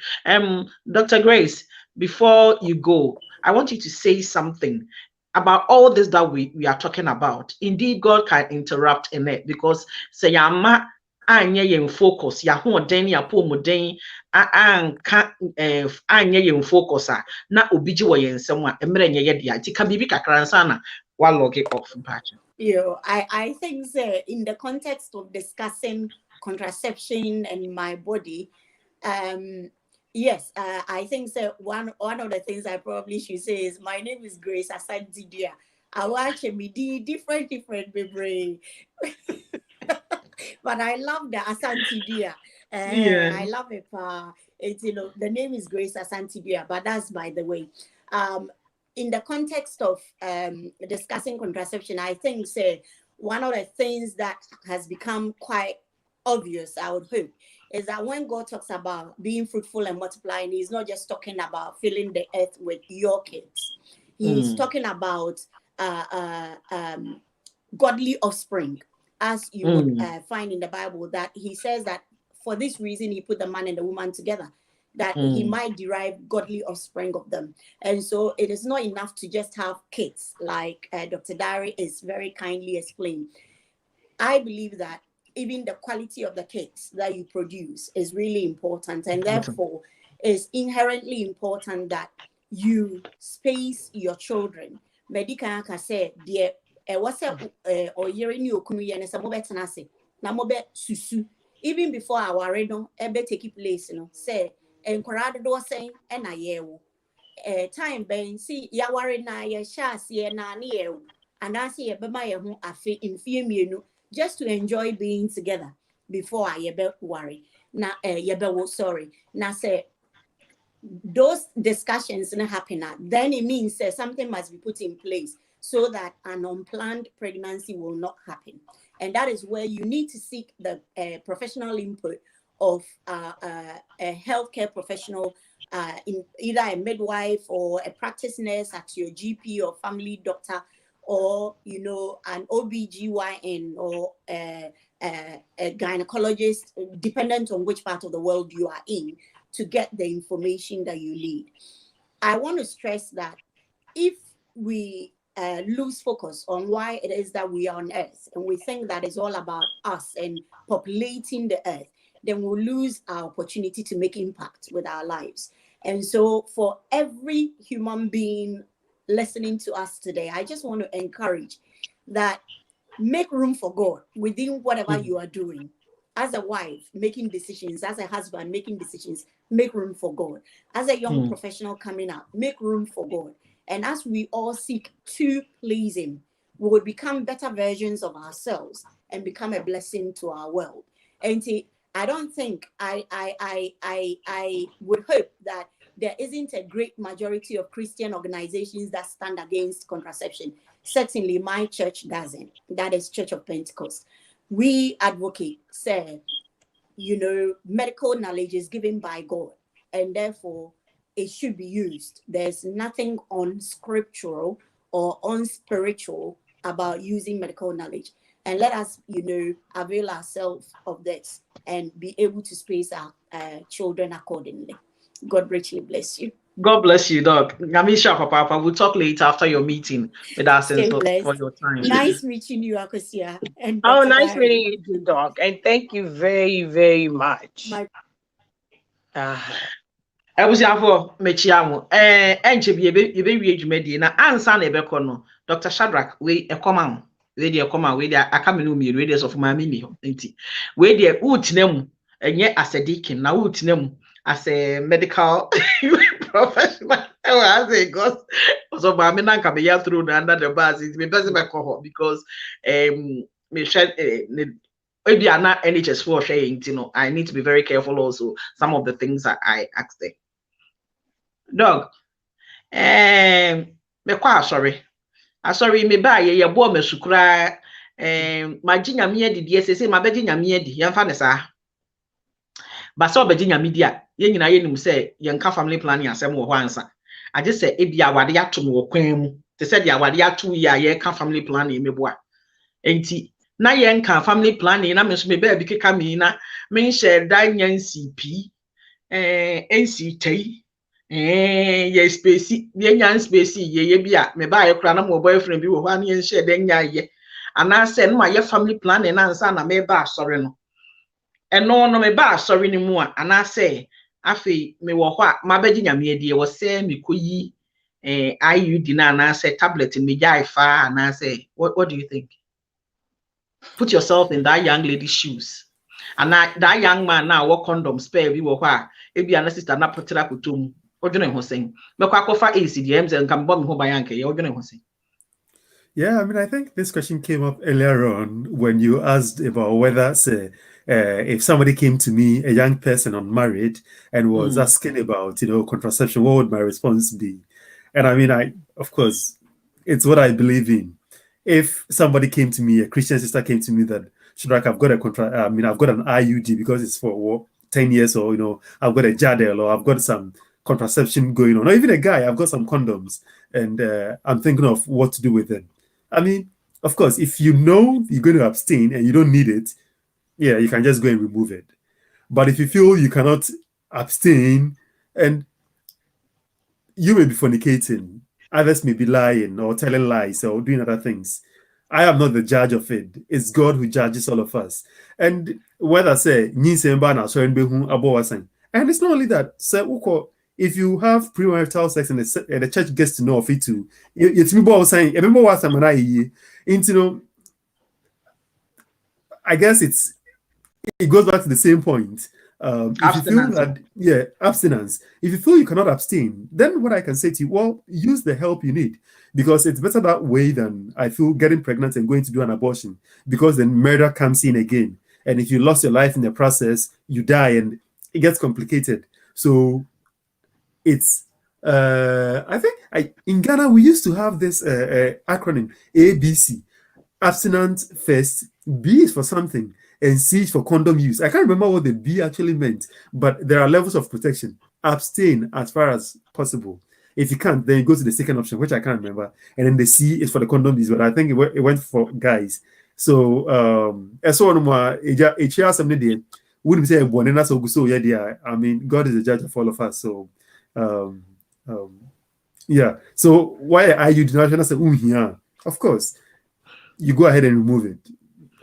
Dr. Grace, before you go, I want you to say something about all this that we are talking about. Indeed, God can interrupt in it, because say yama anya yen focus ya ho den ya po muden anka anya yen focus na obiji wo yen nsem a emre nye ye dia ti ka bibi kakra nsa na wa log it off mpacha. I think in the context of discussing contraception and my body, yes, I think one of the things I probably should say is my name is Grace Asante Duah. I watch me different baby. But I love the Asante Duah. I love it. It's, the name is Grace Asante Duah, but that's by the way. In the context of discussing contraception, I think one of the things that has become quite obvious, I would hope, is that when God talks about being fruitful and multiplying, he's not just talking about filling the earth with your kids. He's talking about godly offspring, as you would find in the Bible, that he says that for this reason he put the man and the woman together, that he might derive godly offspring of them. And so it is not enough to just have kids, like Dr. Dari is very kindly explained. I believe that even the quality of the kids that you produce is really important, and therefore it's inherently important that you space your children. Medica can say, dear, what's or year new and susu, even before our redo ebe take place, say encourage do saying and I time ben see ya worry na ya shas ye na ni and I see a bema ye ho afi in few just to enjoy being together before I worry. Na sorry. Na say those discussions not happen, then it means something must be put in place so that an unplanned pregnancy will not happen. And that is where you need to seek the professional input of a healthcare professional, in either a midwife or a practice nurse at your GP or family doctor, or an OBGYN or a gynecologist, dependent on which part of the world you are in, to get the information that you need. I want to stress that if we lose focus on why it is that we are on earth, and we think that it's all about us and populating the earth, then we'll lose our opportunity to make impact with our lives. And so for every human being listening to us today, I just want to encourage that make room for God within whatever you are doing. as a wife making decisions, as a husband making decisions, make room for God. As a young professional coming up, make room for God. And as we all seek to please Him, we would become better versions of ourselves and become a blessing to our world. And I don't think I would hope that there isn't a great majority of Christian organizations that stand against contraception. Certainly, my church doesn't. That is Church of Pentecost. We advocate, say, medical knowledge is given by God, and therefore it should be used. There's nothing unscriptural or unspiritual about using medical knowledge. And let us, avail ourselves of this and be able to space our children accordingly. God richly bless you. God bless you, Doc. Ngamisha Papa. We'll talk later after your meeting with our sense for your time. Nice meeting you, Akosia. And nice meeting you, Doc. And thank you very, very much. I was here for Mechiamo. And you be adwumadi na ansa na ebekọ no. Dr. Shardrack, we come on. We dey come on. We dey akamenu mi. We dey so for mama mi ho. Nti. We dey utinemu enye as a deacon na utinemu as a medical professional. As a ghost. So mama na ka be ya through under the bars. It me person be call because me share maybe I'm not NHS for sharing, I need to be very careful also some of the things that I ask them. Dog, me kwa sorry. Sorry, me ba ye bo me sukura ma ginya me edi die sese ma be ginya me edi yan fa ne sa. Ba so be ginya me dia ye nyina ye nim say ye nka family planning asem wo ho ansa. I just say e bia wade ato me wo kwan mu. Te say dia wade ato ya ye ka family planning me boa. Enti na ye nka family planning na me so me ba bi keka me na me share dan NCP NCT ye space ye nyan space ye bia me ba ye kra na mo boyfriend bi wo ho an ye share den nya ye ana say no ye family planning na nsa na me ba sorry no eno no me ba sorry ni mu a ana say afi me wo ho a ma ba ginya me die wo say me koyi IUD na ana say tablet me jai fa ana say what do you think? Put yourself in that young lady's shoes. And that young man now what condom spare we wo ho a e bia na sister na potira kutum. Yeah, I mean, I think this question came up earlier on when you asked about whether, say, if somebody came to me, a young person unmarried, and was asking about, contraception, what would my response be? And I mean, of course, it's what I believe in. If somebody came to me, a Christian sister came to me that, Shardrack, I've got I've got an IUD because it's for 10 years, or, I've got a Jadel, or I've got some contraception going on, or even a guy, I've got some condoms and I'm thinking of what to do with them. I mean, of course, if you know you're going to abstain and you don't need it, yeah, you can just go and remove it. But if you feel you cannot abstain and you may be fornicating, others may be lying or telling lies or doing other things, I am not the judge of it. It's God who judges all of us. And whether say, and it's not only that, say, if you have premarital sex and the church gets to know of it too, it's me saying, remember what I'm I guess it goes back to the same point. If you feel that, abstinence. If you feel you cannot abstain, then what I can say to you, well, use the help you need, because it's better that way than I feel getting pregnant and going to do an abortion, because then murder comes in again. And if you lost your life in the process, you die and it gets complicated. So it's, I think in Ghana, we used to have this acronym, ABC, abstinence first, B is for something, and C is for condom use. I can't remember what the B actually meant, but there are levels of protection. Abstain as far as possible. If you can't, then you go to the second option, which I can't remember. And then the C is for the condom use, but I think it went for guys. So, wouldn't say, I mean, God is the judge of all of us. So, yeah. So why are you denying? Say, of course, you go ahead and remove it.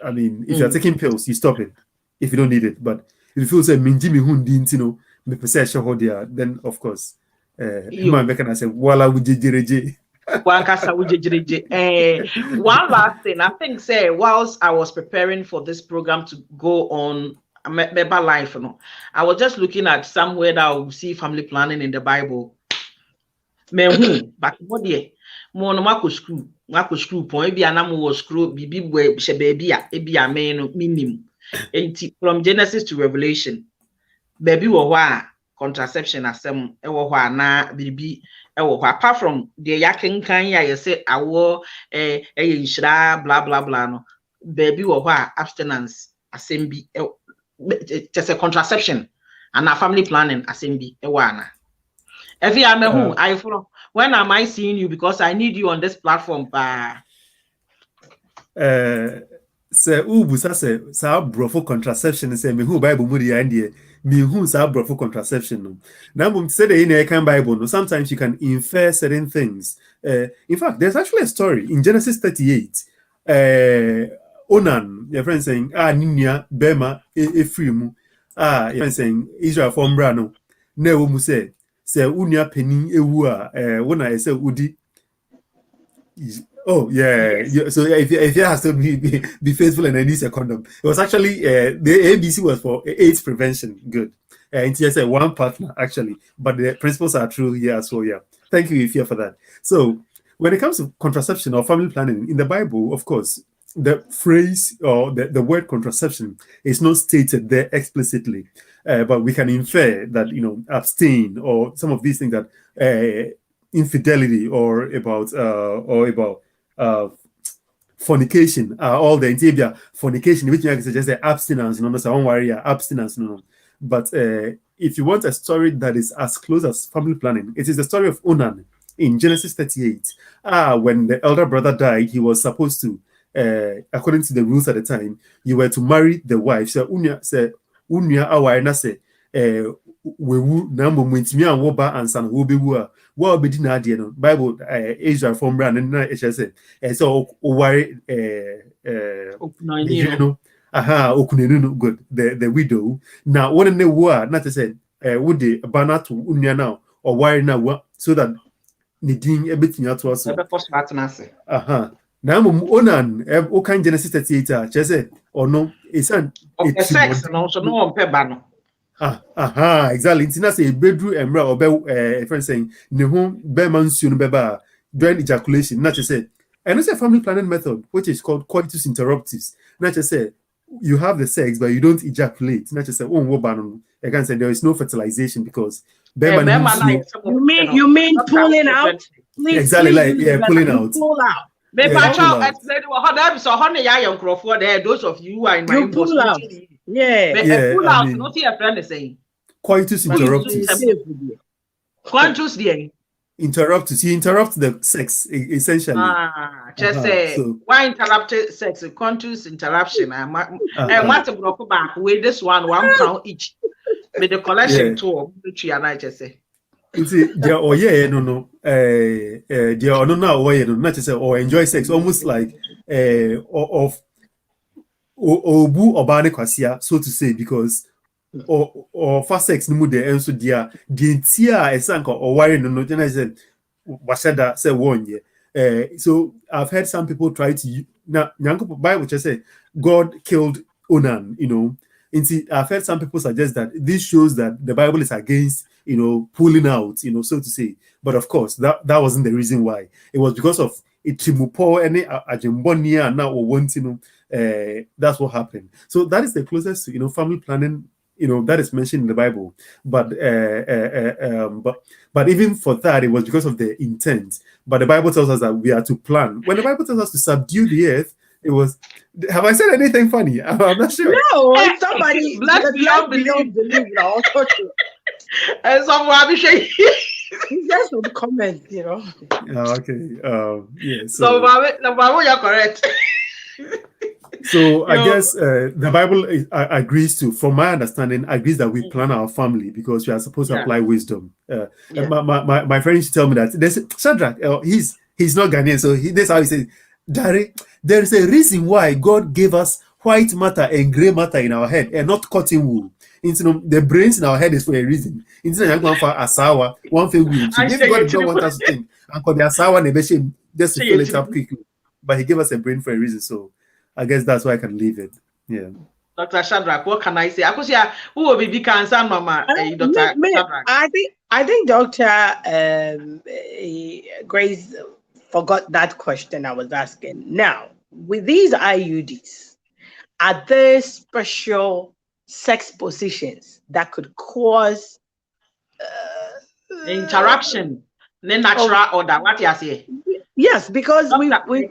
I mean, if you're taking pills, you stop it if you don't need it. But if you feel say then of course, one last thing, I think, say, whilst I was preparing for this program to go on member life. No, I was just looking at somewhere that I will see family planning in the Bible. Me but what dear, more no Marco screw point be an animal screw be baby a man minimum. From Genesis to Revelation, baby were contraception as some na baby apart from the yakin can ya say I wore a blah blah blah no baby were abstinence assembly just a contraception and a family planning assembly every I follow. When am I seeing you? Because I need you on this platform. Say ubu sa brofo contraception say me who Bible mu dey and me who sa brofo contraception no. Now mum say the in can Bible no. Sometimes you can infer certain things. In fact, there's actually a story in Genesis 38. Onan, your friend saying ninya bema efrimu. Your friend saying Israel from Brano. Ne wo mu say unia penny ewu wona say udi. Oh yeah. Yes. Yeah. So if you has to be faithful and needs a condom, it was actually the ABC was for AIDS prevention. Good. And yes, one partner actually, but the principles are true here as well. Yeah. Thank you, Ifya, for that. So when it comes to contraception or family planning in the Bible, of course, the phrase or the word contraception is not stated there explicitly, but we can infer that abstain or some of these things that infidelity or about fornication are all the interior fornication, which you can suggest abstinence, so one worry, abstinence, no. But if you want a story that is as close as family planning, it is the story of Onan in Genesis 38. When the elder brother died, he was supposed to, according to the rules at the time, you were to marry the wife. So unya awareness say we na momентimi an wo ba ansa na wo bewu wo be di na ade no Bible Israel from brand na e say so o ware okunenu no good the widow na one ne wo na te say wo de banato unya na o ware na so that ne din e betinya to so na Onan o kan Genesis 38 che say ono isan sex no so no on pe ba no exactly. Tina say bedroom emra or friend saying ne ho be mansu no beba during ejaculation. Not to say, and it's a family planning method which is called coitus interruptus. Not to say you have the sex but you don't ejaculate. Not to say I can say there is no fertilization because you mean pulling out? Please, exactly, like pulling out. Pull out. Those of you who are in my you pull out. Pull out. Not your friend is saying. Coitus interruptus. Coitus the interruptus. You interrupt the sex essentially. Just say why interrupted sex? Coitus interruption. And what to go back with this £1 each. With the collection tour, which I just say. There or not to say or enjoy sex almost like of obu obane kwasia, so to say, because or fast sex no de enso dia the entire esanka or worry no said washada say 1 year. So I've heard some people try to now Bible just say God killed Onan, I've heard some people suggest that this shows that the Bible is against pulling out, so to say. But of course, that wasn't the reason why. It was because of itimupo any ajembonia now or wanting, that's what happened. So that is the closest to family planning, that is mentioned in the Bible. But even for that, it was because of the intent. But the Bible tells us that we are to plan. When the Bible tells us to subdue the earth, it was. Have I said anything funny? I'm not sure. No, somebody believe. And someone be saying. Just would comment, Okay. Yeah. So you're correct. So I guess the Bible agrees to, from my understanding, agrees that we plan our family because we are supposed to apply wisdom. My friend used to tell me that there's Shardrack. He's not Ghanaian, so that's how he says, Dari, there is a reason why God gave us white matter and gray matter in our head and not cotton wool. The brains in our head is for a reason. Instead of for asawa, one thing we if God don't want us to think, and for the asawa nebeshim just to fill it up quickly. But He gave us a brain for a reason, so I guess that's why I can leave it. Yeah. Dr. Shardrack, what can I say? Who will be cancer, Mama? Dr. Shardrack. I think Dr. Grace forgot that question I was asking. Now, with these IUDs, are there special sex positions that could cause interruption? The natural order. What you say? Yes, because we've heard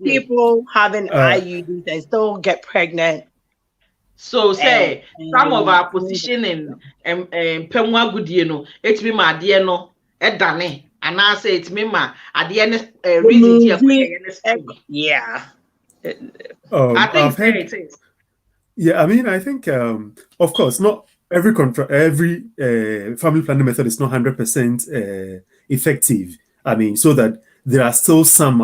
people having IUDs and still get pregnant. So say some of our position in Pemwa Gudieno, it's me my dear no, Edane, and I say it's me ma at the end reason yeah. I think it is. Yeah, I mean, I think of course not every family planning method is not 100% effective. I mean, so that there are still some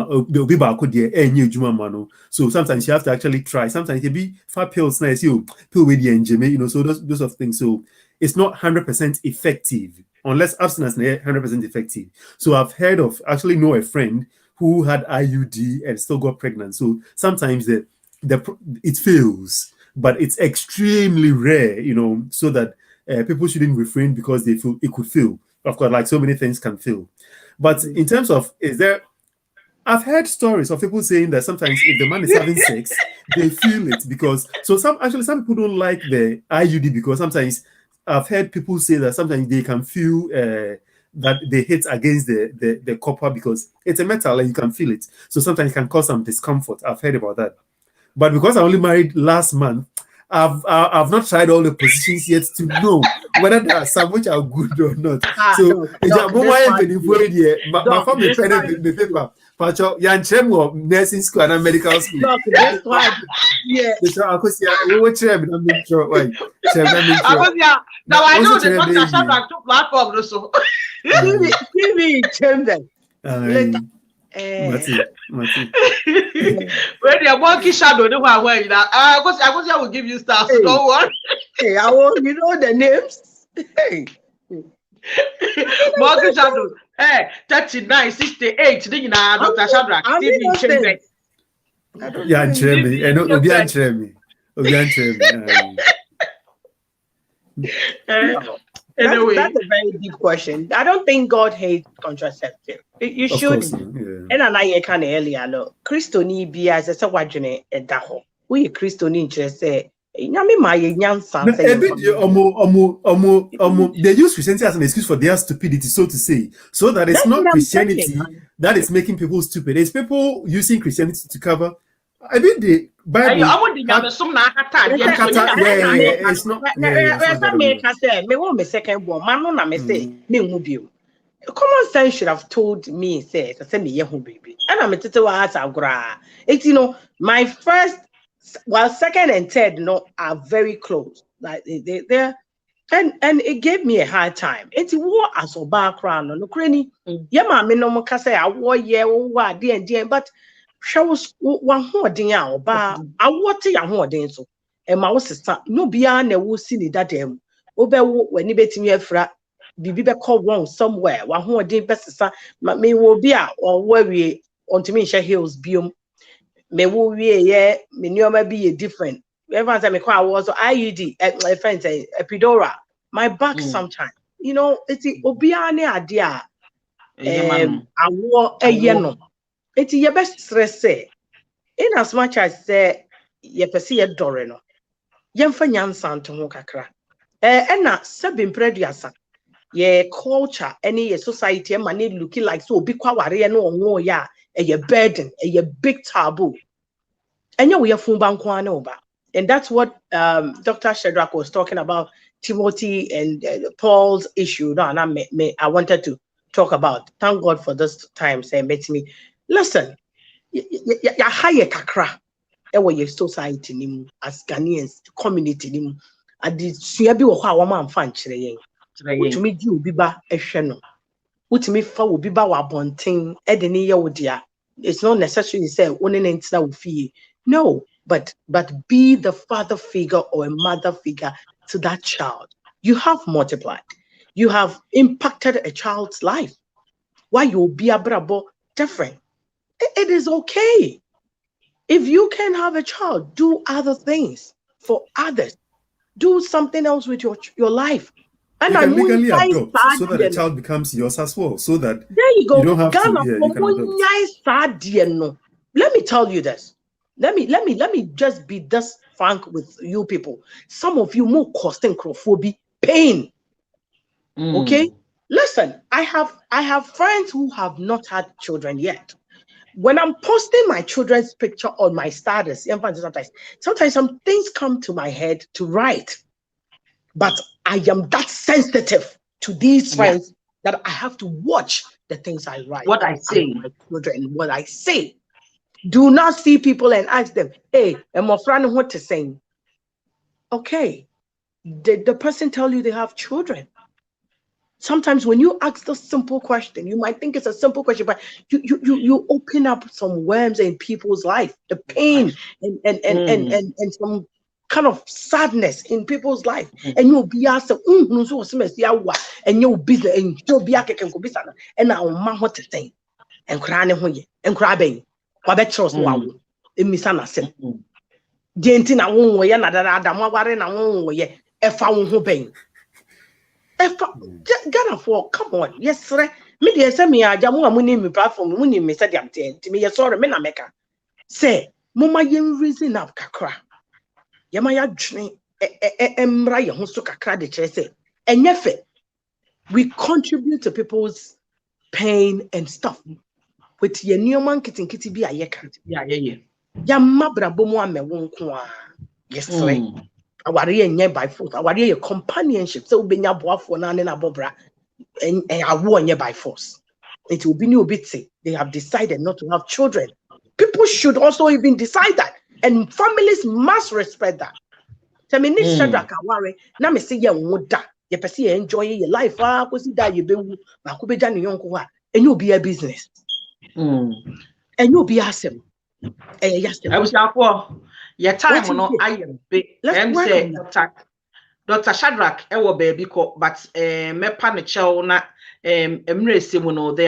so sometimes you have to actually try. Sometimes it be 5 pills nice you pill with the so those of things. So it's not 100% effective unless abstinence is 100% effective. So I've heard of actually know a friend who had IUD and still got pregnant. So sometimes it fails, but it's extremely rare, so that people shouldn't refrain because they feel it could fail. Of course, like so many things can fail. But in terms of, I've heard stories of people saying that sometimes if the man is having sex, they feel it because, some people don't like the IUD because sometimes I've heard people say that sometimes they can feel that they hit against the copper because it's a metal and you can feel it. So sometimes it can cause some discomfort. I've heard about that. But because I only married last month, I've not tried all the positions yet to know whether there are some which are good or not. My family tried the paper. Pacho, nursing school and medical school. Doc, this one, yeah. I know the Dr. Shardrack to platform also. Give me Chamber. Mati. When you're walking shadow, no one way that. I will give you stars. Hey. Don't worry. Hey, I want the names. Hey. Walking shadow. Hey, 39, 68. Did you know, Dr. Shardrack? Yeah, Tremi. And Obian Tremi. Anyway, that's a very deep question. I don't think God hates contraceptive. You should. And I can earlier no. Christoni be as a wajene at daho. We Christoni interest say. They use Christianity as an excuse for their stupidity, so to say. So that it's not Christianity that is making people stupid. It's people using Christianity to cover. I mean the Bible. It's not. Common sense should have told me, say, baby. And I'm it's my first, second and third are very close. Like they're and it gave me a hard time. It's war as a background no cranny. Yeah, mammy no more say I war but shows one more thing out I water your more so and my sister no beyond a woo silly that them when you bet me a frat. Bibi be call wrong somewhere. One who did best may will be out or worry on to me hills biome. May we may be a different. Every time I call was IUD at my friends a Epidora. My back sometimes. It's obiane idea. I wore a yeno. It's your best stress say. In as much as say ye perceive a doreno. Yemfanyan santo kakra. And not sabin prediasa. Yeah, culture, any society, money looking like so big quawari no yeah, a burden, a big taboo. And we are Fumbanquanoba. And that's what Dr. Shardrack was talking about, Timothy and Paul's issue. No, and I wanted to talk about. Thank God for this time saying to me, listen, ya higher kakra, your society nimu as Ghanaians, community nimu, at the Suyabi or how man fan to me do biba esheno. What me fa will biba wa bonting edeni ya wodia. It's not necessarily say one in fee. No, but be the father figure or a mother figure to that child. You have multiplied. You have impacted a child's life. Why you be a brabo different? It is okay. If you can have a child, do other things for others. Do something else with your life. And you can legally adopt so so that the child becomes yours as well. So that there you go. you don't have to. Yeah, you can adopt. Let me tell you this. Let me just be this frank with you people. Some of you more costing crophobia, pain. Okay, listen. I have friends who have not had children yet. When I'm posting my children's picture on my status, sometimes some things come to my head to write, but I am that sensitive to these friends that I have to watch the things I write. What I say. My children, what I say. Do not see people and ask them, hey, am I friend what to say? Okay. Did the person tell you they have children? Sometimes when you ask this simple question, you might think it's a simple question, but you open up some worms in people's life, the pain and some kind of sadness in people's life. And you'll be asked, and you'll be and you'll be and now what to say and crying and crying. Quabetros wow in Misana Sim. Gentina won't way another Adam, what na won't way a found who pain. Ghana for come on, yes, sir. Media send me a jamu money me platform, money me said I'm to me, sorry, Menameka. Say, Mama yen reason of Kakra. Yamaya dream Emra who's to Kakra the chase. And yet, we contribute to people's pain and stuff. With your new man kitty be a yekan. Yeah. Yamabra bomo me won't. Yes, sir. Our by force, our companionship. So be your boy for none and a bobra and I won you by force. It will be new bitsy. They have decided not to have children. People should also even decide that, and families must respect that. Tell me, this shardrack worry. Now me say you would die. You perceive enjoy your life. Because you die, you be and you'll be a business. And you'll be awesome. Yes, I was for your time no I am big. Let me say Dr. Shardrack ewo baby ko but me pa ne chew na there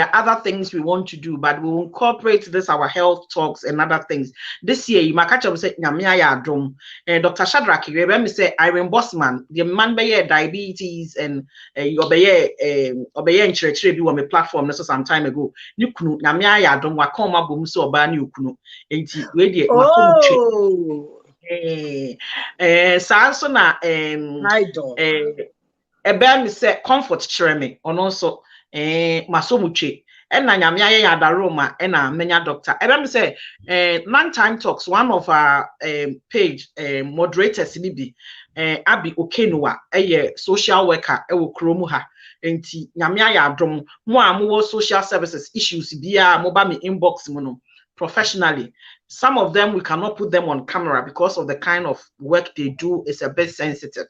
are other things we want to do, but we will incorporate this our health talks and other things. This year you might catch up say nyame ayadom. Dr. Shardrack you remember say Irene Bossman the man be diabetes and you obeye nchirechire bi on my platform so some time ago. Ni kunu nyame ayadom wa kon mabom so oba ni okunu. Enti we dey makomtwe. So na me say comfort chere me on also masomuche and na nyame aye adaroma and na menya doctor me say Lunchtime Talks, one of our page moderators ni bi Abi Okenua social worker ewo kromu ha enti nyame aye adom mo amu social services issues bia mo ba me inbox mo no professionally. Some of them we cannot put them on camera because of the kind of work they do is a bit sensitive.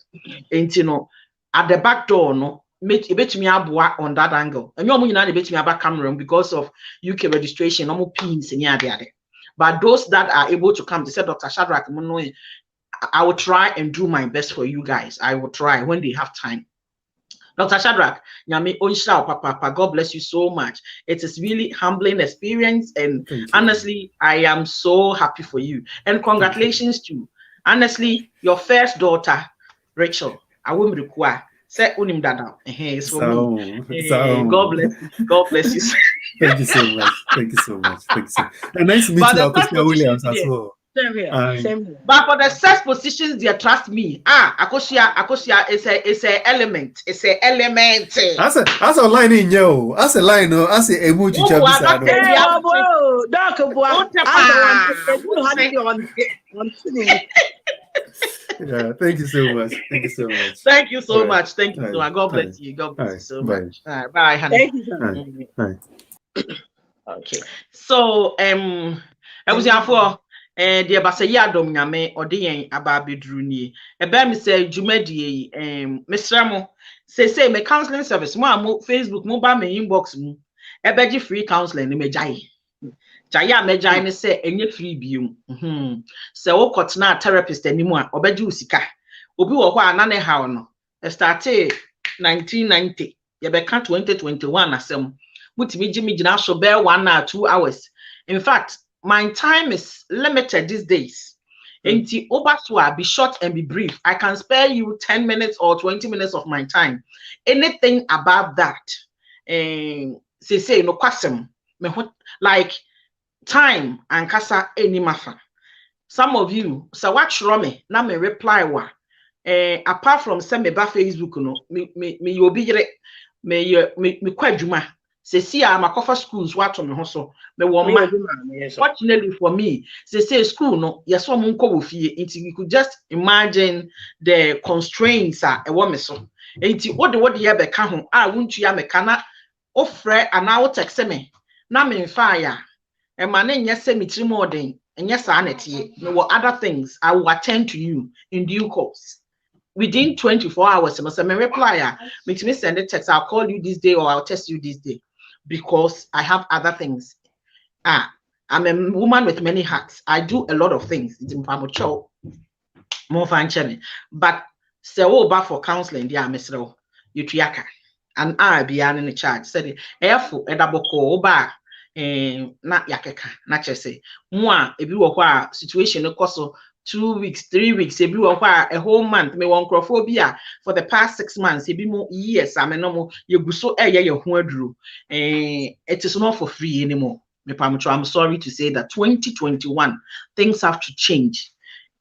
And you know, at the back door, no, make me on that angle. And you're not me about camera because of UK registration, no more pins in there. But those that are able to come, they said, Dr. Shardrack, I will try and do my best for you guys. I will try when they have time. Dr. Shardrack, Nyame Onshao, Papa, God bless you so much. It is really humbling experience, and honestly, I am so happy for you. And congratulations to, honestly, your first daughter, Rachel. I will require. Say unim dada. It's for me. God bless you. Thank you so much. Thank you so much. Thank you so much. And nice to meet you, Akosia Williams, as well. Same here. But for the sex positions, they trust me. Akosia is a element. It's a element. As a line in yo. As a line, no. As a emoji. Yeah, thank you so much. Thank you so much. Thank you so much. Thank you so much. God bless you. God bless you so much. Bye, honey. Thank you. Bye. Okay. So I was here for dear Basaya Dom Yame or the Ababidru ni. Me say Jumedi Mr. Mo say me counseling service. Mo Facebook, mobile me inbox mo. Ebeji free counseling ni me jai. Jaya me jai ne say enye free bium. Se wo kotna therapist animu a obeji usika. Obi wo ho anane hawo no. Started 1990. Ye be ka 2021 asem. Mutimi jimi jina so be 1 or 2 hours. In fact, my time is limited these days. Enti Obaswa, be short and be brief. I can spare you 10 minutes or 20 minutes of my time. Anything above that, say no question. Like time and kasa any mafa. Some of you, so watch me, na me reply wa. Apart from send me ba Facebook no, me obi me kwadwuma. Say I'm a cover schools watch on me so. Me woma. Fortunately for me, say school no, yes so mun ko fie. You could just imagine the constraints a me so. Enti what the ye be ka ho a wuntu ya me kana ofre ana wo text me na me fire. E ma na nya se me tiri modern enye sa na tie. Me wo other things I will attend to you in due course. Within 24 hours, I may reply. Makes me send a text. I'll call you this day or I'll text you this day because I have other things. I'm a woman with many hats. I do a lot of things. It's more fun, but so back for counseling. Yeah, Mr. Yutriaka, and I be in the charge. Said, "Airful edaboko oba." Not yakeka, not just say, moi, if you are situation, of course, 2 weeks, 3 weeks, if you are a whole month, me want crophobia for the past 6 months, if you more years, I mean, no more, you go so your drew. It is not for free anymore. I'm sorry to say that 2021 things have to change.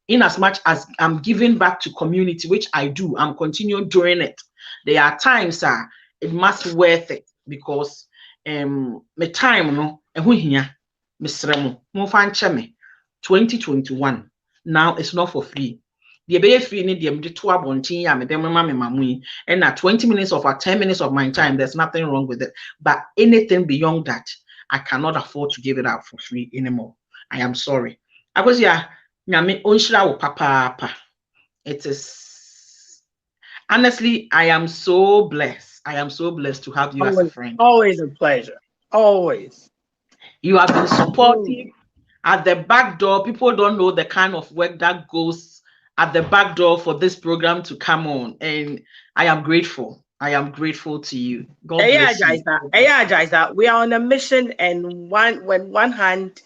In as much as I'm giving back to community, which I do, I'm continuing doing it. There are times it must be worth it because my time no here Mr. Mo fan cheme 2021 now it's not for free. The be free need them to abontin ya me dem mama me mamu and na 20 minutes of or 10 minutes of my time, there's nothing wrong with it, but anything beyond that I cannot afford to give it out for free anymore. I am sorry. I was nyame onshira wo papa. It is honestly I am so blessed. I am so blessed to have you as a friend. Always a pleasure. Always. You have been supportive at the back door. People don't know the kind of work that goes at the back door for this program to come on. And I am grateful. I am grateful to you. God bless you. Jaisa. We are on a mission, and when one hand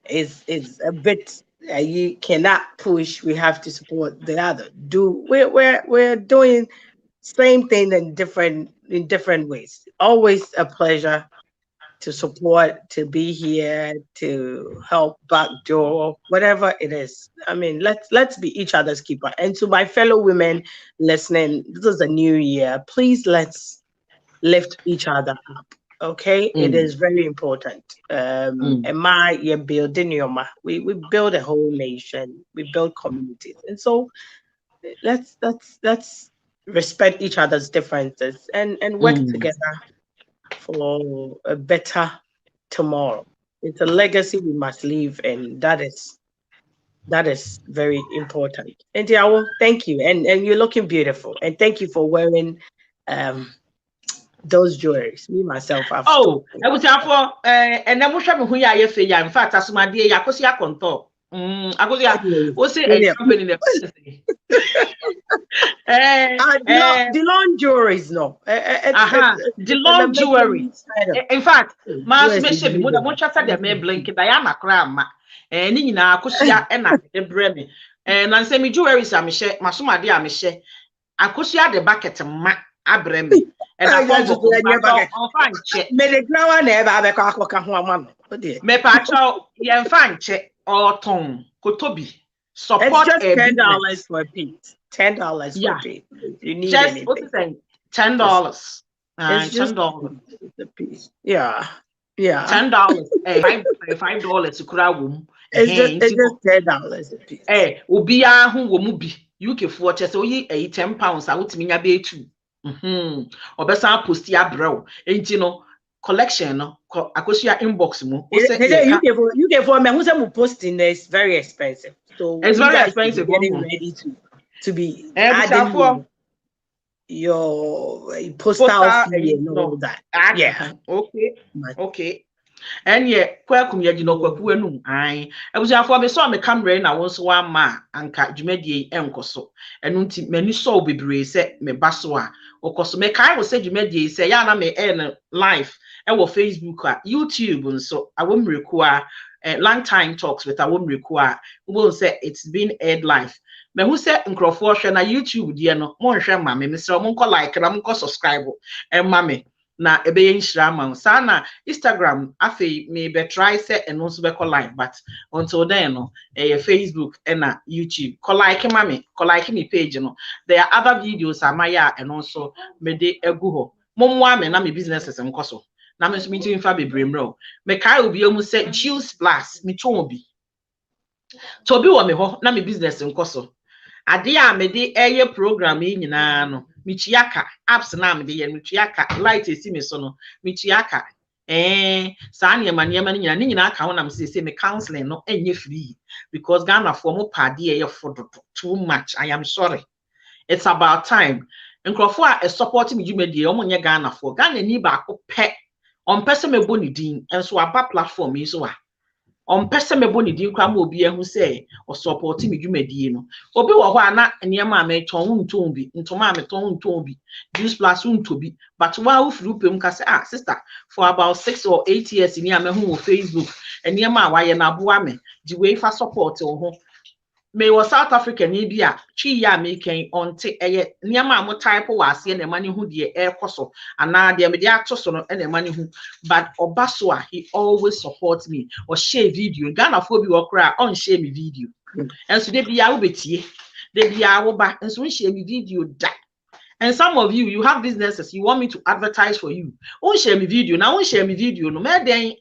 is a bit you cannot push, we have to support the other. We're doing same thing in different ways. Always a pleasure to support, to be here, to help backdoor, whatever it is. I mean, let's be each other's keeper. And to my fellow women listening, this is a new year. Please let's lift each other up. Okay, it is very important. We build a whole nation, we build communities, and so let's respect each other's differences and work together for a better tomorrow. It's a legacy we must leave, and that is very important. And Diawo, thank you, and you're looking beautiful, and thank you for wearing those jewelries. Me myself, I was here for and then we shall be who you in fact, as my dear Yakosia Conto. I go there. What's it? Company the long jewelries, no. The long jewelries. In fact, Mas Meshe, more than one chapter, they may blink Diana Cram, and Nina Akosia and Bremy. And I say me jewelries, I'm share, Masuma dear Mishe. Akosia the bucket ma Abremi. And I want to find check. May the ground never have a cock one. Me pacho, yan fan check. Or Tom Kotobi support $10 for a piece. $10 for a piece. You need just anything. What is it? $10. $10 a piece. Yeah. $10. $5 to crowd. It's just $10 a piece. Ubia who will be UK for chess or ye £10. I would mean a bay too. Or besa postia bro. Ain't you know? Collection akosia inbox mu you give for me who's posting is very expensive, so it's very expensive. Getting ready to be adding your postal fee and all that. Yeah, okay. And yet, kwakum ya gino kwaku enum ai abusiafo me so me camera na won so wa ma anka dwumadie enkoso enu nti mani so bebre se me baso a okoso me kai wo se dwumadie se ya na me live e wo Facebook a YouTube nso awomreku a Lunchtime Talks with a woman require who will say it's been aired live. Me who say nkrofo hwe na YouTube die no mo hwe ma me Mr. Monko like na monko subscribe e ma me na ebe ye nhira ma sa na Instagram afi me be try say eno so be call live but until then no Facebook and YouTube call like me page no there are other videos amaya and also me de egu ho momwa me na me businesses nkoso na me so me tin fa bebre mro me kai obi omu say juice plus me ton obi to obi wo me ho na me business nkoso ade a me de eye program yi nyina no me tuaka apps na me de ye me tuaka light esi me so no me tuaka sa niema nyina aka ho na me say me counseling no enye free because Ghana for mo pade eye fodo too much. I am sorry, it's about time nkrofo a support me dwumadi o mo nye Ghana for Ghana ni ba ko pe on person me boni din enso aba platform yi so a on person me boni din kwa ma obi ehu say o support me dwumadi no obi wo ho ana niema me ton nton bi ntoma me ton nton bi juice plus nton bi but wa ufuru pem ka say sister for about 6 or 8 years ni amehu on Facebook niema wa ye na boa me di we fa support ho me was South Africa ni bia twi ya making on te eye niema mo type wa ase na mani hu de e koso ana de me de ato so no na mani hu but obaso a he always supports me or share video Ghana for bi wo kra on share me video and so de bia wo betie de bia wo ba and so share me video da. And some of you have businesses you want me to advertise for you on share me video now on share me video no me den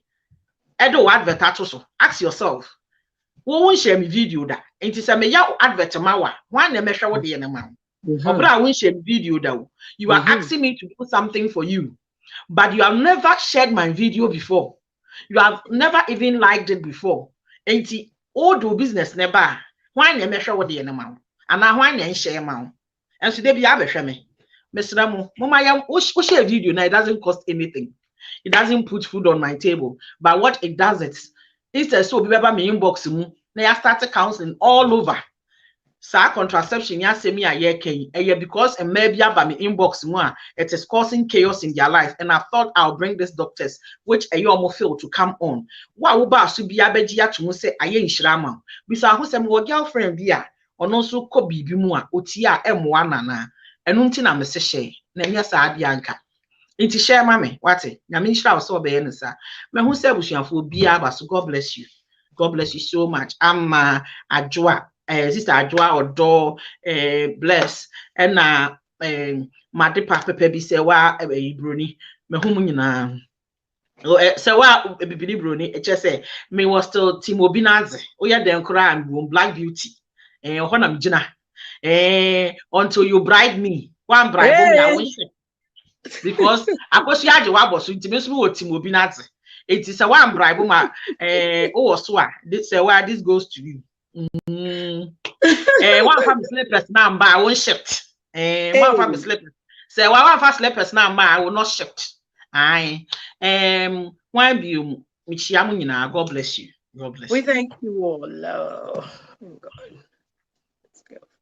edo advertise so ask yourself won't share me video da enti say me ya advert mawa wan na mehwe wo de na ma obra won't share video da you are asking me to do something for you but you have never shared my video before, you have never even liked it before enti all do business never wan na mehwe wo de na ma ana wan na share ma and so dey be abehwe me mesra mo mama ya o share video na it doesn't cost anything, it doesn't put food on my table but what it does it instead so be me inbox mu na ya start counseling all over sa contraception ya say me aye ken because and maybe aba me inbox mu a it is causing chaos in their life and I thought I'll bring these doctors which ayomo feel to come on wa wo ba so bia beji ato say aye nhira ma bisa ho say mo girlfriend bia ono so ko bibi mu a oti a emoa nana enu nti na me se share na nya sa ade anka nti share mame wate na me nhira wo so be yen sa me hu say busuafo bia ba so God bless you, God bless you so much. I'm Duah, sister Duah Odo, bless and my papa be say wa bruni me hu nyina so wa bibili bruni e say me was still Timo Binaze o ya den kra and Black Beauty ho na me gina until you bribe me one bribe me I win because akosi age wa boso ntime so wo Timo Binaze. It is a one bribe ma oh so this why this goes to you. One family slippers now I won't shift. One family slippers. Say one family slippers now I will not shift. Aye. One view which God bless you. God bless you. We thank you all. Oh God.